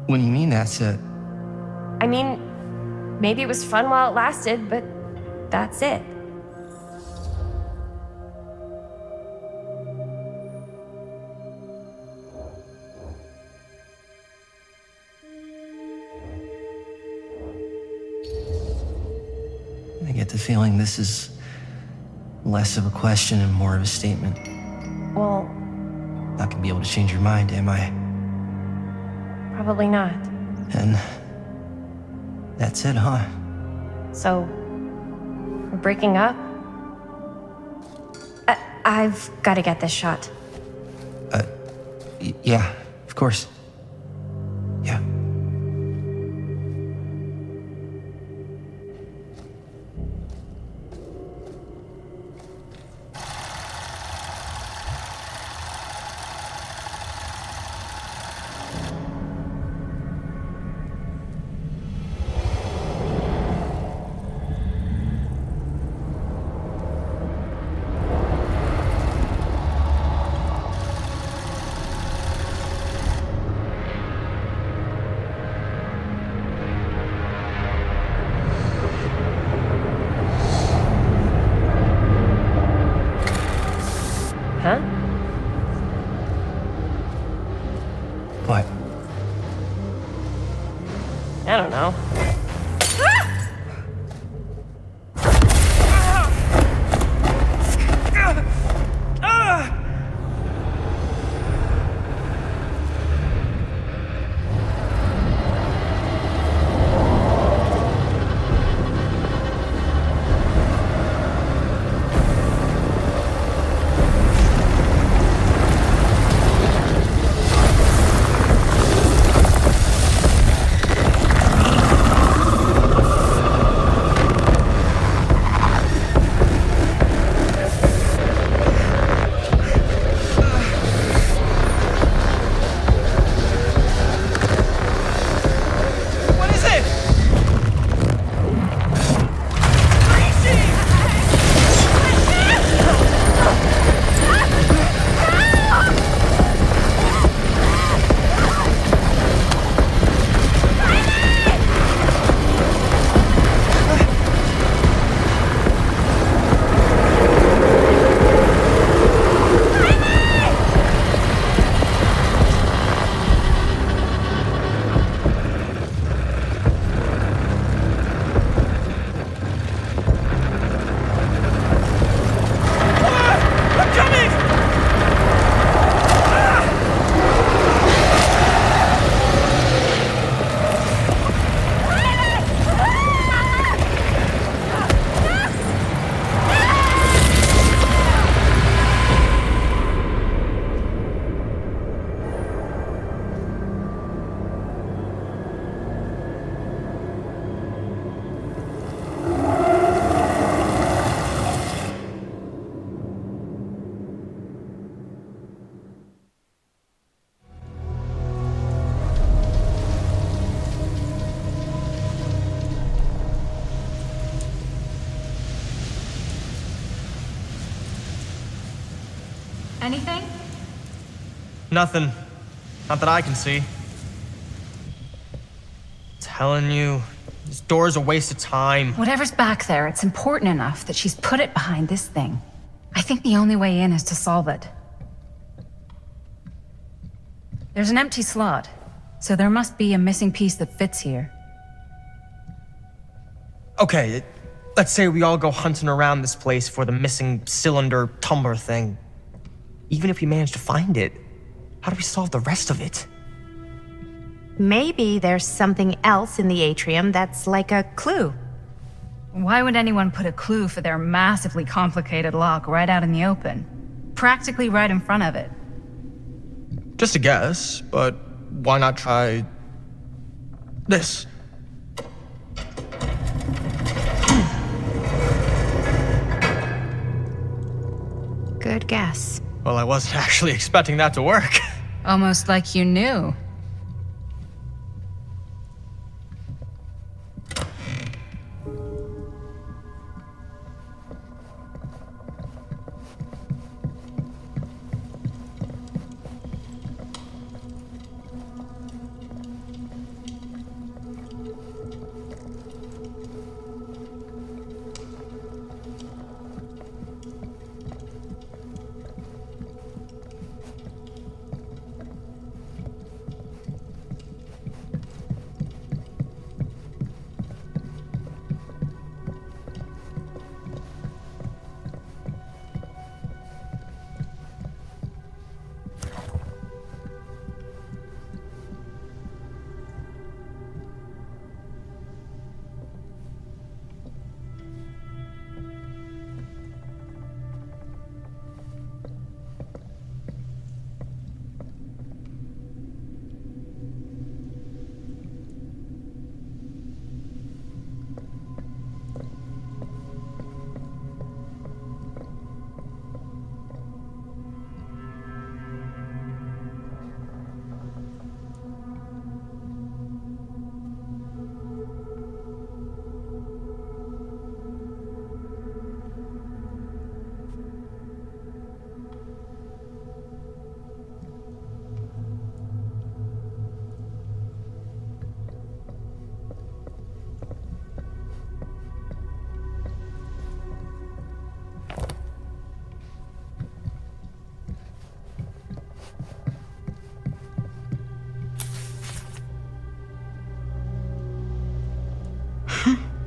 What do you mean that's it? I mean, maybe it was fun while it lasted, but that's it. I get the feeling this is less of a question and more of a statement. Well, Not gonna be able to change your mind, am I? probably not. And that's it, huh? So, we're breaking up? I've got to get this shot. Yeah, of course. Yeah. Huh? What? I don't know. Anything? Nothing. Not that I can see. Telling you, this door's a waste of time. Whatever's back there, it's important enough that she's put it behind this thing. I think the only way in is to solve it. There's an empty slot, so there must be a missing piece that fits here. Okay, let's say we all go hunting around this place for the missing cylinder tumbler thing. Even if we manage to find it, how do we solve the rest of it? Maybe there's something else in the atrium that's like a clue. Why would anyone put a clue for their massively complicated lock right out in the open? Practically right in front of it. Just a guess, but why not try this? Good guess. Well, I wasn't actually expecting that to work. Almost like you knew.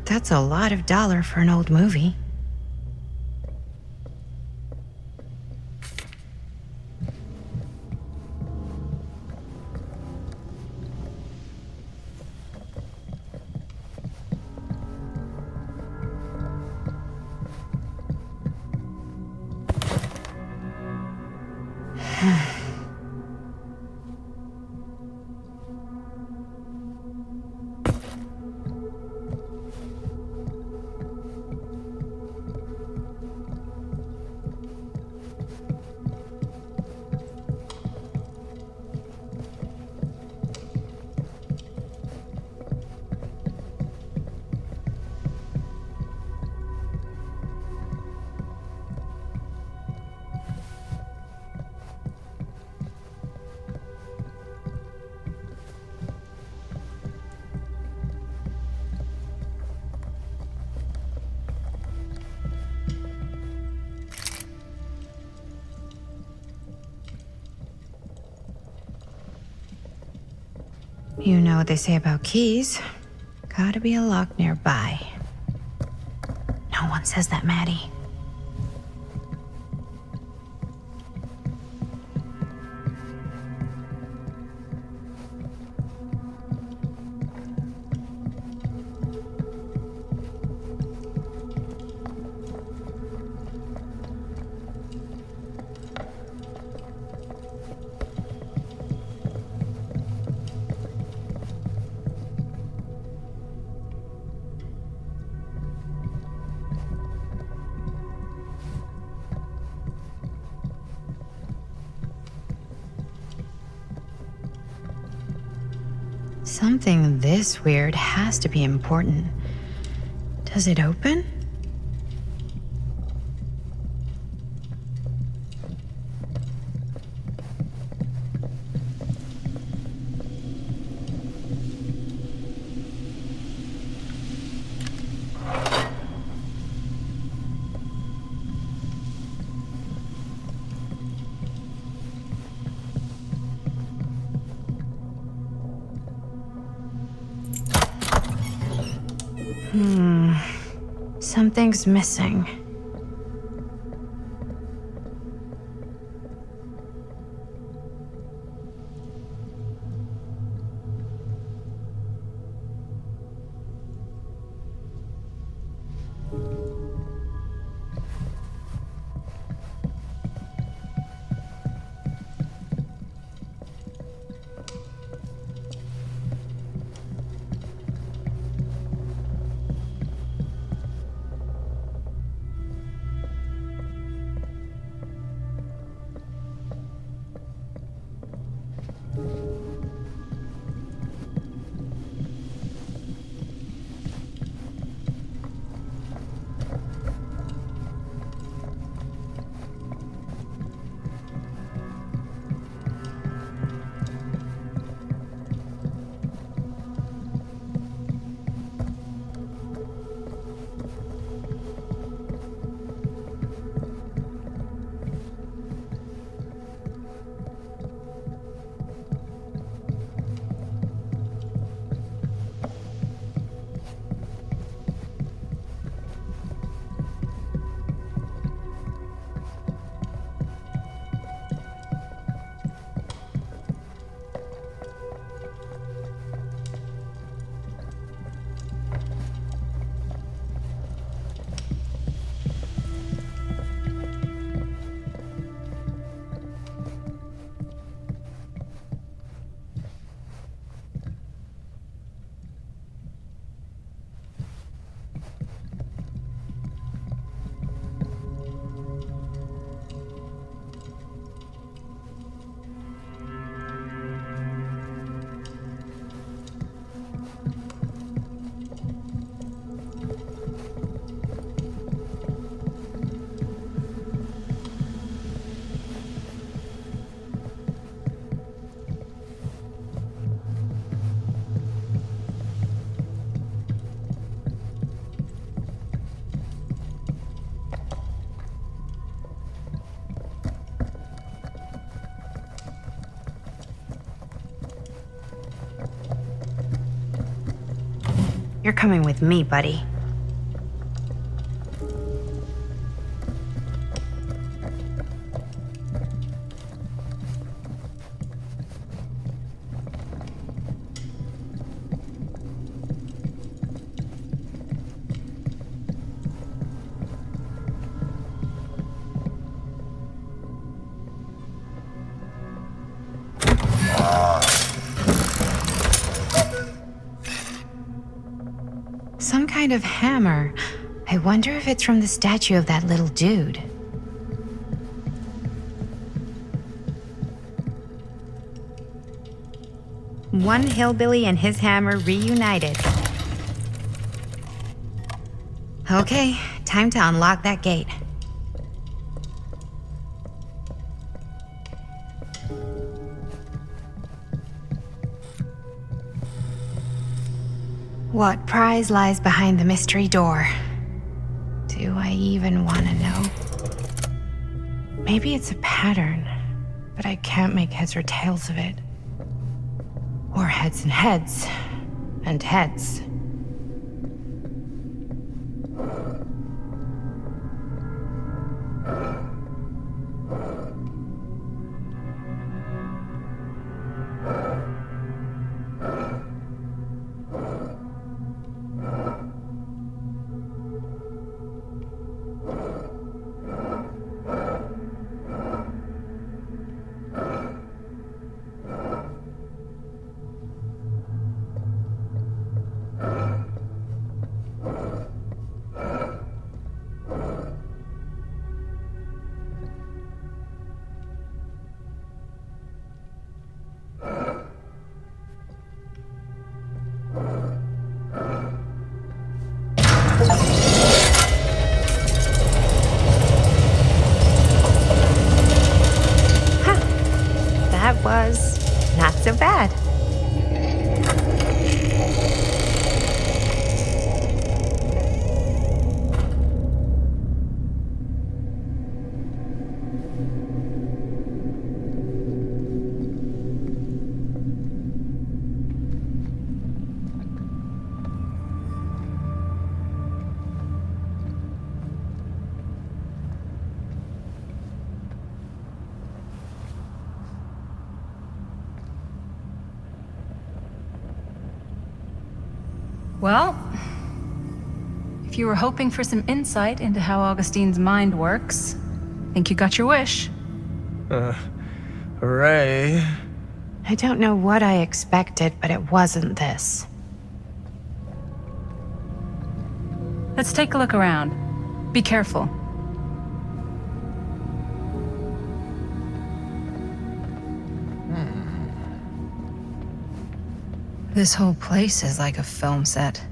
That's a lot of dollar for an old movie. You know what they say about keys. Gotta be a lock nearby. No one says that, Maddie. Something this weird has to be important. Does it open? Something's missing. You're coming with me, buddy. Some kind of hammer. I wonder if it's from the statue of that little dude. One hillbilly and his hammer reunited. Okay, time to unlock that gate. What prize lies behind the mystery door? Do I even want to know? Maybe it's a pattern, but I can't make heads or tails of it. Or heads and heads, and heads. That was not so bad. Well, if you were hoping for some insight into how Augustine's mind works, I think you got your wish. Ray. I don't know what I expected, but it wasn't this. Let's take a look around. Be careful. This whole place is like a film set.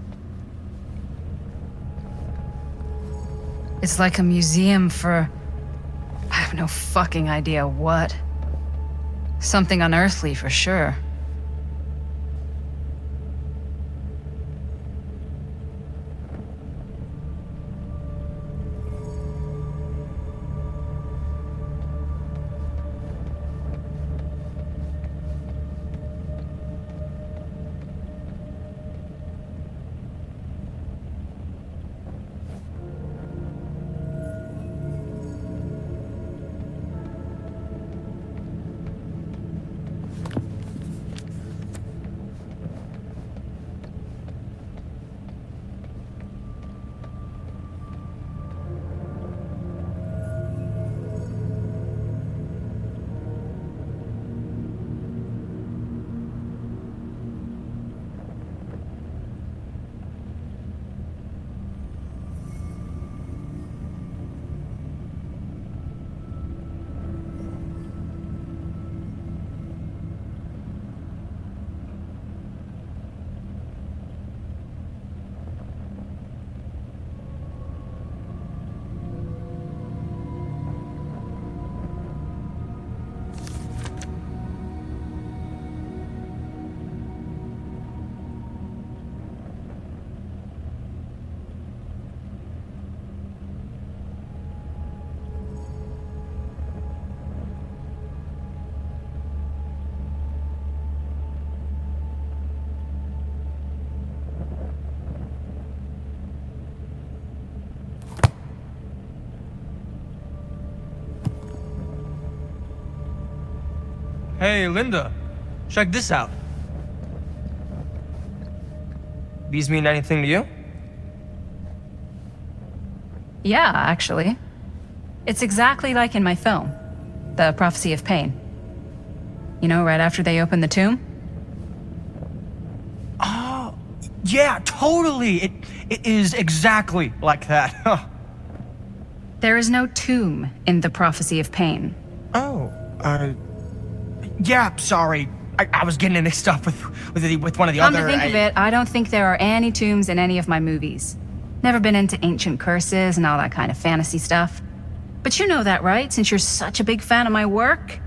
It's like a museum for... I have no fucking idea what. Something unearthly for sure. Hey, Linda, check this out. These mean anything to you? Yeah, actually. It's exactly like in my film, The Prophecy of Pain. You know, right after they open the tomb? Oh, yeah, totally. It is exactly like that. There is no tomb in The Prophecy of Pain. Oh, yeah, sorry. I was getting it mixed up with one of the Come other... to think of it, I don't think there are any tombs in any of my movies. Never been into ancient curses and all that kind of fantasy stuff. But you know that, right? Since you're such a big fan of my work?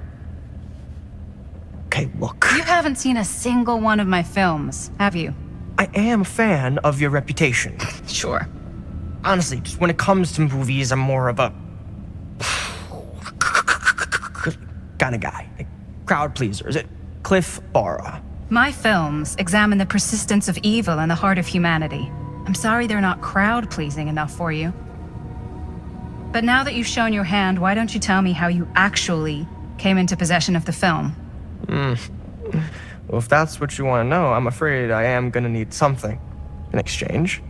Okay, look. You haven't seen a single one of my films, have you? I am a fan of your reputation. Sure. Honestly, just when it comes to movies, I'm more of a... kind of guy. Like, crowd pleaser. Is it Cliff Barra? My films examine the persistence of evil in the heart of humanity. I'm sorry they're not crowd-pleasing enough for you. But now that you've shown your hand, why don't you tell me how you actually came into possession of the film? Well, if that's what you want to know, I'm afraid I am gonna need something in exchange.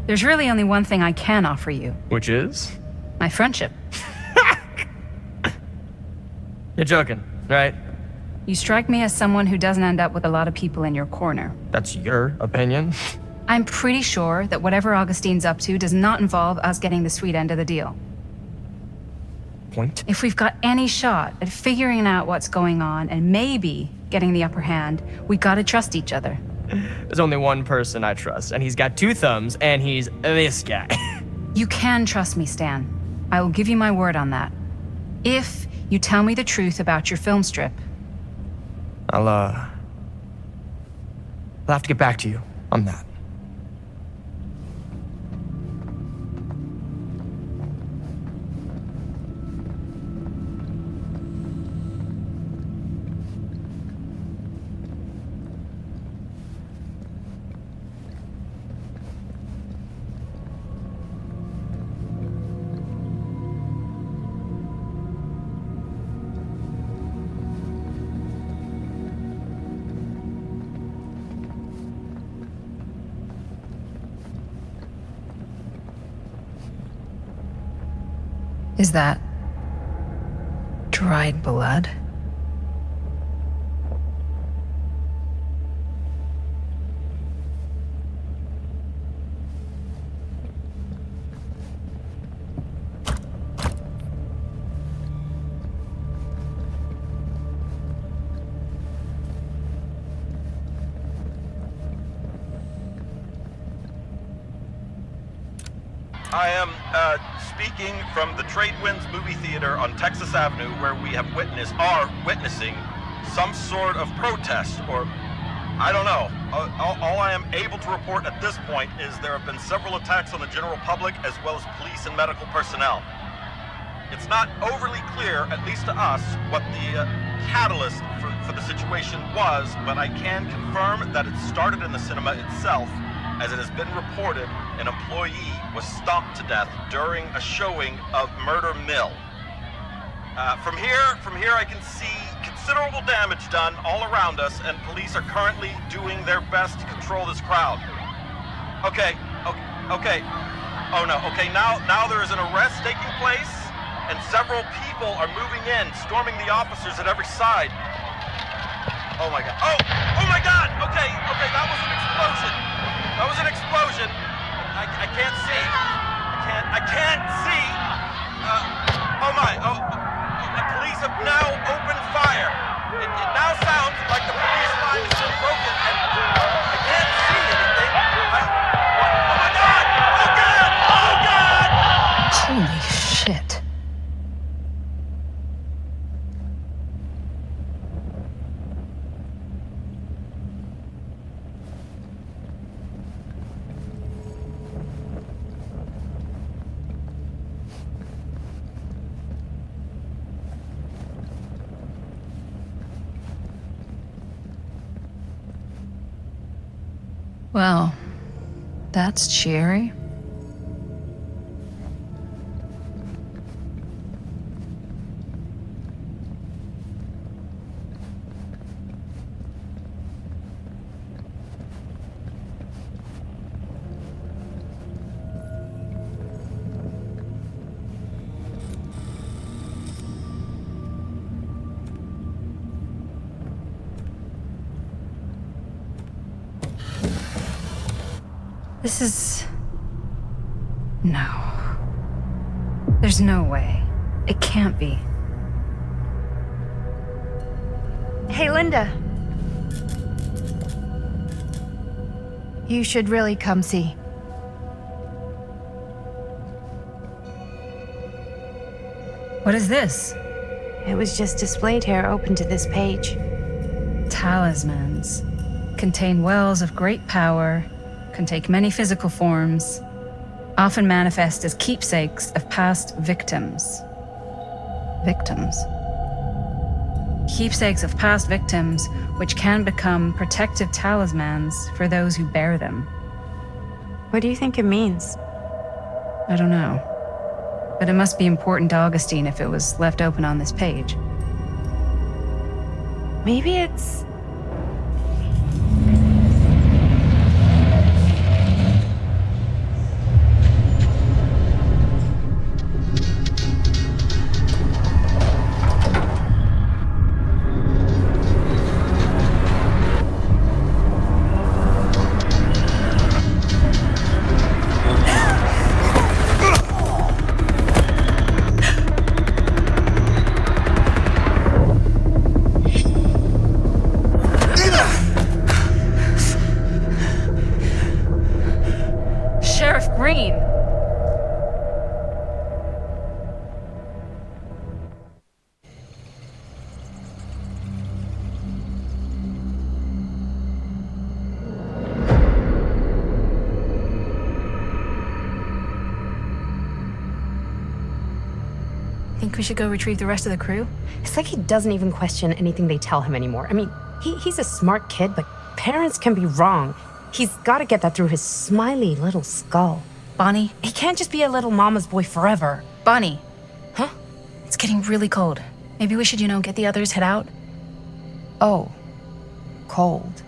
There's really only one thing I can offer you. Which is? My friendship. You're joking, right? You strike me as someone who doesn't end up with a lot of people in your corner. That's your opinion? I'm pretty sure that whatever Augustine's up to does not involve us getting the sweet end of the deal. Point? If we've got any shot at figuring out what's going on and maybe getting the upper hand, we gotta trust each other. There's only one person I trust, and he's got two thumbs, and he's this guy. You can trust me, Stan. I will give you my word on that. If you tell me the truth about your film strip. I'll have to get back to you on that. Is that dried blood? I am speaking from the Trade Winds movie theater on Texas Avenue, where we are witnessing some sort of protest, or I don't know. All I am able to report at this point is there have been several attacks on the general public as well as police and medical personnel. It's not overly clear, at least to us, what the catalyst for the situation was, but I can confirm that it started in the cinema itself, as it has been reported an employee was stomped to death during a showing of Murder Mill. From here I can see considerable damage done all around us, and police are currently doing their best to control this crowd. Okay. Oh no, okay, now there is an arrest taking place, and several people are moving in, storming the officers at every side. Oh my god. Oh my god! Okay, that was an explosion. That was an explosion. I can't see. I can't see. The police have now opened fire. It now sounds like the police line has been broken, and I can't see anything. Oh my god! Oh god! Oh god! Holy shit. Well, that's cheery. This is... No. There's no way. It can't be. Hey, Linda. You should really come see. What is this? It was just displayed here, open to this page. Talismans. Contain wells of great power, can take many physical forms, often manifest as keepsakes of past victims. Victims? Keepsakes of past victims, which can become protective talismans for those who bear them. What do you think it means? I don't know. But it must be important to Augustine if it was left open on this page. Maybe it's... Think we should go retrieve the rest of the crew? It's like he doesn't even question anything they tell him anymore. I mean, he's a smart kid, but parents can be wrong. He's got to get that through his smiley little skull. Bonnie? He can't just be a little mama's boy forever. Bonnie. Huh? It's getting really cold. Maybe we should, get the others, head out? Oh. Cold.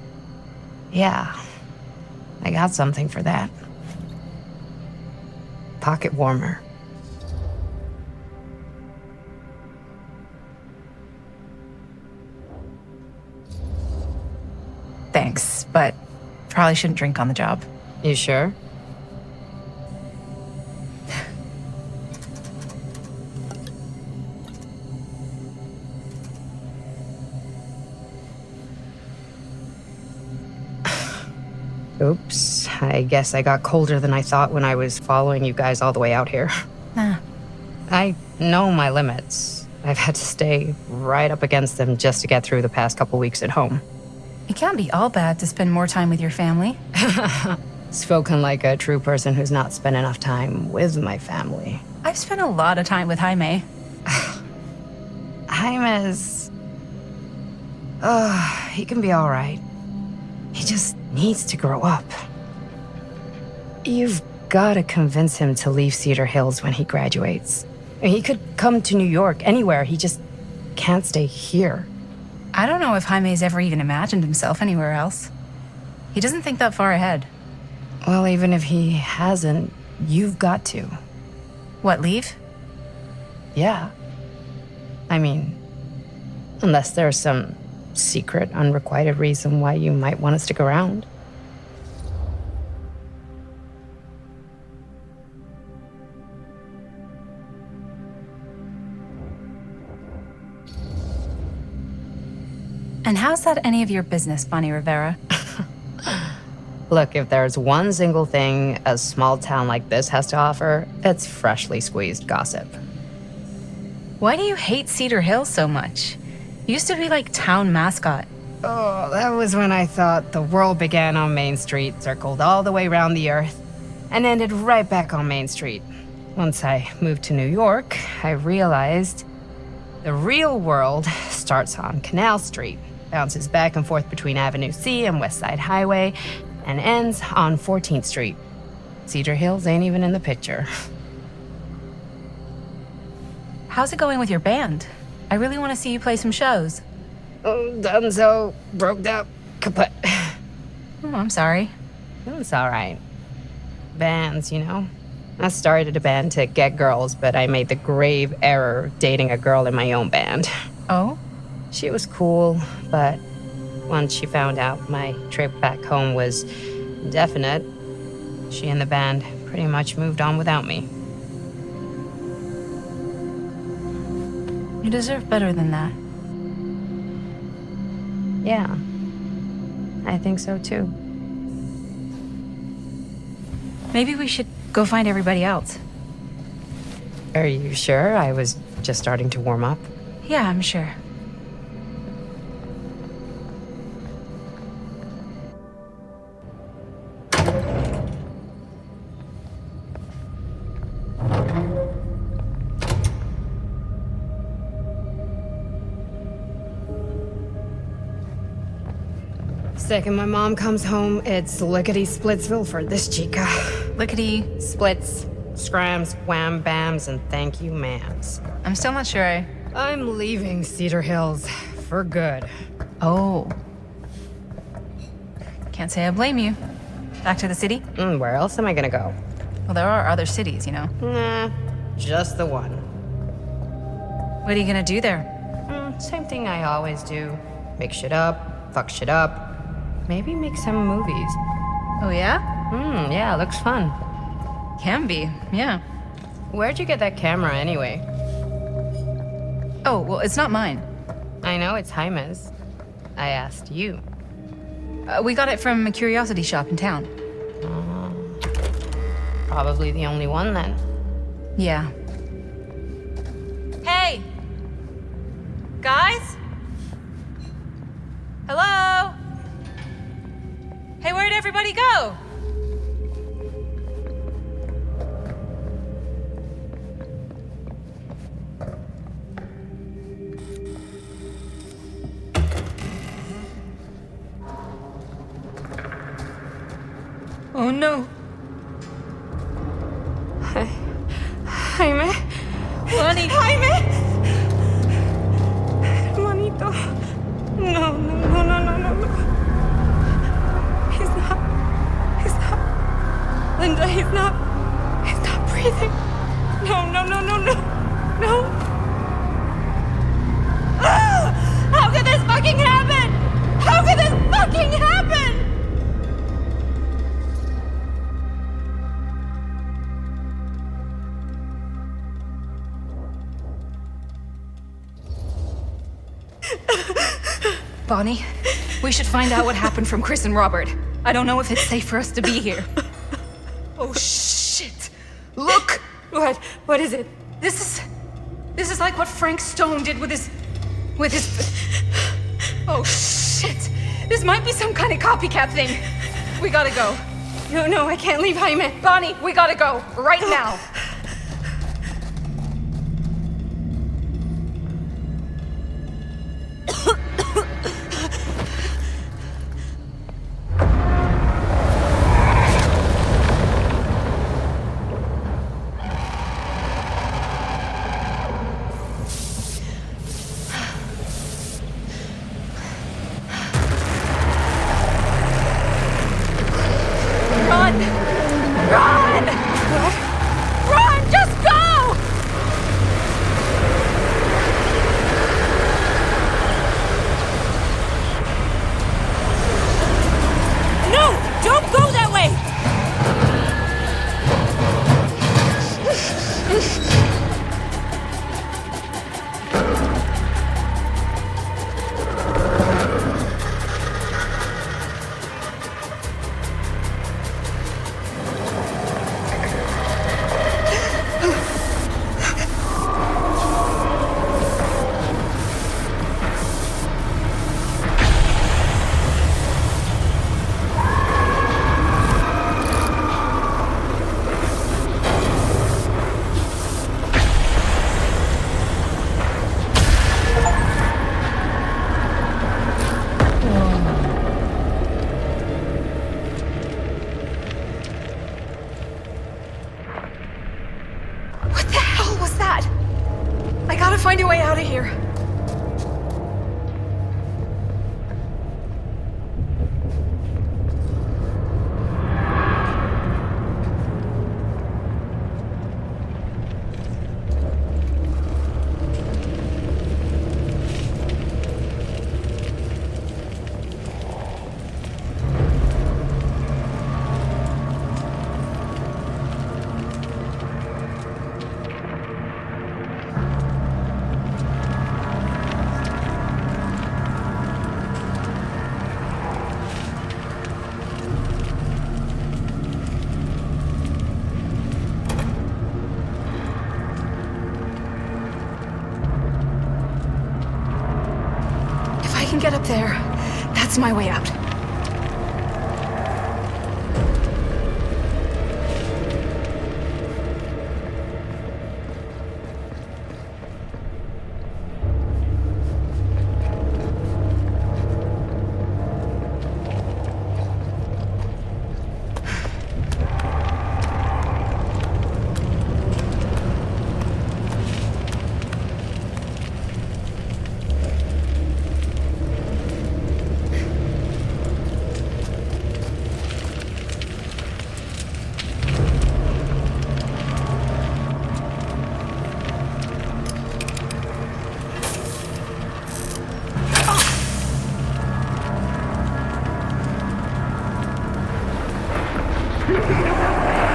Yeah. I got something for that. Pocket warmer. Thanks, but probably shouldn't drink on the job. You sure? Oops, I guess I got colder than I thought when I was following you guys all the way out here. Nah. I know my limits. I've had to stay right up against them just to get through the past couple weeks at home. It can't be all bad to spend more time with your family. Spoken like a true person who's not spent enough time with my family. I've spent a lot of time with Jaime. Jaime's... he can be all right. He just needs to grow up. You've got to convince him to leave Cedar Hills when he graduates. He could come to New York, anywhere. He just can't stay here. I don't know if Jaime's ever even imagined himself anywhere else. He doesn't think that far ahead. Well, even if he hasn't, you've got to. What, leave? Yeah. I mean, unless there's some secret, unrequited reason why you might want to stick around. And how's that any of your business, Bonnie Rivera? Look, if there's one single thing a small town like this has to offer, it's freshly squeezed gossip. Why do you hate Cedar Hills so much? You used to be like town mascot. Oh, that was when I thought the world began on Main Street, circled all the way around the earth, and ended right back on Main Street. Once I moved to New York, I realized the real world starts on Canal Street, bounces back and forth between Avenue C and West Side Highway, and ends on 14th Street. Cedar Hills ain't even in the picture. How's it going with your band? I really want to see you play some shows. Oh, donezo, broke up, kaput. Oh, I'm sorry. It's all right. Bands, you know. I started a band to get girls, but I made the grave error of dating a girl in my own band. Oh? She was cool, but once she found out my trip back home was indefinite, she and the band pretty much moved on without me. You deserve better than that. Yeah, I think so too. Maybe we should go find everybody else. Are you sure? I was just starting to warm up. Yeah, I'm sure. Second my mom comes home, it's lickety-splitsville for this chica. Lickety-splits. Scrams, wham bams, and thank you ma'ams. I'm still not sure. I'm leaving Cedar Hills for good. Oh. Can't say I blame you. Back to the city? Where else am I gonna go? Well, there are other cities, you know. Nah, just the one. What are you gonna do there? Same thing I always do. Make shit up, fuck shit up. Maybe make some movies. Oh, yeah? Yeah, looks fun. Can be, yeah. Where'd you get that camera anyway? Oh, well, it's not mine. I know it's Jaime's. I asked you. We got it from a curiosity shop in town. Probably the only one then. Yeah. Hey! Guys? Hello? Hey, where'd everybody go? Oh no. Jaime? Bonnie! Jaime! Hermanito. No, no, no, no, no, no, no. He's not. Linda, he's not breathing. No, no, no, no, no. No. Ah! How could this fucking happen? How could this fucking happen? Bonnie, we should find out what happened from Chris and Robert. I don't know if it's safe for us to be here. Oh, shit! Look! What is it? This is like what Frank Stone did with his... Oh, shit! This might be some kind of copycat thing. We gotta go. No, I can't leave Jaime. Bonnie, we gotta go. Right now. can get up there, that's my way out.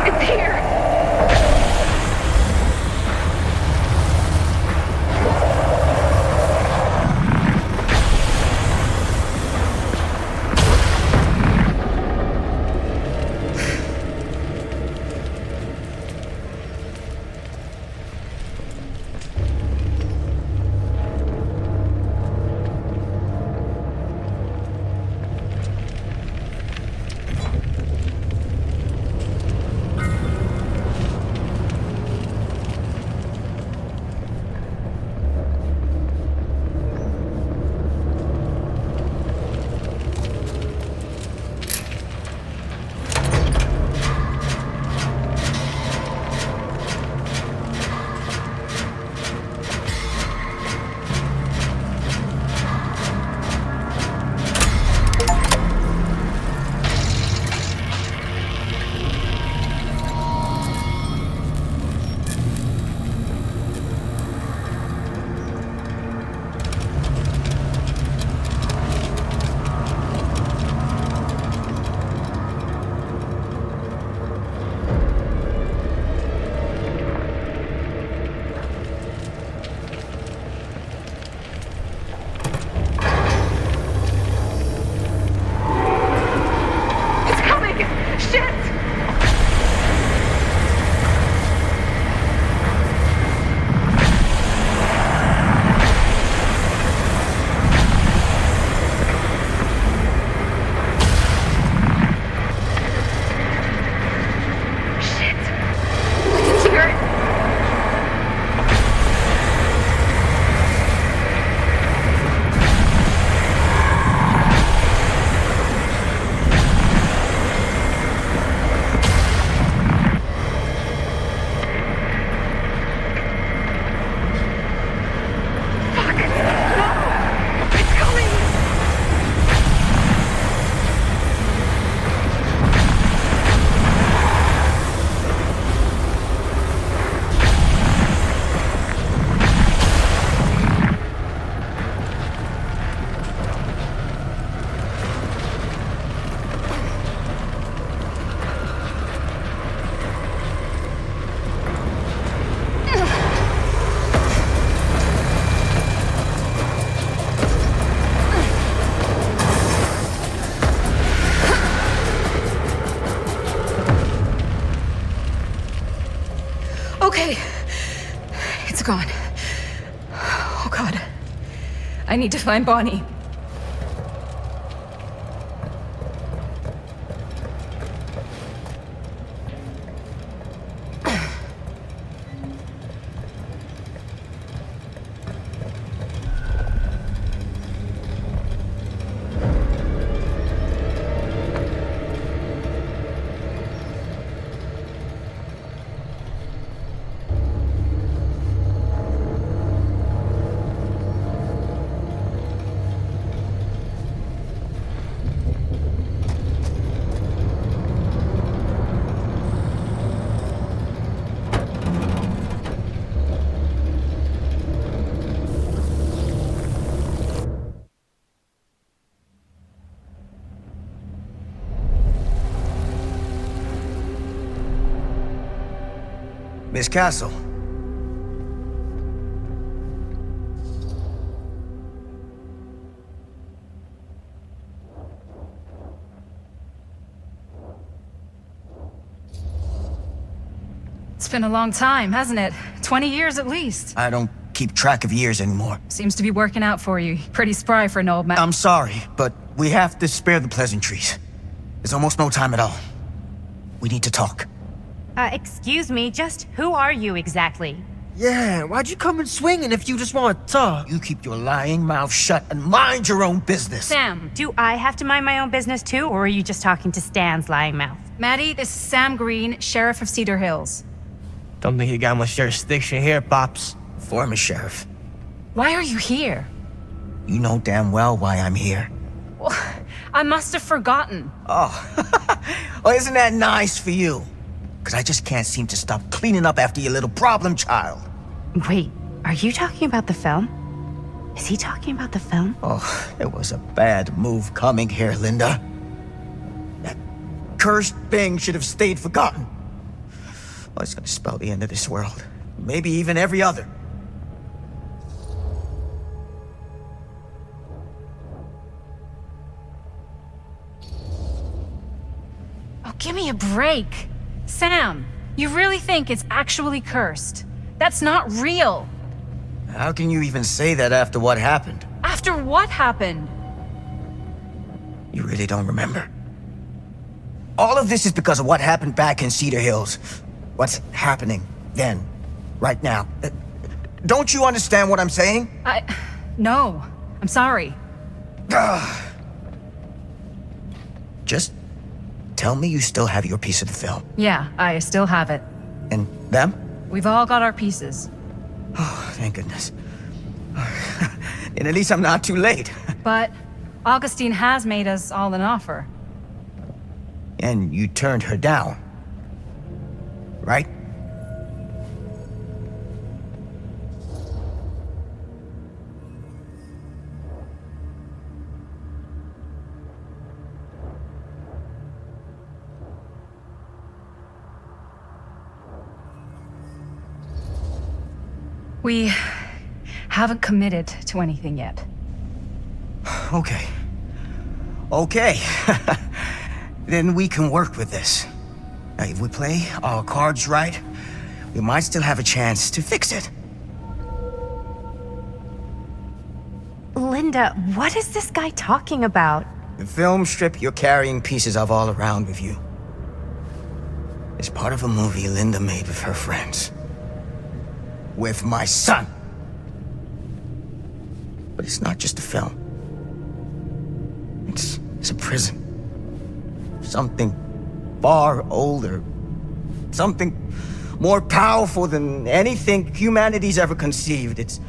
It's here! Okay. It's gone. Oh, God. I need to find Bonnie. Miss Castle. It's been a long time, hasn't it? 20 years at least. I don't keep track of years anymore. Seems to be working out for you. Pretty spry for an old man. I'm sorry, but we have to spare the pleasantries. There's almost no time at all. We need to talk. Excuse me, just who are you exactly? Yeah, why'd you come in swinging if you just want to talk? You keep your lying mouth shut and mind your own business. Sam. Do I have to mind my own business too, or are you just talking to Stan's lying mouth? Maddie, this is Sam Green, Sheriff of Cedar Hills. Don't think you got much jurisdiction here, Pops. Former sheriff. Why are you here? You know damn well why I'm here. Well, I must have forgotten. Oh, well, isn't that nice for you? Because I just can't seem to stop cleaning up after your little problem child. Wait, are you talking about the film? Is he talking about the film? Oh, it was a bad move coming here, Linda. That cursed thing should have stayed forgotten. Oh, it's gonna spell the end of this world. Maybe even every other. Oh, give me a break. Sam, you really think it's actually cursed? That's not real. How can you even say that after what happened? After what happened? You really don't remember. All of this is because of what happened back in Cedar Hills. What's happening then, right now. Don't you understand what I'm saying? No. I'm sorry. Just tell me you still have your piece of the film. Yeah, I still have it. And them? We've all got our pieces. Oh, thank goodness. And at least I'm not too late. But Augustine has made us all an offer. And you turned her down, right? We haven't committed to anything yet. Okay. Okay. Then we can work with this. Now, if we play our cards right, we might still have a chance to fix it. Linda, what is this guy talking about? The film strip you're carrying pieces of all around with you is part of a movie Linda made with her friends. With my son. But it's not just a film. It's a prison. Something far older. Something more powerful than anything humanity's ever conceived. It's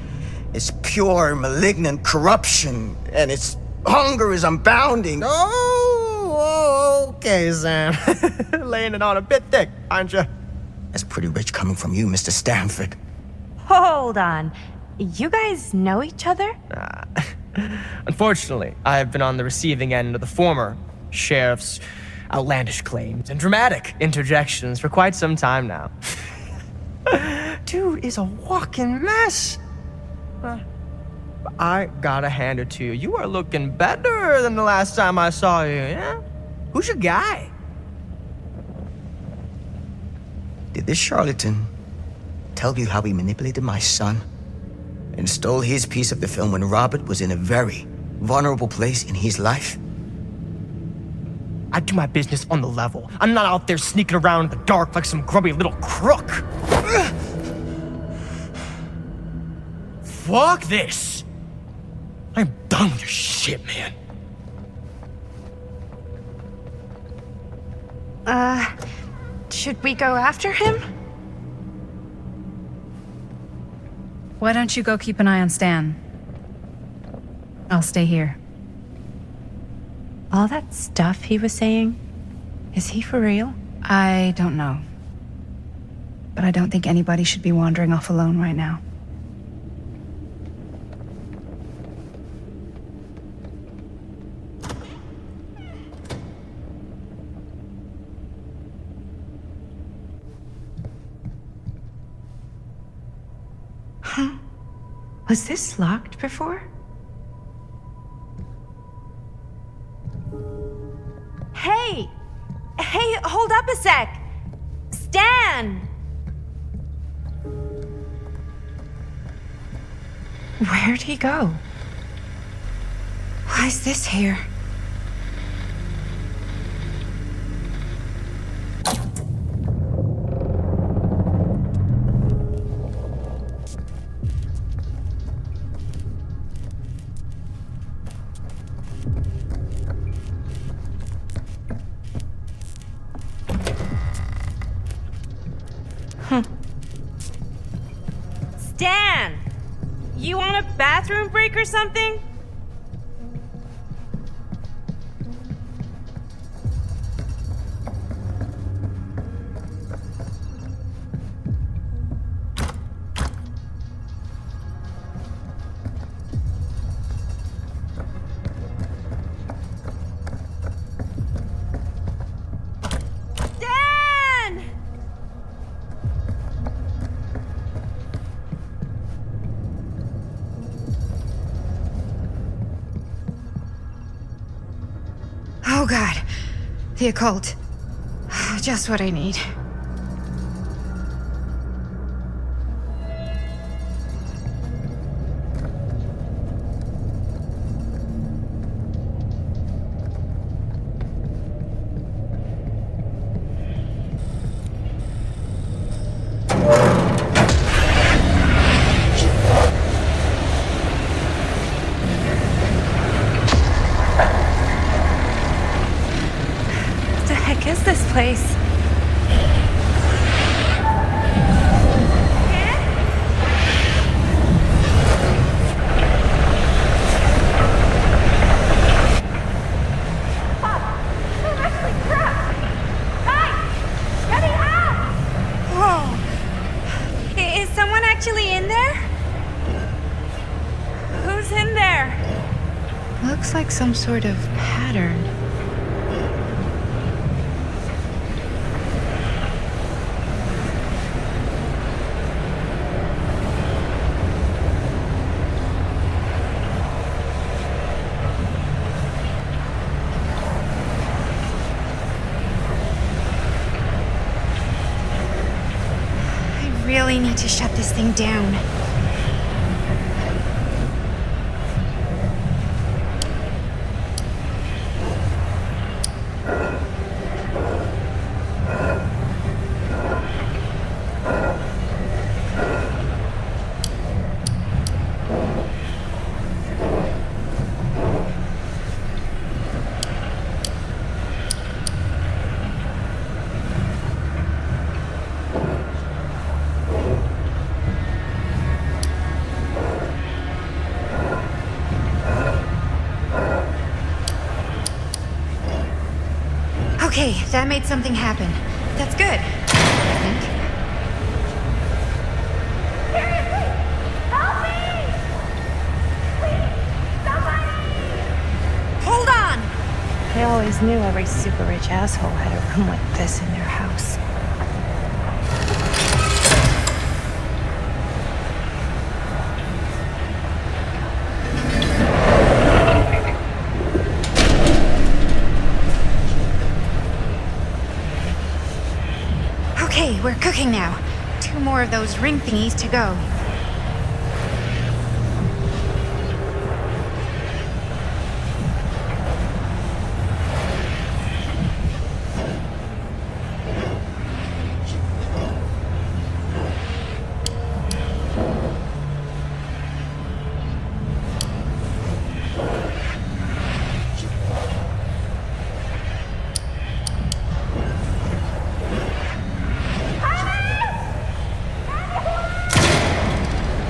pure, malignant corruption, and its hunger is unbounding. Oh, okay, Sam. Laying it on a bit thick, aren't you? That's pretty rich coming from you, Mr. Stanford. Hold on. You guys know each other? Unfortunately, I have been on the receiving end of the former sheriff's outlandish claims and dramatic interjections for quite some time now. Dude is a walking mess. I gotta hand it to you. You are looking better than the last time I saw you, yeah? Who's your guy? Did this charlatan tell you how he manipulated my son and stole his piece of the film when Robert was in a very vulnerable place in his life? I do my business on the level. I'm not out there sneaking around in the dark like some grubby little crook. Fuck this. I'm done with your shit, man. Should we go after him? Why don't you go keep an eye on Stan? I'll stay here. All that stuff he was saying, is he for real? I don't know. But I don't think anybody should be wandering off alone right now. Huh? Was this locked before? Hey! Hey, hold up a sec! Stan! Where'd he go? Why is this here? Stan! You on a bathroom break or something? Oh god. The occult. Just what I need. What the heck is this place? Whoa. Is someone actually in there? Who's in there? Looks like some sort of pattern. I really need to shut this thing down. Okay, that made something happen. That's good, I think. Hold on! I always knew every super rich asshole had a room like this in their house. Okay, we're cooking now. 2 more of those ring thingies to go.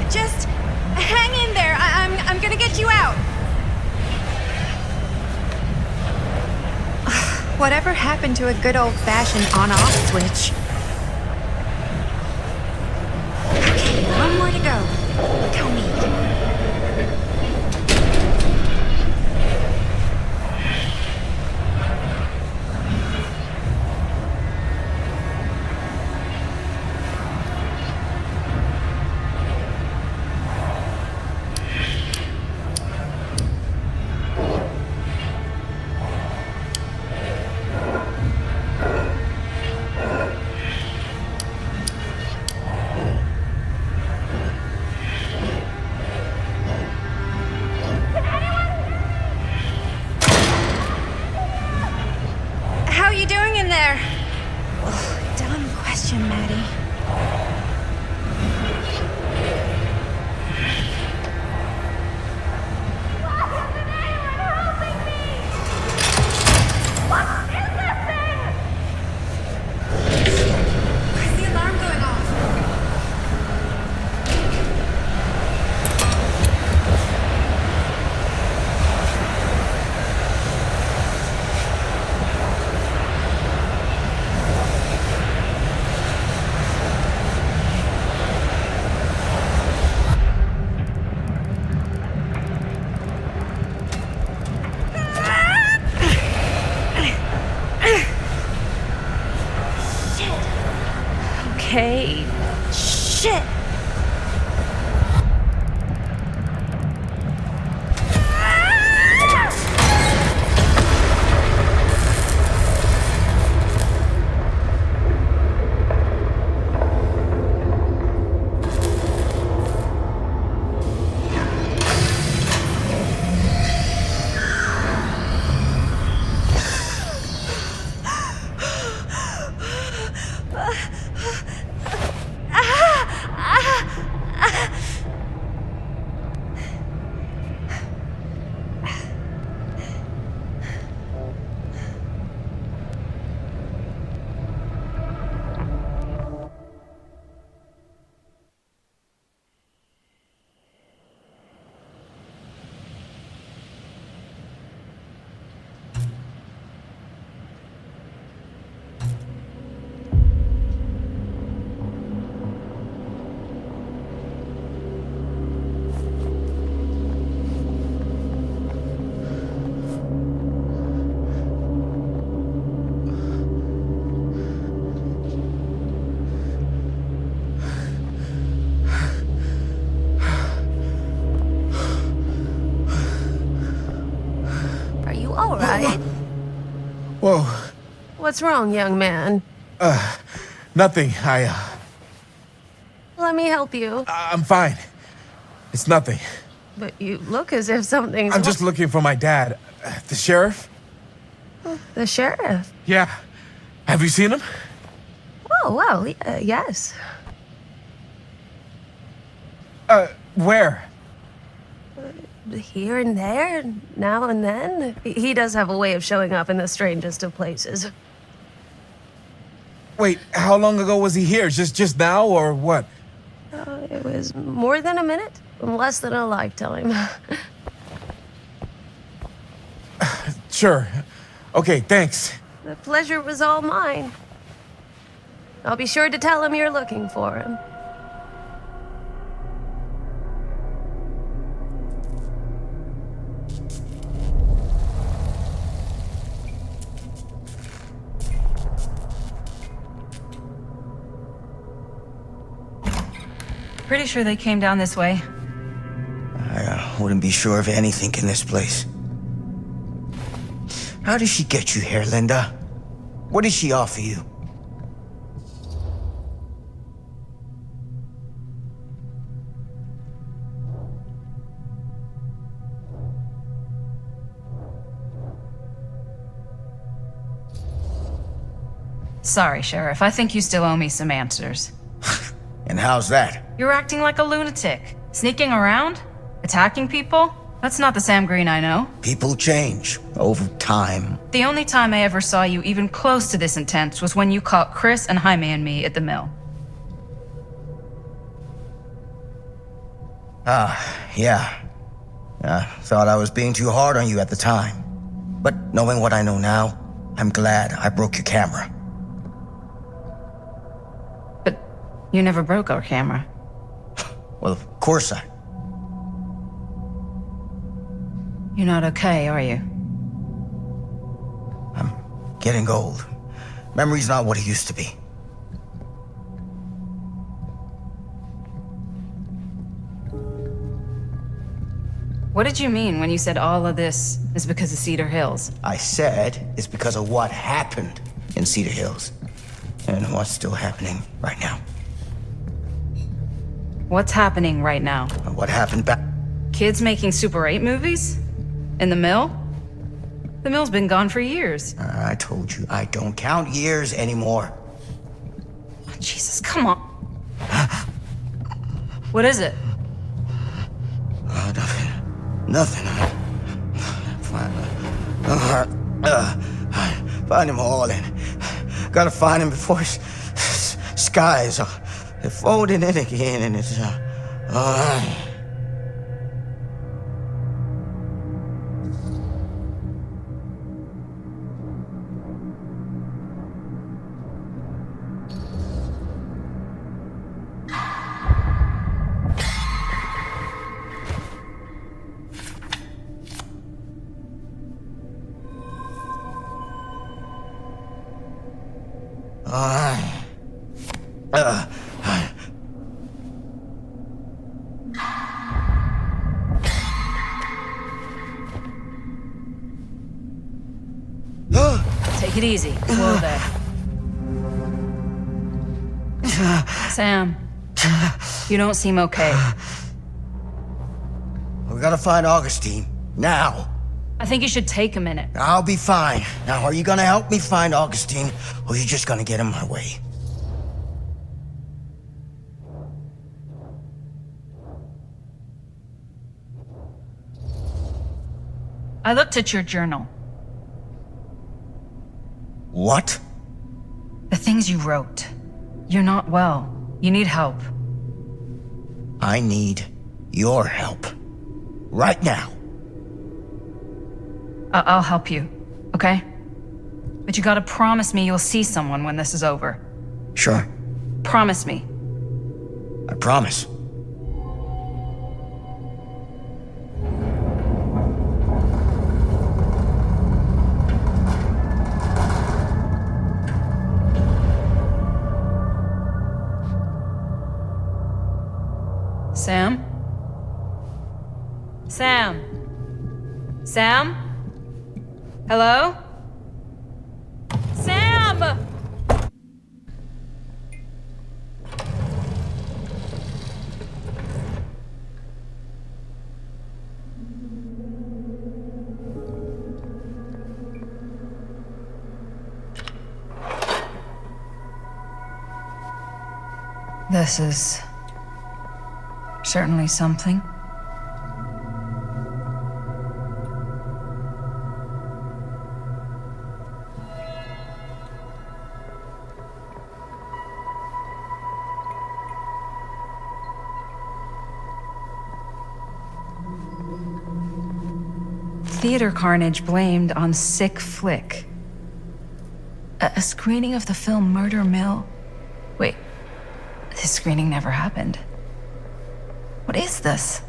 Just hang in there. I'm gonna get you out. Whatever happened to a good old-fashioned on-off switch? Okay, 1 more to go. Tell me. okay? Shit! All right. Whoa. What's wrong, young man? Nothing. Let me help you. I'm fine. It's nothing. But you look as if something's... I'm just looking for my dad. The sheriff? The sheriff? Yeah. Have you seen him? Oh, well, yes. Where? Here and there, now and then. He does have a way of showing up in the strangest of places. Wait, how long ago was he here? Just now, or what? It was more than a minute, less than a lifetime. Sure. Okay, thanks. The pleasure was all mine. I'll be sure to tell him you're looking for him. Pretty sure they came down this way. I wouldn't be sure of anything in this place. How did she get you here, Linda? What did she offer you? Sorry, Sheriff. I think you still owe me some answers. And how's that? You're acting like a lunatic. Sneaking around? Attacking people? That's not the Sam Green I know. People change over time. The only time I ever saw you even close to this intense was when you caught Chris and Jaime and me at the mill. Yeah. I thought I was being too hard on you at the time. But knowing what I know now, I'm glad I broke your camera. But you never broke our camera. Well, of course I... You're not okay, are you? I'm getting old. Memory's not what it used to be. What did you mean when you said all of this is because of Cedar Hills? I said it's because of what happened in Cedar Hills. And what's still happening right now. What's happening right now? What happened back... Kids making Super 8 movies? In the mill? The mill's been gone for years. I told you, I don't count years anymore. Oh, Jesus, come on. What is it? Nothing. Find him all and gotta find him before his skies are folding in again and it's Take it easy. Whoa there. Sam, you don't seem okay. We gotta find Augustine. Now. I think you should take a minute. I'll be fine. Now, are you gonna help me find Augustine, or are you just gonna get in my way? I looked at your journal. What? The things you wrote. You're not well. You need help. I need your help. Right now. I'll help you, okay? But you gotta promise me you'll see someone when this is over. Sure. Promise me. I promise. Sam? Sam? Sam? Hello? Sam! This is certainly something. Theater carnage blamed on sick flick. A screening of the film Murder Mill? Wait, this screening never happened. What is this?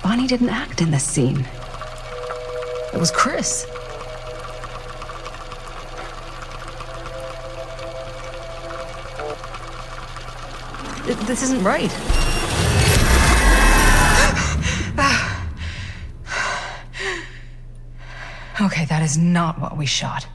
Bonnie didn't act in this scene. It was Chris. This isn't right. Okay, that is not what we shot.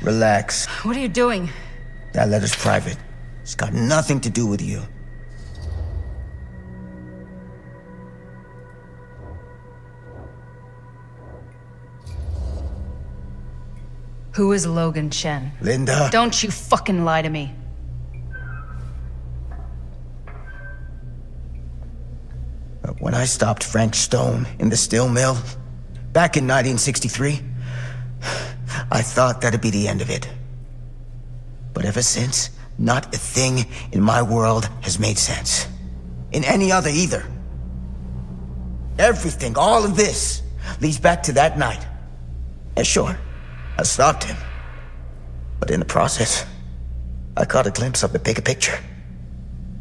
Relax. What are you doing? That letter's private. It's got nothing to do with you. Who is Logan Chen? Linda. Don't you fucking lie to me. When I stopped Frank Stone in the steel mill, back in 1963, I thought that'd be the end of it. But ever since, not a thing in my world has made sense. In any other either. Everything, all of this, leads back to that night. And sure, I stopped him. But in the process, I caught a glimpse of the bigger picture.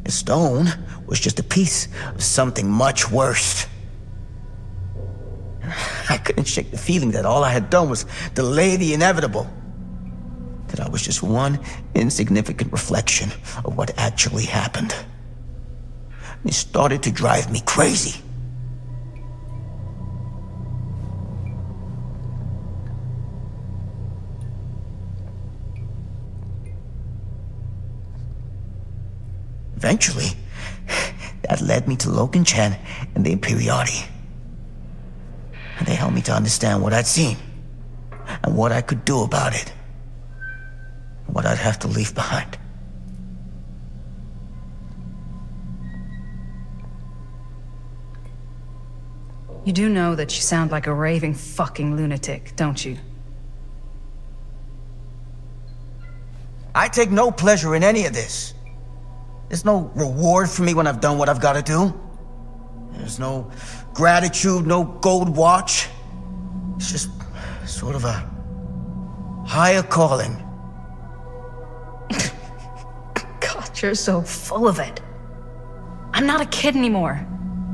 The stone was just a piece of something much worse. I couldn't shake the feeling that all I had done was delay the inevitable. That I was just one insignificant reflection of what actually happened. It started to drive me crazy. Eventually, that led me to Logan Chen and the Imperiati. And they helped me to understand what I'd seen, and what I could do about it, and what I'd have to leave behind. You do know that you sound like a raving fucking lunatic, don't you? I take no pleasure in any of this. There's no reward for me when I've done what I've got to do. There's no gratitude, no gold watch. It's just sort of a higher calling. God, you're so full of it. I'm not a kid anymore.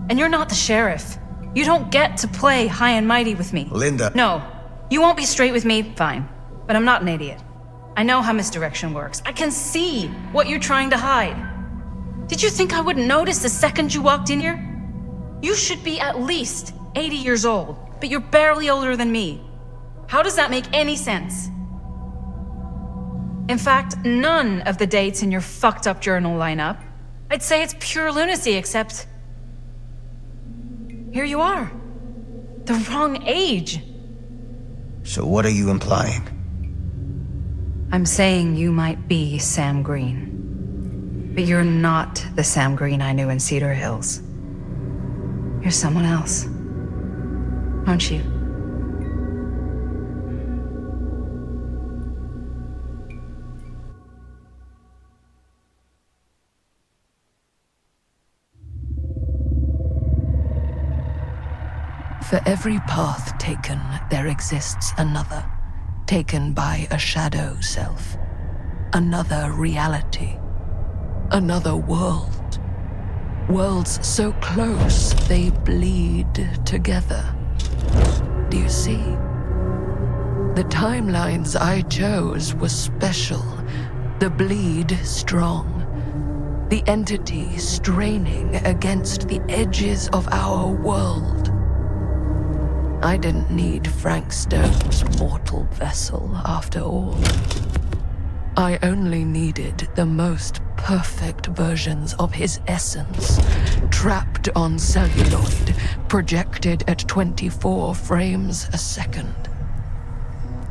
And you're not the sheriff. You don't get to play high and mighty with me. Linda. No, you won't be straight with me, fine. But I'm not an idiot. I know how misdirection works. I can see what you're trying to hide. Did you think I wouldn't notice the second you walked in here? You should be at least 80 years old, but you're barely older than me. How does that make any sense? In fact, none of the dates in your fucked up journal line up. I'd say it's pure lunacy, except here you are. The wrong age. So what are you implying? I'm saying you might be Sam Green. But you're not the Sam Green I knew in Cedar Hills. You're someone else. Aren't you? For every path taken, there exists another, taken by a shadow self. Another reality. Another world. Worlds so close they bleed together. Do you see? The timelines I chose were special. The bleed strong. The entity straining against the edges of our world. I didn't need Frank Stone's mortal vessel, after all. I only needed the most perfect versions of his essence, trapped on celluloid, projected at 24 frames a second.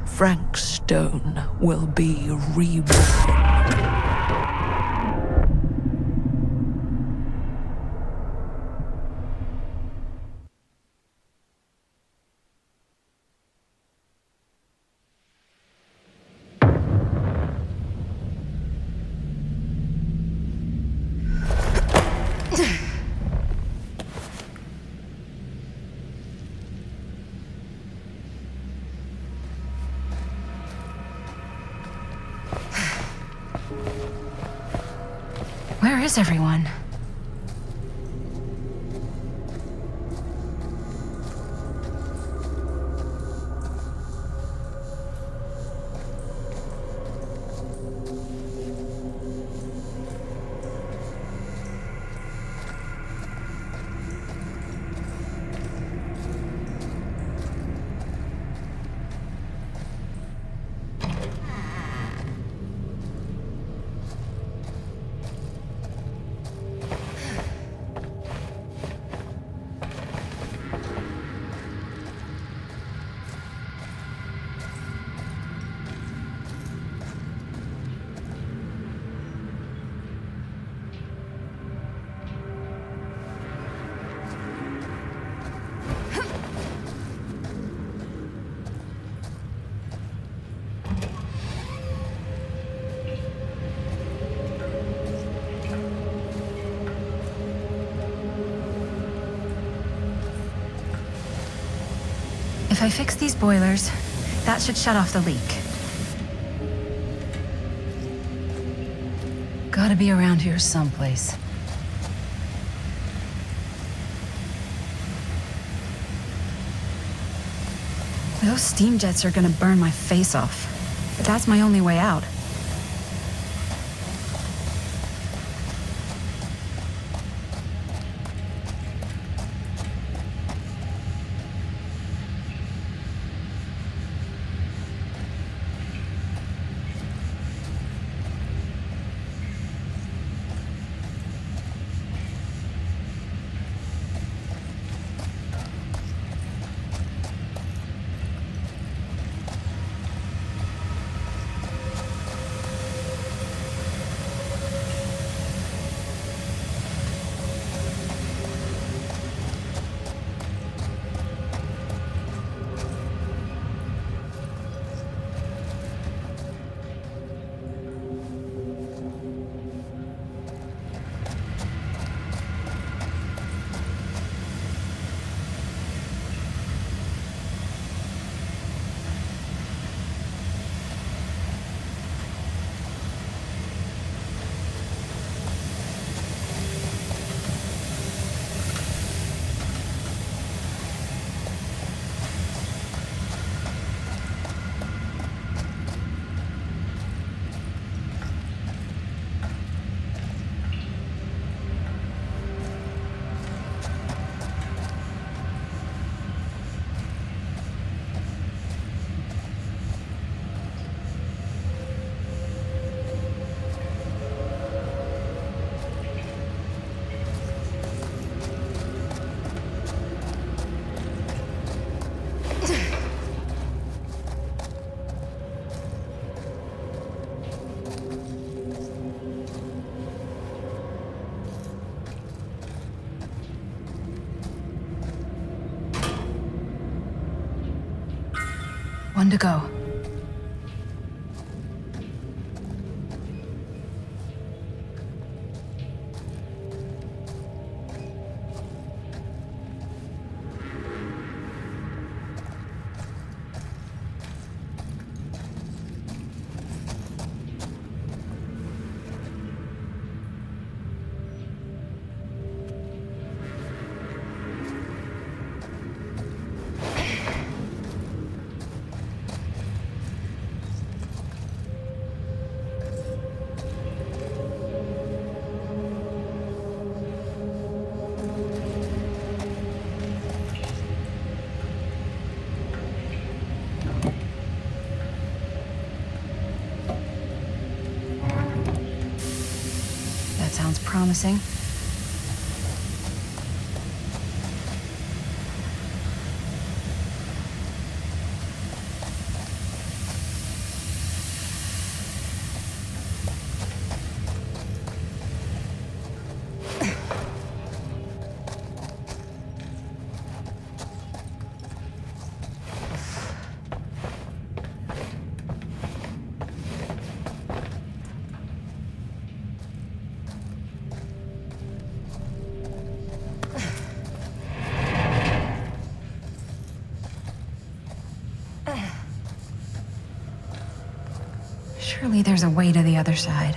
Frank Stone will be reborn. Where is everyone? If I fix these boilers, that should shut off the leak. Gotta be around here someplace. Those steam jets are gonna burn my face off. But that's my only way out. One to go. Sounds promising. Surely there's a way to the other side.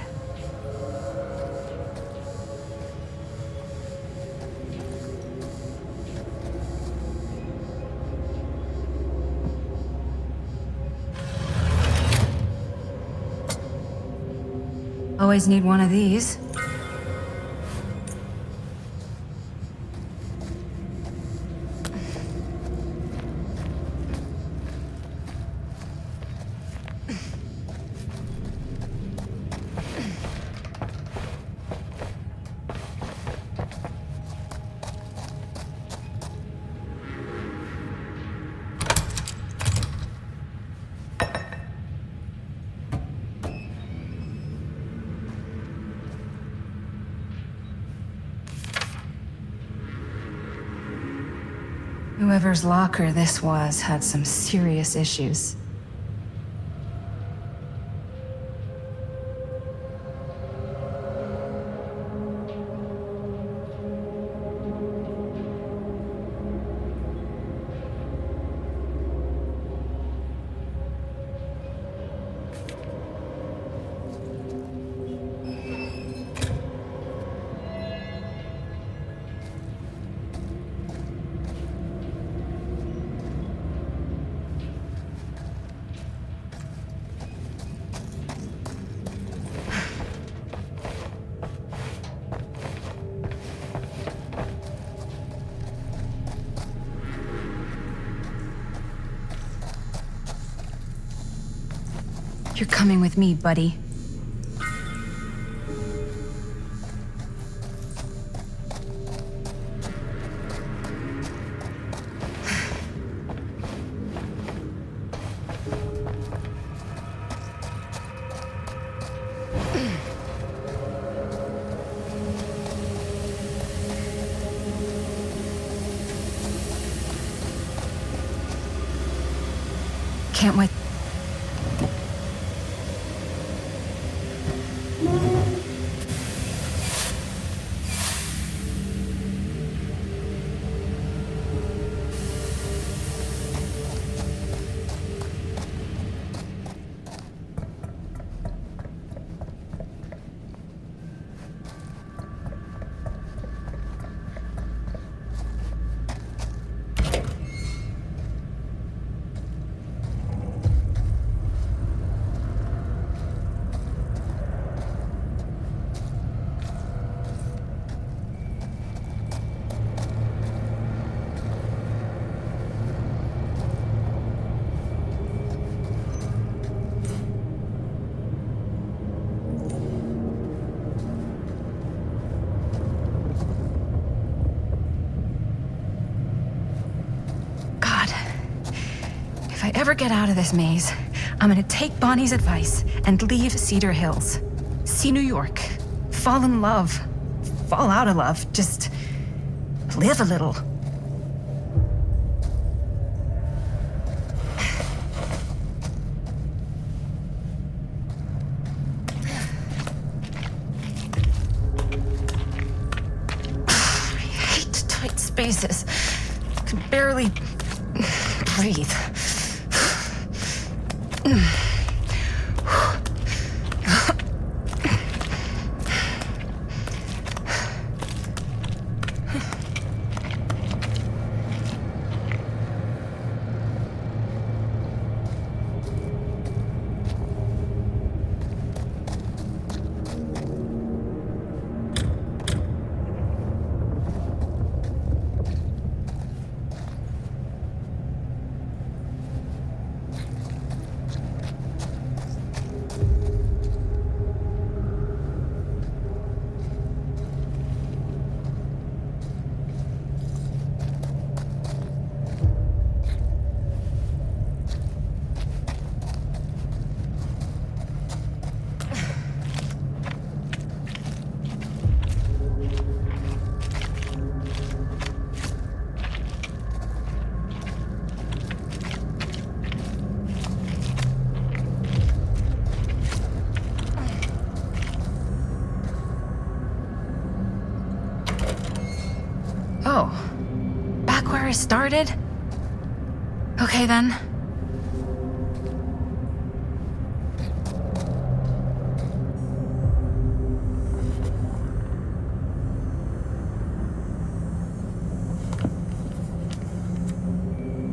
Always need one of these. Whoever's locker this was had some serious issues. You're coming with me, buddy. Can't wait. If I ever get out of this maze, I'm gonna take Bonnie's advice and leave Cedar Hills. See New York. Fall in love. Fall out of love. Just live a little. I hate tight spaces. I can barely breathe. Oh, back where I started? Okay then.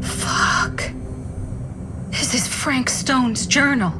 Fuck. This is Frank Stone's journal.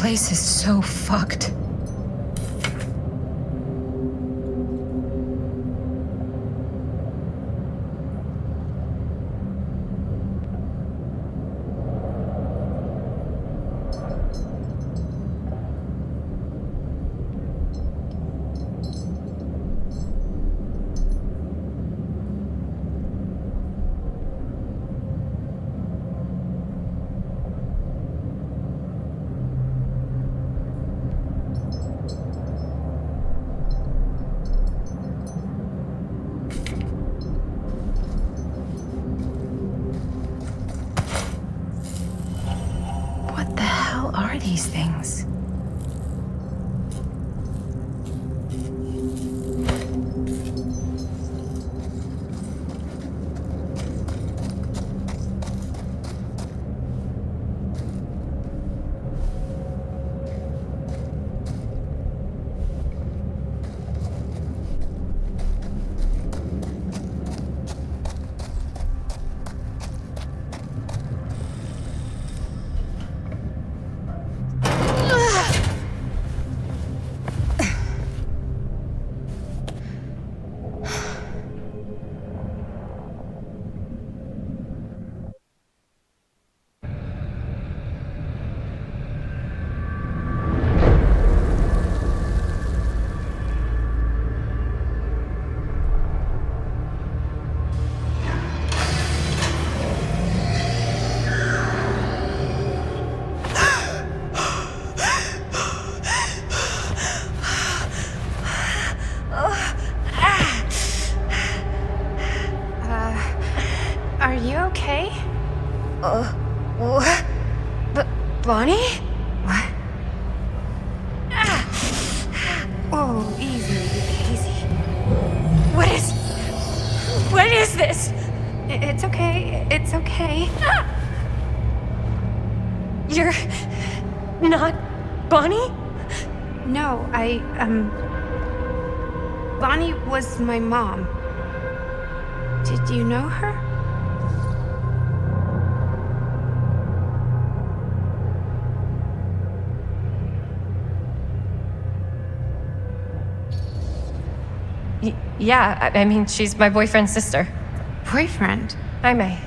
place is so fucked. What the hell are these things? Are you okay? What? Bonnie? What? Oh, easy, easy. What is this? It's okay, it's okay. You're not Bonnie? No, Bonnie was my mom. Did you know her? Yeah, I mean, she's my boyfriend's sister. Boyfriend? Jaime.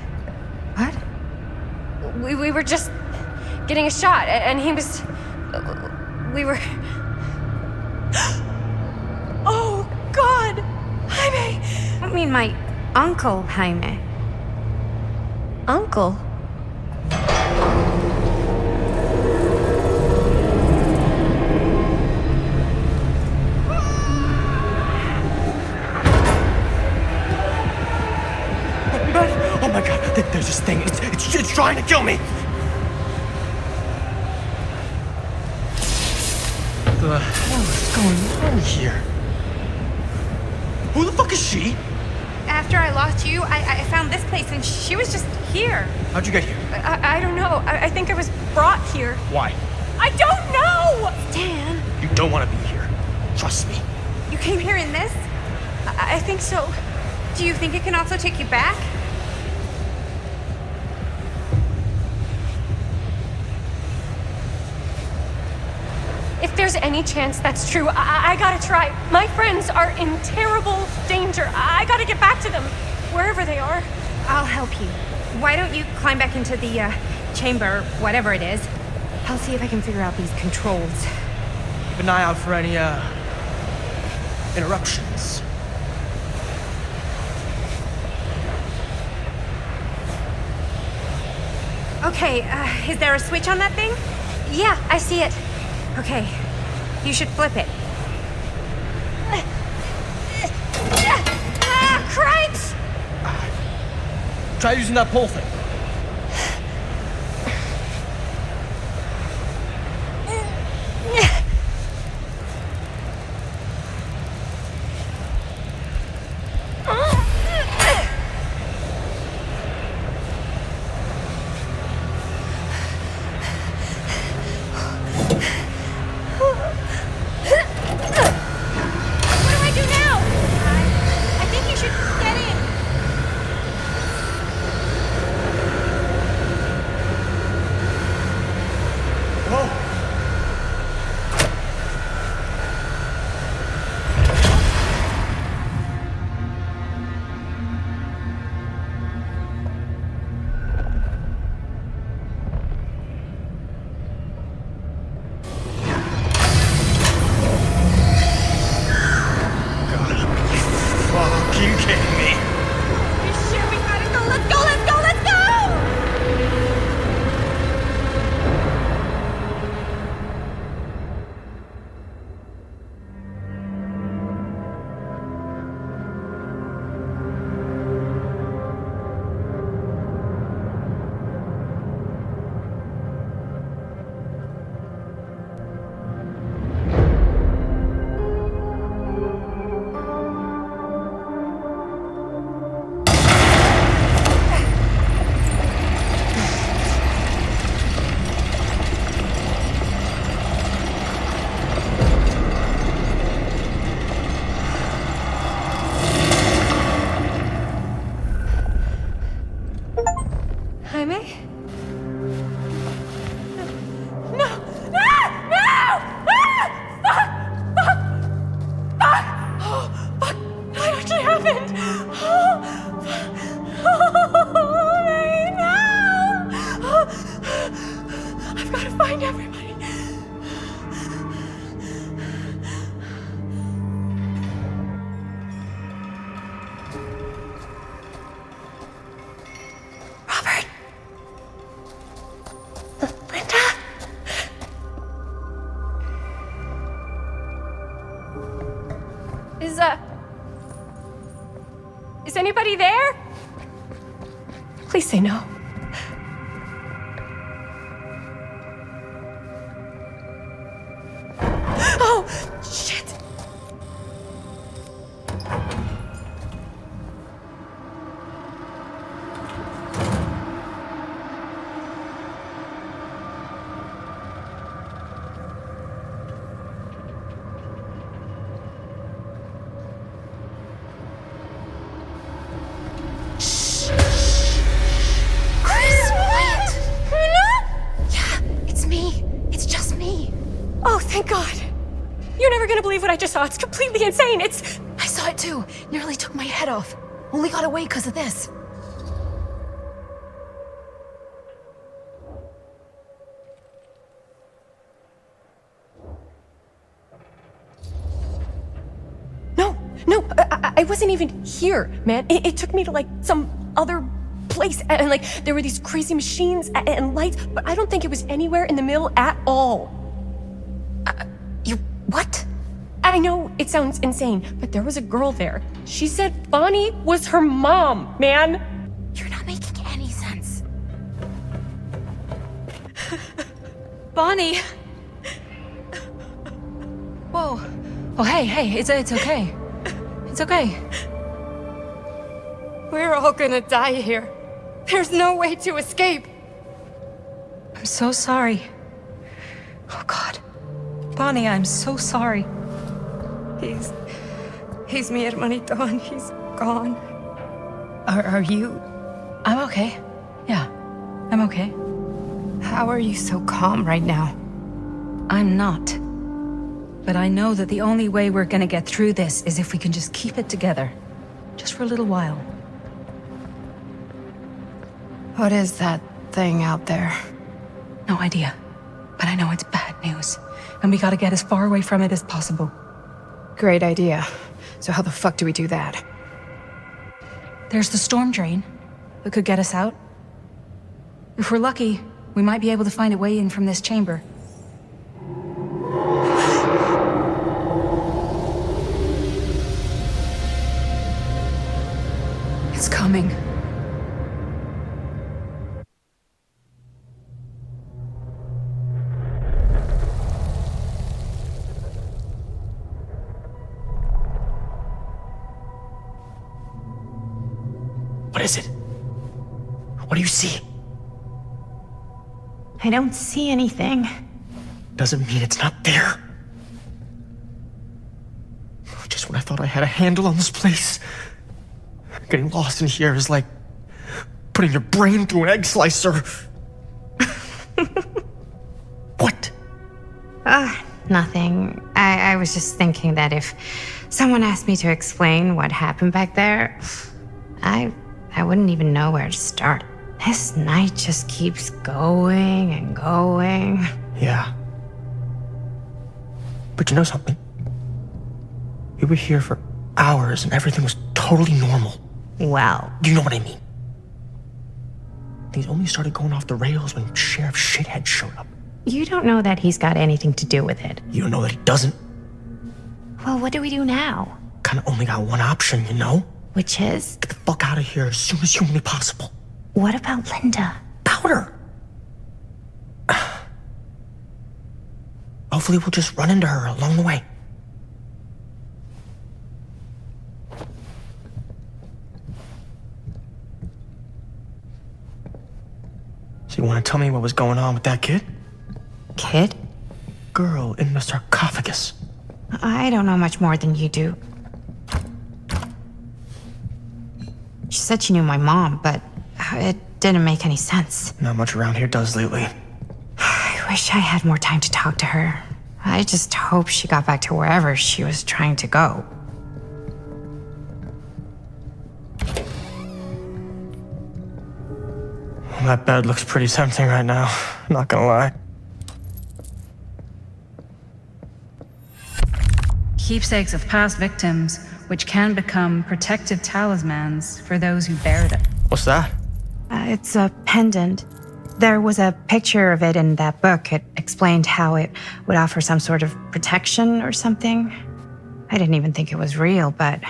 What? We were just getting a shot, and he was... We were... Oh, God! Jaime! I mean, my uncle, Jaime. Uncle? Oh my god, there's this thing. It's trying to kill me. What the hell is going on here? Who the fuck is she? After I lost you, I found this place and she was just here. How'd you get here? I don't know. I think I was brought here. Why? I don't know! Dan. You don't want to be here. Trust me. You came here in this? I think so. Do you think it can also take you back? If there's any chance that's true, I gotta try. My friends are in terrible danger. I gotta get back to them, wherever they are. I'll help you. Why don't you climb back into the chamber, whatever it is? I'll see if I can figure out these controls. Keep an eye out for any, interruptions. Okay, is there a switch on that thing? Yeah, I see it. Okay, you should flip it. Cripes! Try using that pole thing. Jaime? No! No! Oh, fuck! That actually happened! I've got to find everybody. Robert. Linda. Is anybody there? Please say no. Oh, shit. Thank God. You're never gonna believe what I just saw. It's completely insane. I saw it too. Nearly took my head off. Only got away because of this. No, I wasn't even here, man. It took me to like some other place, and like there were these crazy machines and lights, but I don't think it was anywhere in the mill at all. What? I know it sounds insane, but there was a girl there. She said Bonnie was her mom, man. You're not making any sense. Bonnie! Whoa. Oh, hey, it's okay. It's okay. We're all gonna die here. There's no way to escape. I'm so sorry. Oh, God. Bonnie, I'm so sorry. He's mi hermanito and he's gone. Are you... I'm okay. Yeah, I'm okay. How are you so calm right now? I'm not. But I know that the only way we're gonna get through this is if we can just keep it together. Just for a little while. What is that thing out there? No idea. But I know it's bad news. And we gotta get as far away from it as possible. Great idea. So how the fuck do we do that? There's the storm drain that could get us out. If we're lucky, we might be able to find a way in from this chamber. It's coming. What is it? What do you see? I don't see anything. Doesn't mean it's not there. Just when I thought I had a handle on this place, getting lost in here is like putting your brain through an egg slicer. What? Nothing. I was just thinking that if someone asked me to explain what happened back there, I wouldn't even know where to start. This night just keeps going and going. Yeah. But you know something? We were here for hours and everything was totally normal. Well. Do you know what I mean? Things only started going off the rails when Sheriff Shithead showed up. You don't know that he's got anything to do with it. You don't know that he doesn't? Well, what do we do now? Kinda only got one option, you know? Which is? Get the fuck out of here as soon as humanly possible. What about Linda? Powder! Hopefully we'll just run into her along the way. So you want to tell me what was going on with that kid? Kid? Girl in the sarcophagus. I don't know much more than you do. She said she knew my mom, but It didn't make any sense. Not much around here does lately. I wish I had more time to talk to her. I just hope she got back to wherever she was trying to go. That bed looks pretty tempting right now, not gonna lie. Keepsakes of past victims, which can become protective talismans for those who bear them. What's that? It's a pendant. There was a picture of it in that book. It explained how it would offer some sort of protection or something. I didn't even think it was real, but...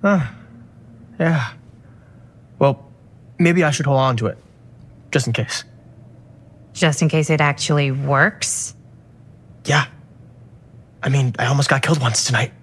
Yeah. Well, maybe I should hold on to it. Just in case. Just in case it actually works? Yeah. I mean, I almost got killed once tonight.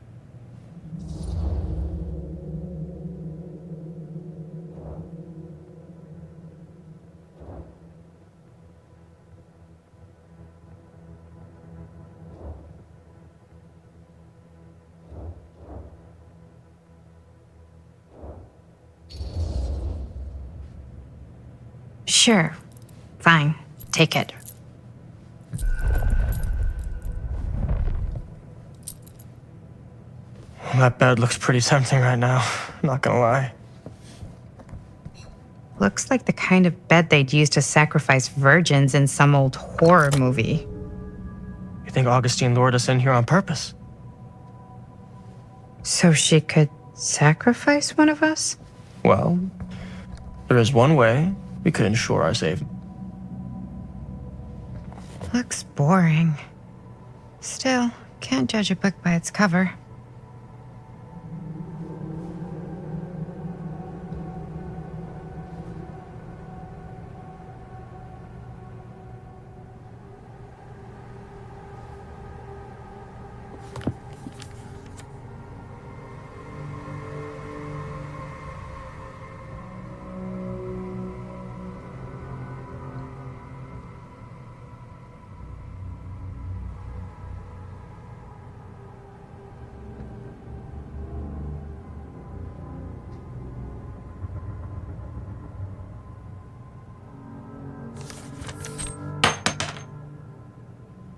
Sure. Fine. Take it. That bed looks pretty tempting right now, not gonna lie. Looks like the kind of bed they'd use to sacrifice virgins in some old horror movie. You think Augustine lured us in here on purpose? So she could sacrifice one of us? Well, there is one way we could ensure our safety. Looks boring. Still, can't judge a book by its cover.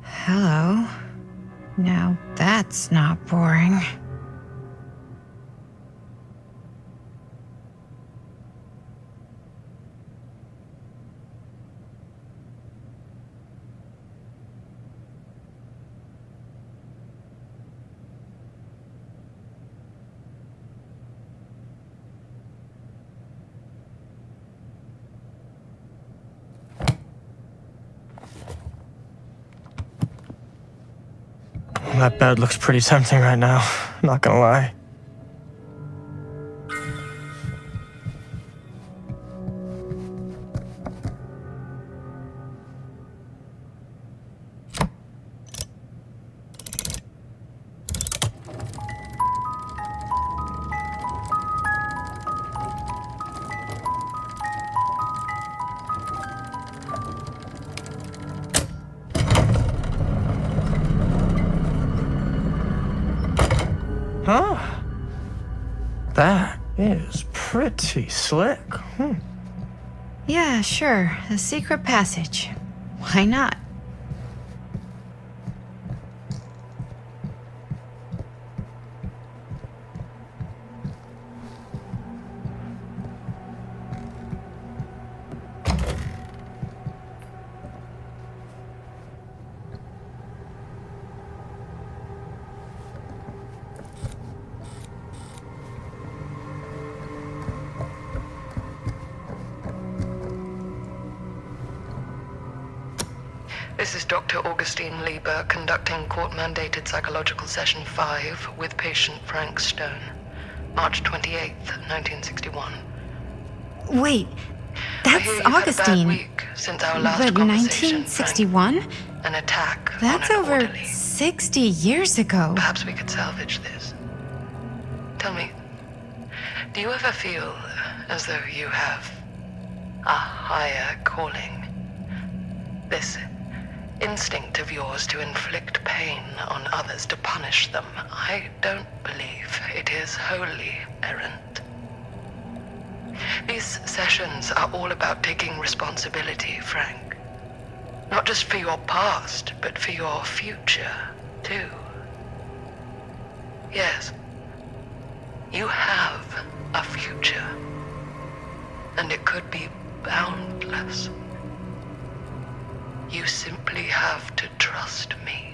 Hello. Now that's not boring. That bed looks pretty tempting right now, not gonna lie. Huh? That is pretty slick. Yeah, sure. A secret passage. Why not? This is Dr. Augustine Lieber conducting court-mandated psychological session 5 with patient Frank Stone. March 28th, 1961. Wait, that's I hear you've had a Augustine. bad week since our last But conversation, 1961? Frank. An attack That's on an over orderly. 60 years ago. Perhaps we could salvage this. Tell me, do you ever feel as though you have a higher calling? This instinct of yours to inflict pain on others, to punish them, I don't believe it is wholly errant. These sessions are all about taking responsibility, Frank. Not just for your past, but for your future, too. Yes. You have a future. And it could be boundless. You simply have to trust me.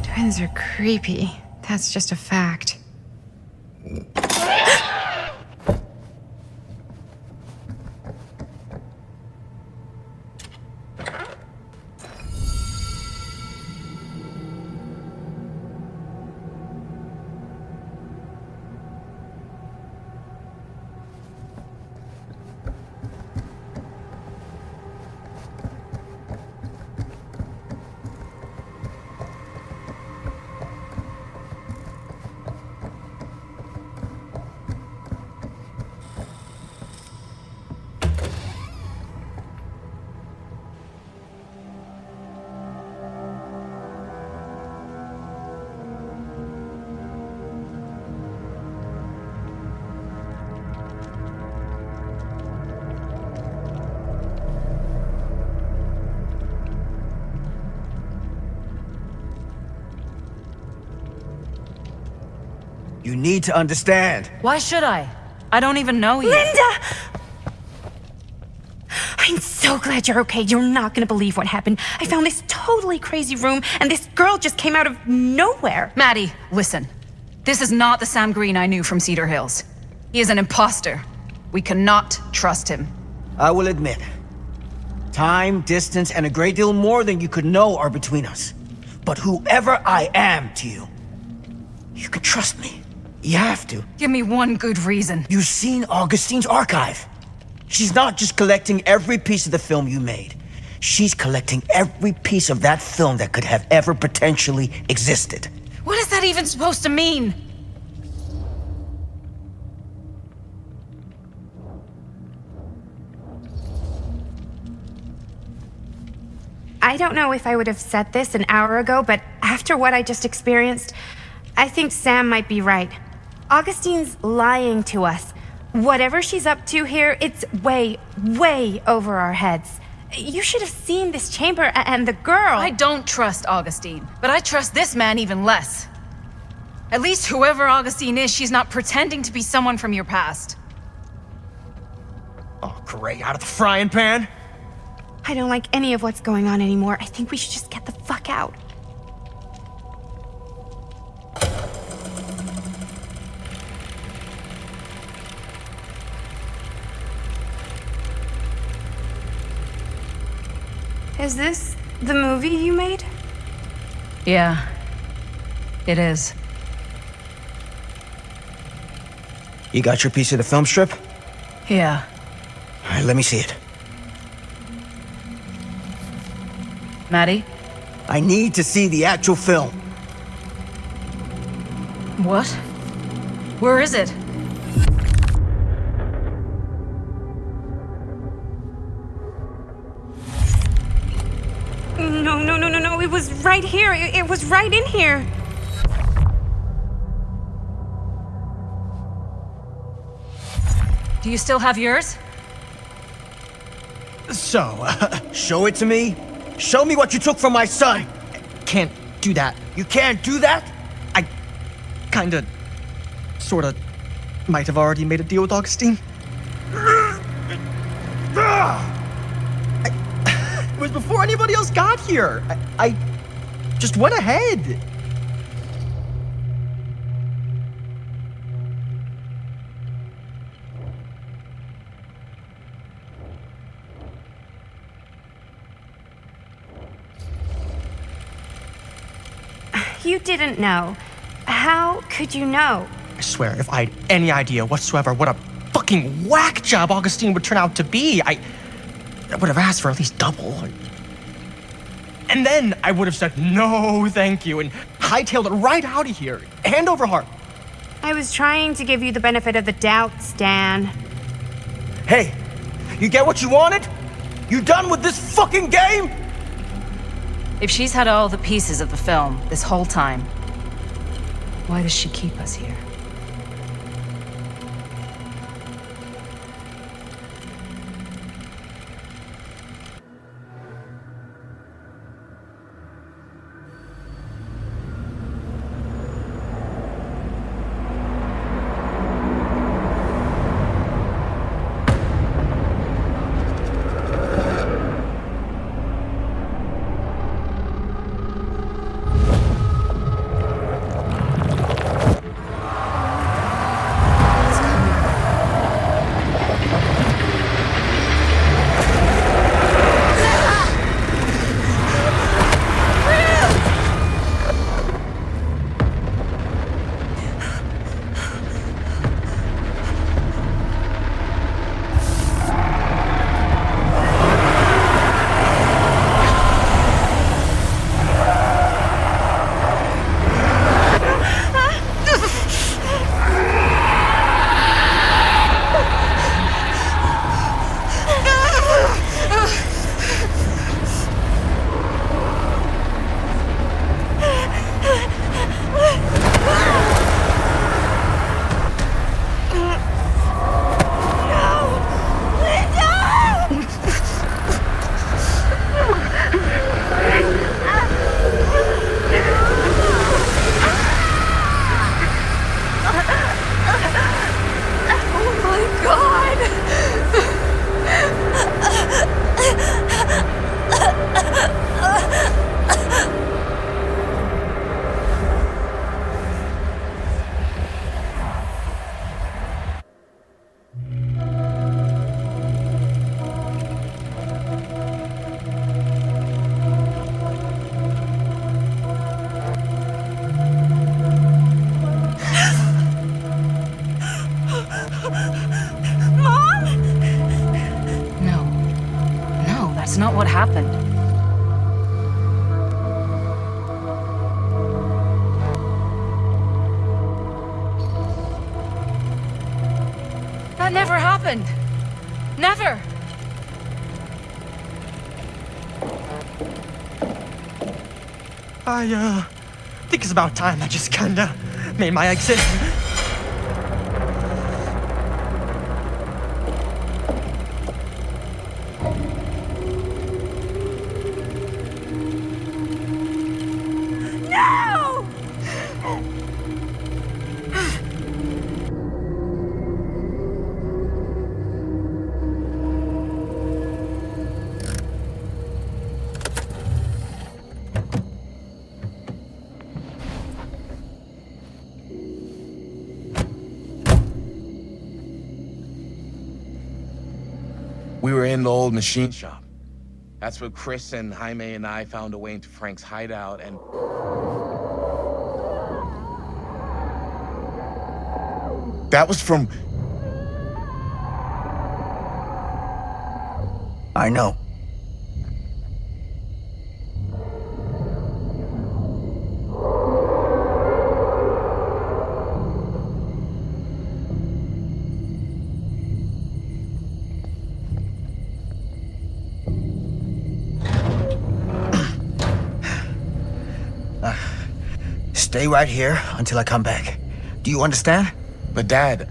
Twins are creepy. That's just a fact. You need to understand. Why should I? I don't even know you. Linda! I'm so glad you're okay. You're not gonna believe what happened. I found this totally crazy room, and this girl just came out of nowhere. Maddie, listen. This is not the Sam Green I knew from Cedar Hills. He is an imposter. We cannot trust him. I will admit, time, distance, and a great deal more than you could know are between us. But whoever I am to you, you can trust me. You have to. Give me one good reason. You've seen Augustine's archive. She's not just collecting every piece of the film you made. She's collecting every piece of that film that could have ever potentially existed. What is that even supposed to mean? I don't know if I would have said this an hour ago, but after what I just experienced, I think Sam might be right. Augustine's lying to us. Whatever she's up to here, it's way, way over our heads. You should have seen this chamber and the girl. I don't trust Augustine, but I trust this man even less. At least whoever Augustine is, she's not pretending to be someone from your past. Oh, great. Out of the frying pan? I don't like any of what's going on anymore. I think we should just get the fuck out. Is this the movie you made? Yeah, it is. You got your piece of the film strip? Yeah. All right, let me see it. Maddie? I need to see the actual film. What? Where is it? No. It was right here. It was right in here. Do you still have yours? So, show it to me. Show me what you took from my son. Can't do that. You can't do that? I kinda, sorta, might have already made a deal with Augustine. It was before anybody else got here. I just went ahead. You didn't know. How could you know? I swear, if I had any idea whatsoever what a fucking whack job Augustine would turn out to be, I would have asked for at least double. And then I would have said no thank you and hightailed it right out of here, hand over heart. I was trying to give you the benefit of the doubt, Stan. Hey, you get what you wanted? You done with this fucking game? If she's had all the pieces of the film this whole time, why does she keep us here? That's not what happened. That never happened. Never. I think it's about time I just kinda made my exit. No! We were in the old machine shop. That's where Chris and Jaime and I found a way into Frank's hideout and... That was from... I know. Stay right here until I come back. Do you understand? But Dad...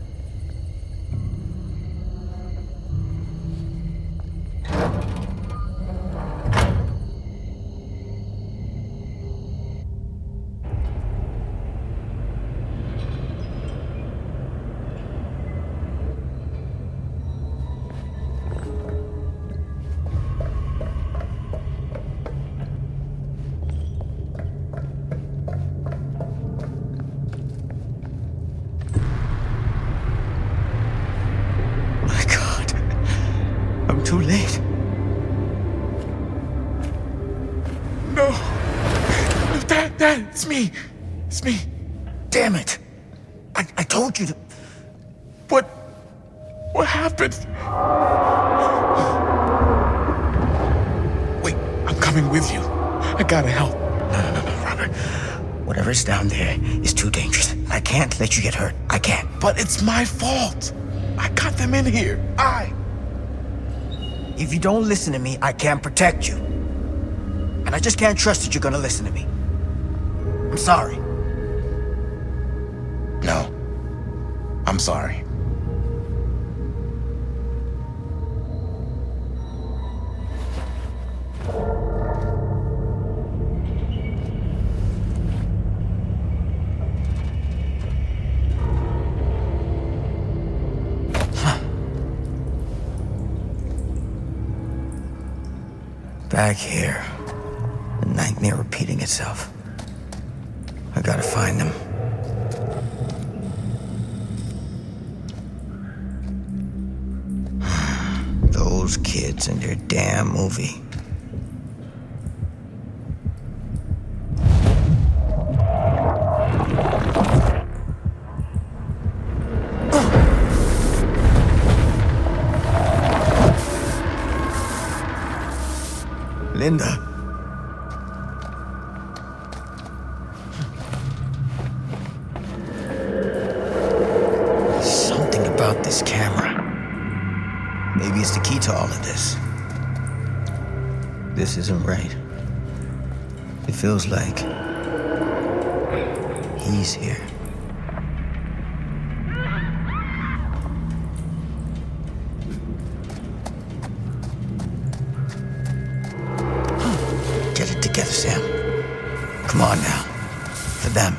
Too late. No. No, Dad, it's me. It's me. Damn it. I told you to... What happened? Wait, I'm coming with you. I gotta help. No, Robert. Whatever's down there is too dangerous. I can't let you get hurt. I can't. But it's my fault. I got them in here. If you don't listen to me, I can't protect you. And I just can't trust that you're gonna listen to me. I'm sorry. No. I'm sorry. Back here. The nightmare repeating itself. I gotta find them. Those kids and their damn movie. Linda. Something about this camera. Maybe it's the key to all of this. This isn't right. It feels like he's here. Get it together, Sam. Come on now. For them.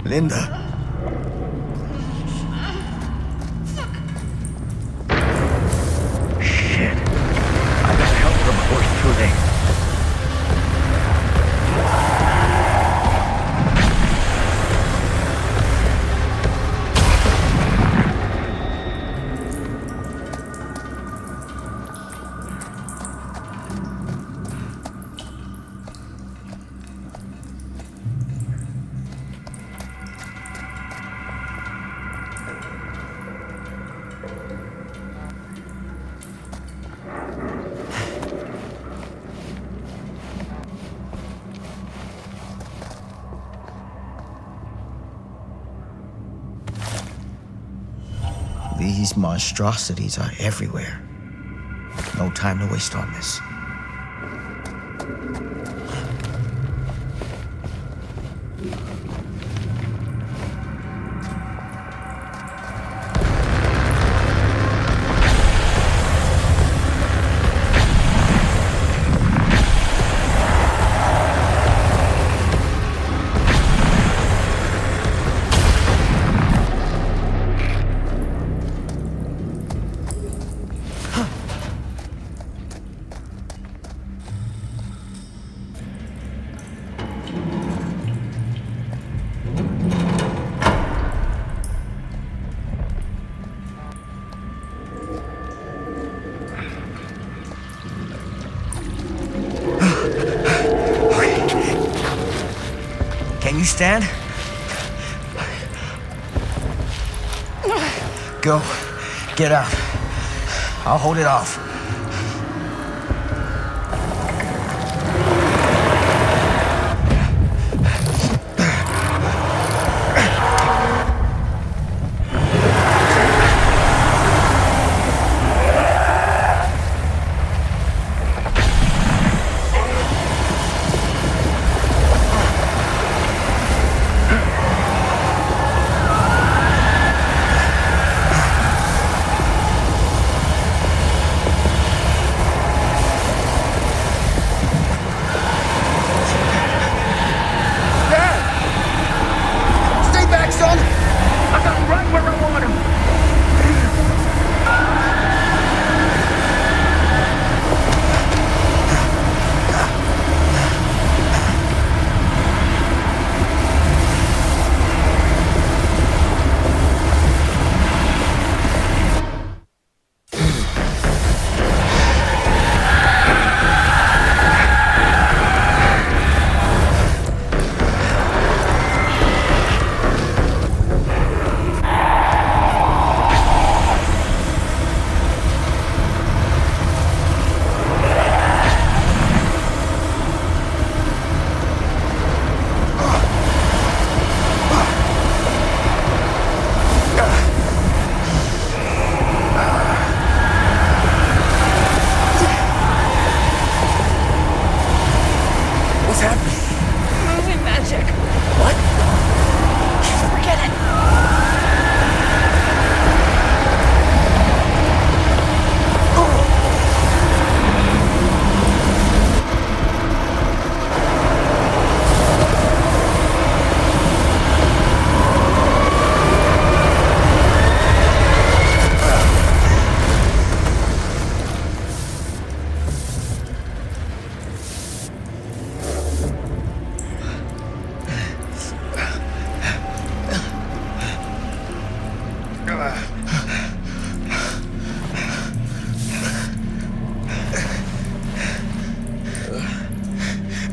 Linda. Shit. I gotta help her before it's too late. These monstrosities are everywhere. No time to waste on this. Can you stand? Go. Get out. I'll hold it off.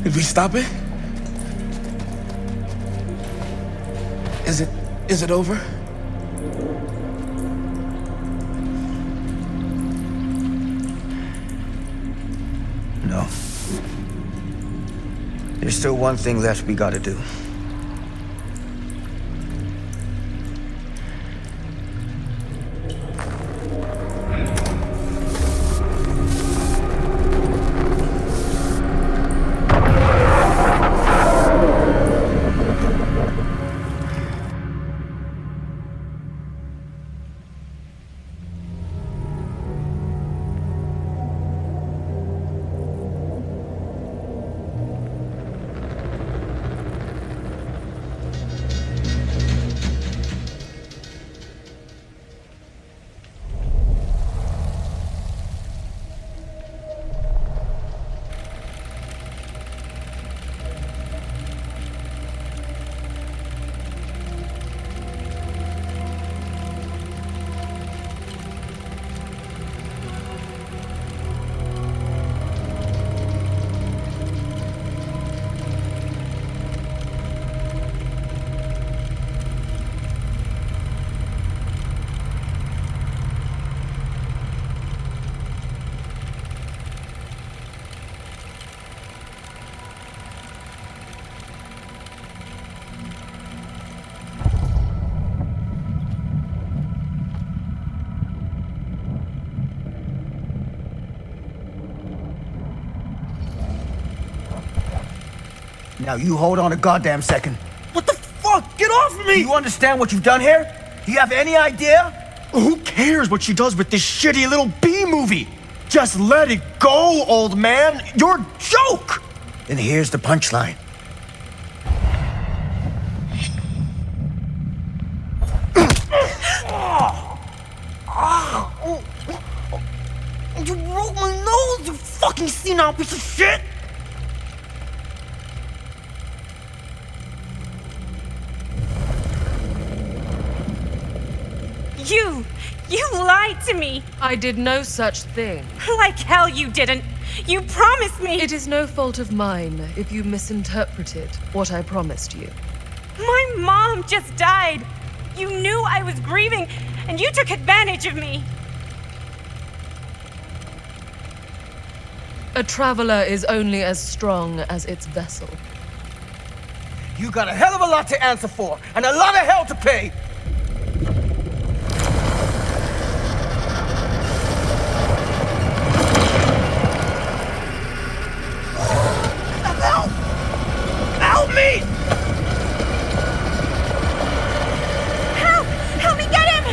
Did we stop it? Is it over? No. There's still one thing left we gotta do. Now you hold on a goddamn second. What the fuck? Get off me! Do you understand what you've done here? Do you have any idea? Who cares what she does with this shitty little B movie? Just let it go, old man. You're a joke! Then here's the punchline. You broke my nose, you fucking senile piece of shit! You lied to me! I did no such thing. Like hell you didn't! You promised me! It is no fault of mine if you misinterpreted what I promised you. My mom just died! You knew I was grieving, and you took advantage of me! A traveler is only as strong as its vessel. You got a hell of a lot to answer for, and a lot of hell to pay! Help me! Help me get him!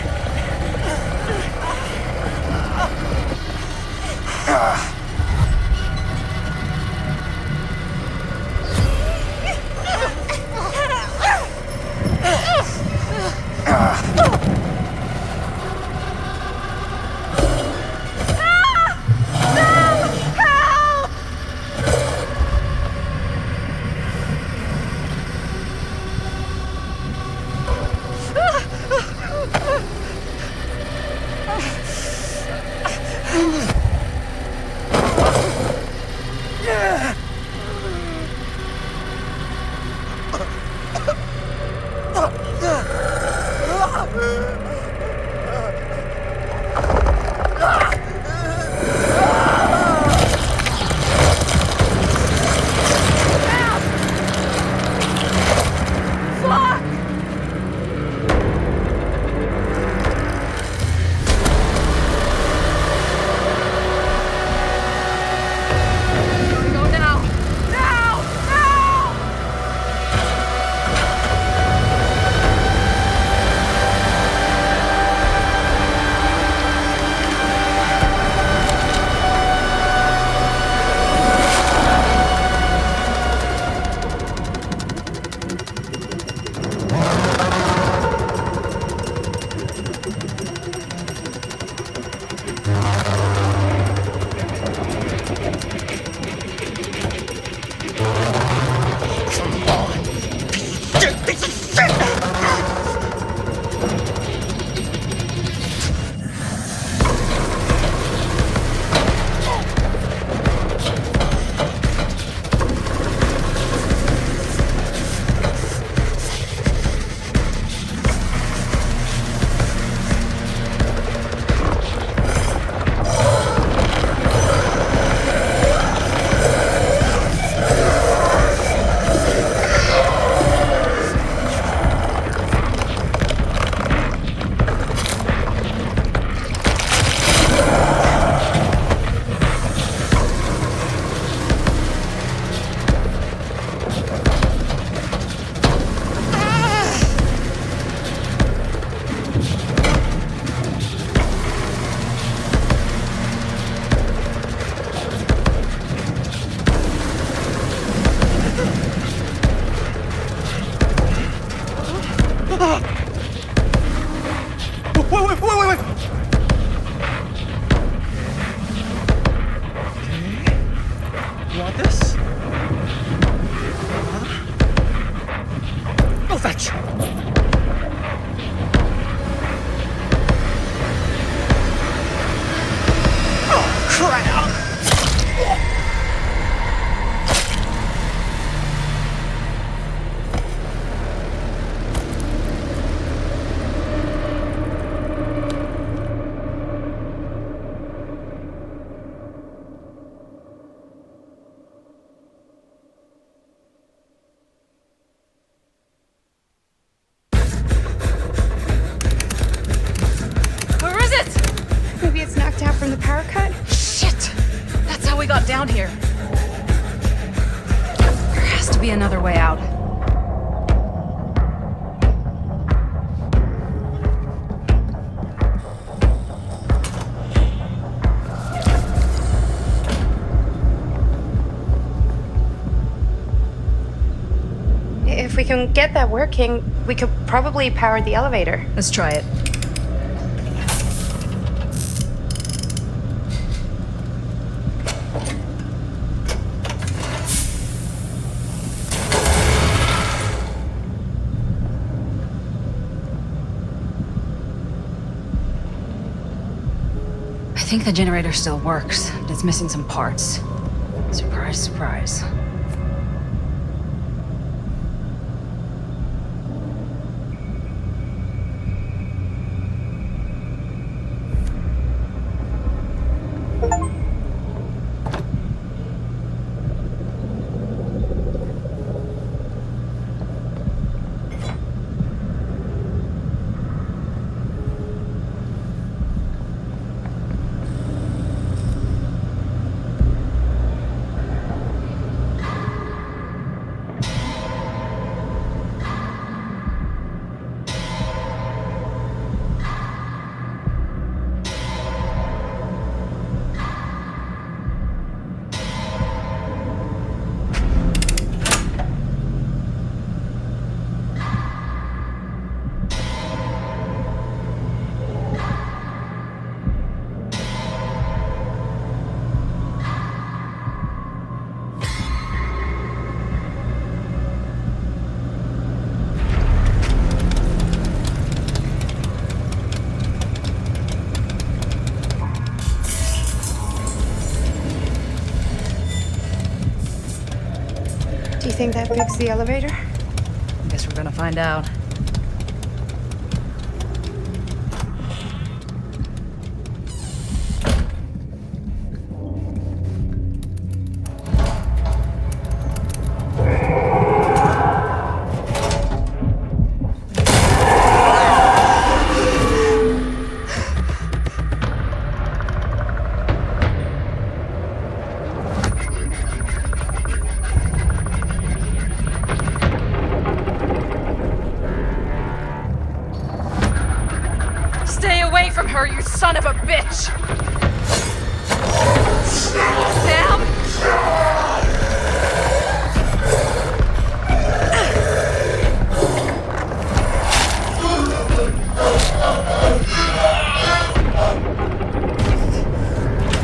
Where is it? Maybe it's knocked out from the power cut? Shit! That's how we got down here. There has to be another way out. If we can get that working, we could probably power the elevator. Let's try it. I think the generator still works, but it's missing some parts. Surprise, surprise. Do you think that fixed the elevator? I guess we're gonna find out. Stay away from her, you son of a bitch! Sam?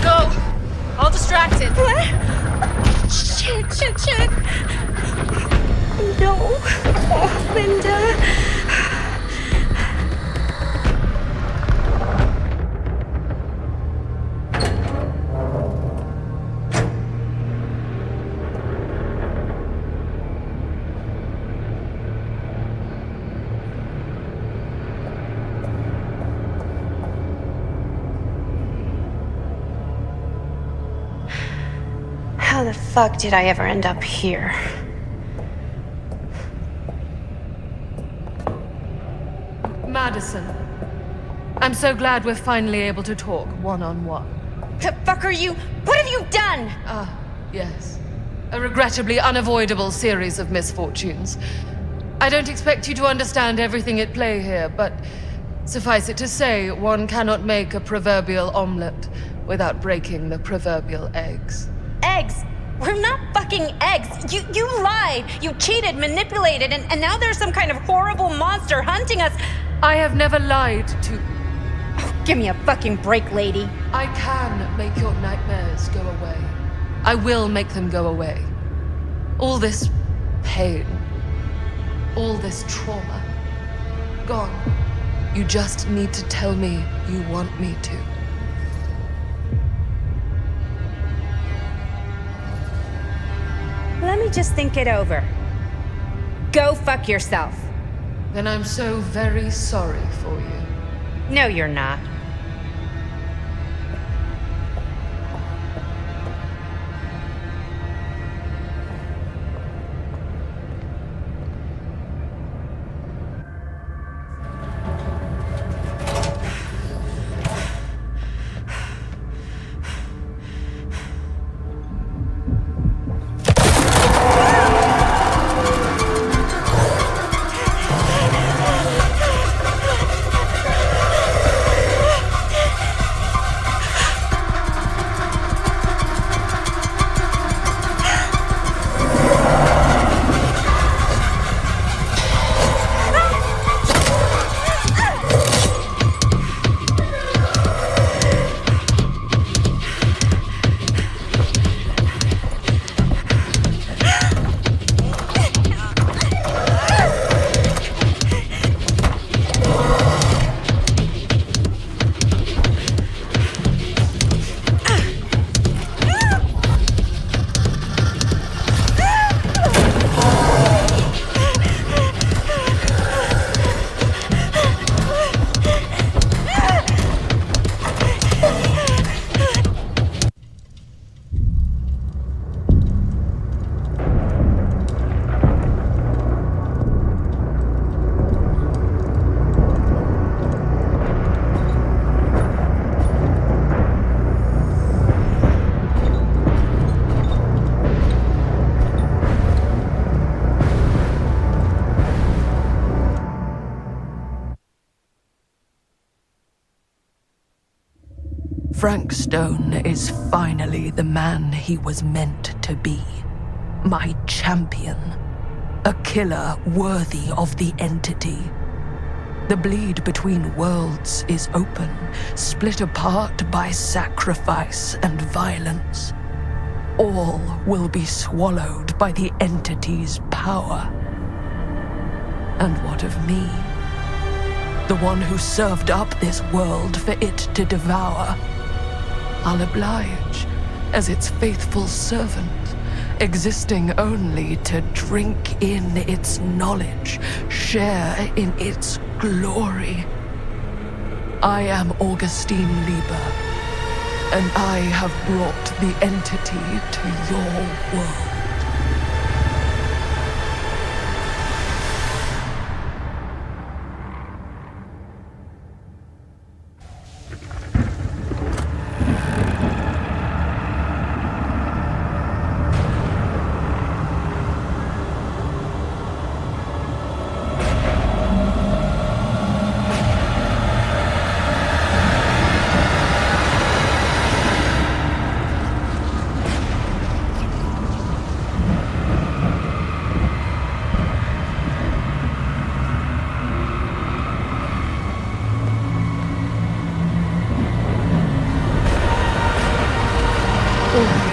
Go! All distracted. What? Shit. No. Oh, Linda. How the fuck did I ever end up here? Madison, I'm so glad we're finally able to talk one-on-one. The fuck are you? What have you done? Yes. A regrettably unavoidable series of misfortunes. I don't expect you to understand everything at play here, but suffice it to say, one cannot make a proverbial omelet without breaking the proverbial eggs. Eggs? We're not fucking eggs. You lied. You cheated, manipulated, and now there's some kind of horrible monster hunting us. I have never lied to... Oh, give me a fucking break, lady. I can make your nightmares go away. I will make them go away. All this pain, all this trauma, gone. You just need to tell me you want me to. don't just think it over. Go fuck yourself. Then I'm so very sorry for you. No, you're not. Frank Stone is finally the man he was meant to be. My champion. A killer worthy of the entity. The bleed between worlds is open, split apart by sacrifice and violence. All will be swallowed by the entity's power. And what of me? The one who served up this world for it to devour. I'll oblige as its faithful servant, existing only to drink in its knowledge, share in its glory. I am Augustine Lieber, and I have brought the entity to your world.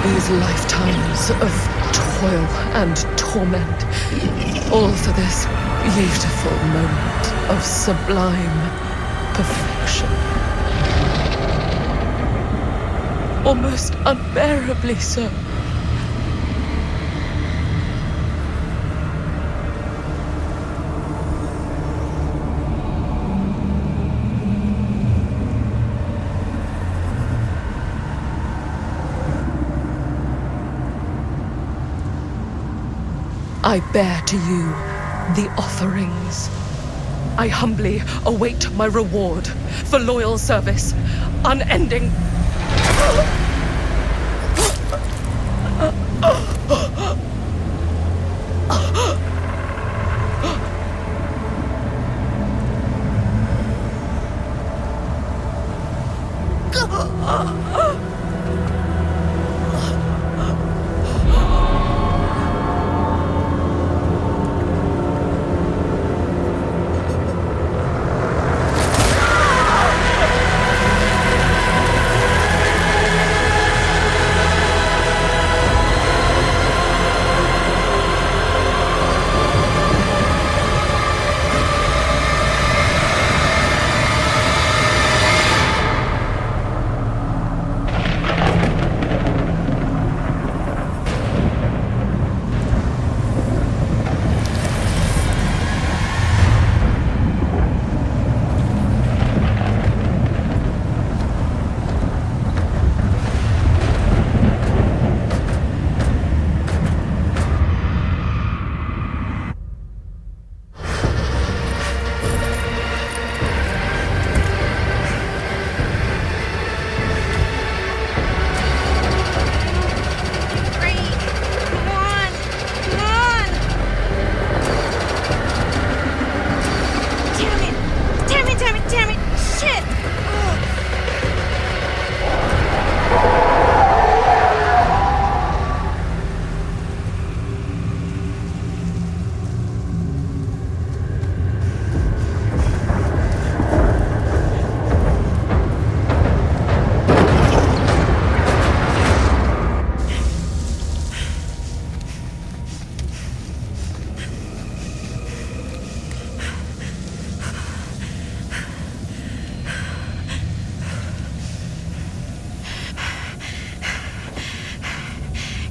These lifetimes of toil and torment, all for this beautiful moment of sublime perfection. Almost unbearably so. I bear to you the offerings. I humbly await my reward for loyal service, unending.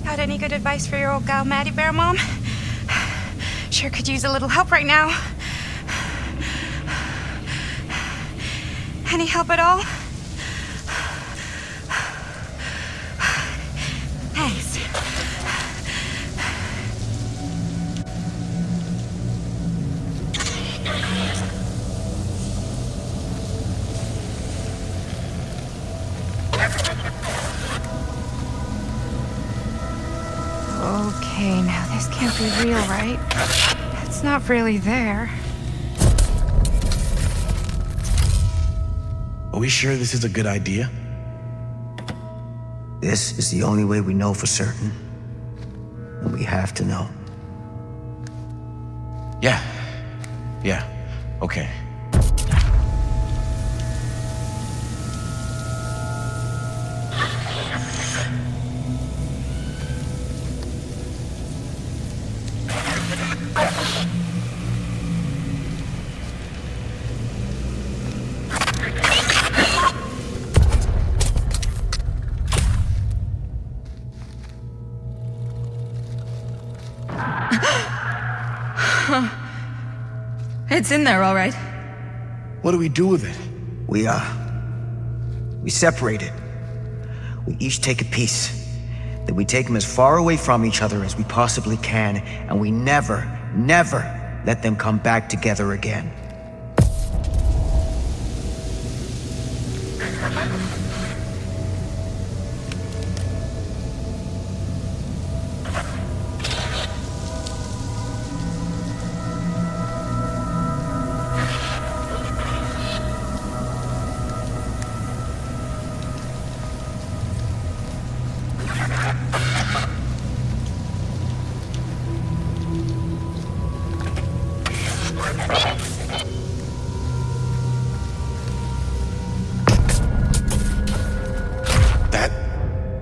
Got any good advice for your old gal Maddie Bear, Mom? Sure could use a little help right now. Any help at all? Thanks. Okay, now this can't be real, right? It's not really there. Are we sure this is a good idea? This is the only way we know for certain. And we have to know. Yeah. Okay. It's in there, all right. What do we do with it? We separate it. We each take a piece. Then we take them as far away from each other as we possibly can, and we never let them come back together again.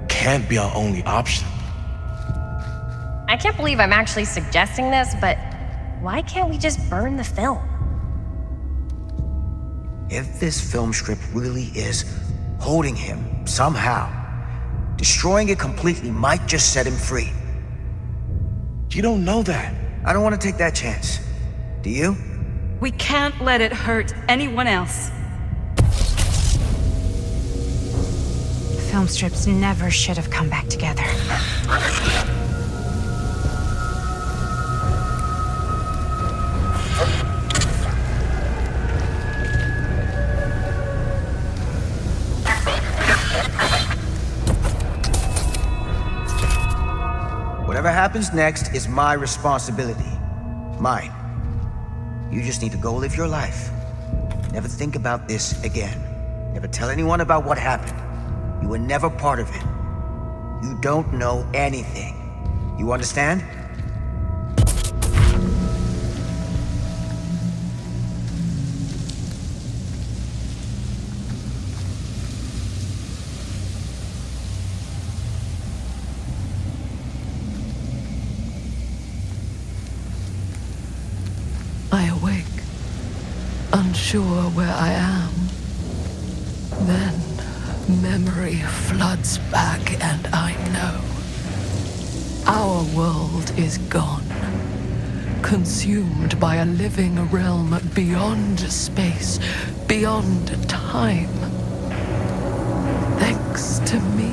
Can't be our only option. I can't believe I'm actually suggesting this, but why can't we just burn the film? If this film strip really is holding him somehow, destroying it completely might just set him free. You don't know that. I don't want to take that chance. Do you? We can't let it hurt anyone else. Film strips never should have come back together. Whatever happens next is my responsibility. Mine. You just need to go live your life. Never think about this again. Never tell anyone about what happened. You were never part of it. You don't know anything. You understand? I awake, unsure where I am. Then memory floods back, and I know our world is gone, consumed by a living realm beyond space, beyond time. Thanks to me.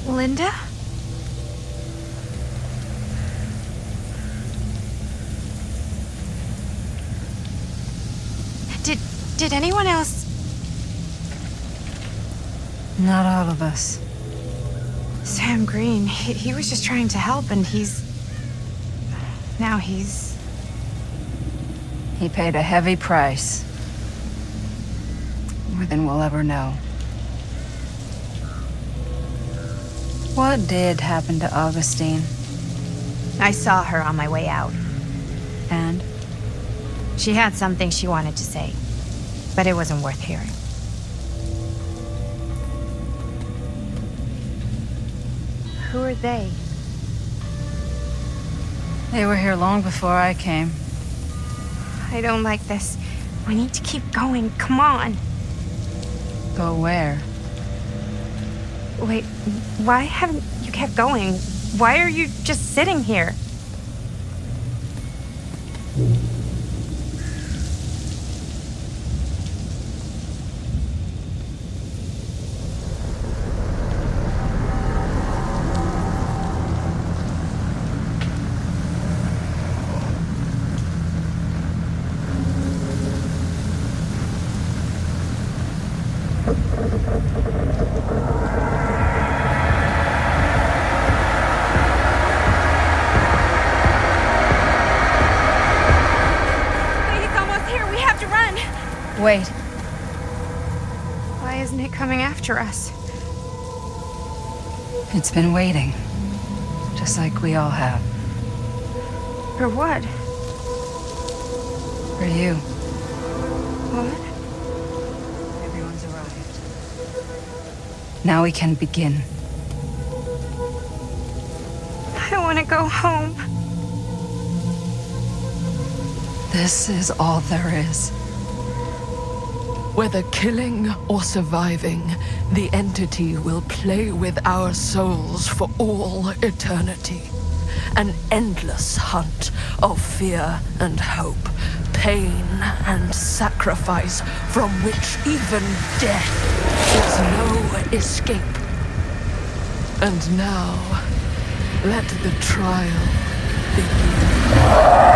Linda? Did anyone else? Not all of us. Sam Green, he was just trying to help, and now he's... He paid a heavy price. More than we'll ever know. What did happen to Augustine? I saw her on my way out. And? She had something she wanted to say, but it wasn't worth hearing. Who are they? They were here long before I came. I don't like this. We need to keep going. Come on. Go where? Wait, why haven't you kept going? Why are you just sitting here? Wait. Why isn't it coming after us? It's been waiting. Just like we all have. For what? For you. What? Everyone's arrived. Now we can begin. I want to go home. This is all there is. Whether killing or surviving, the entity will play with our souls for all eternity. An endless hunt of fear and hope, pain and sacrifice, from which even death is no escape. And now, let the trial begin.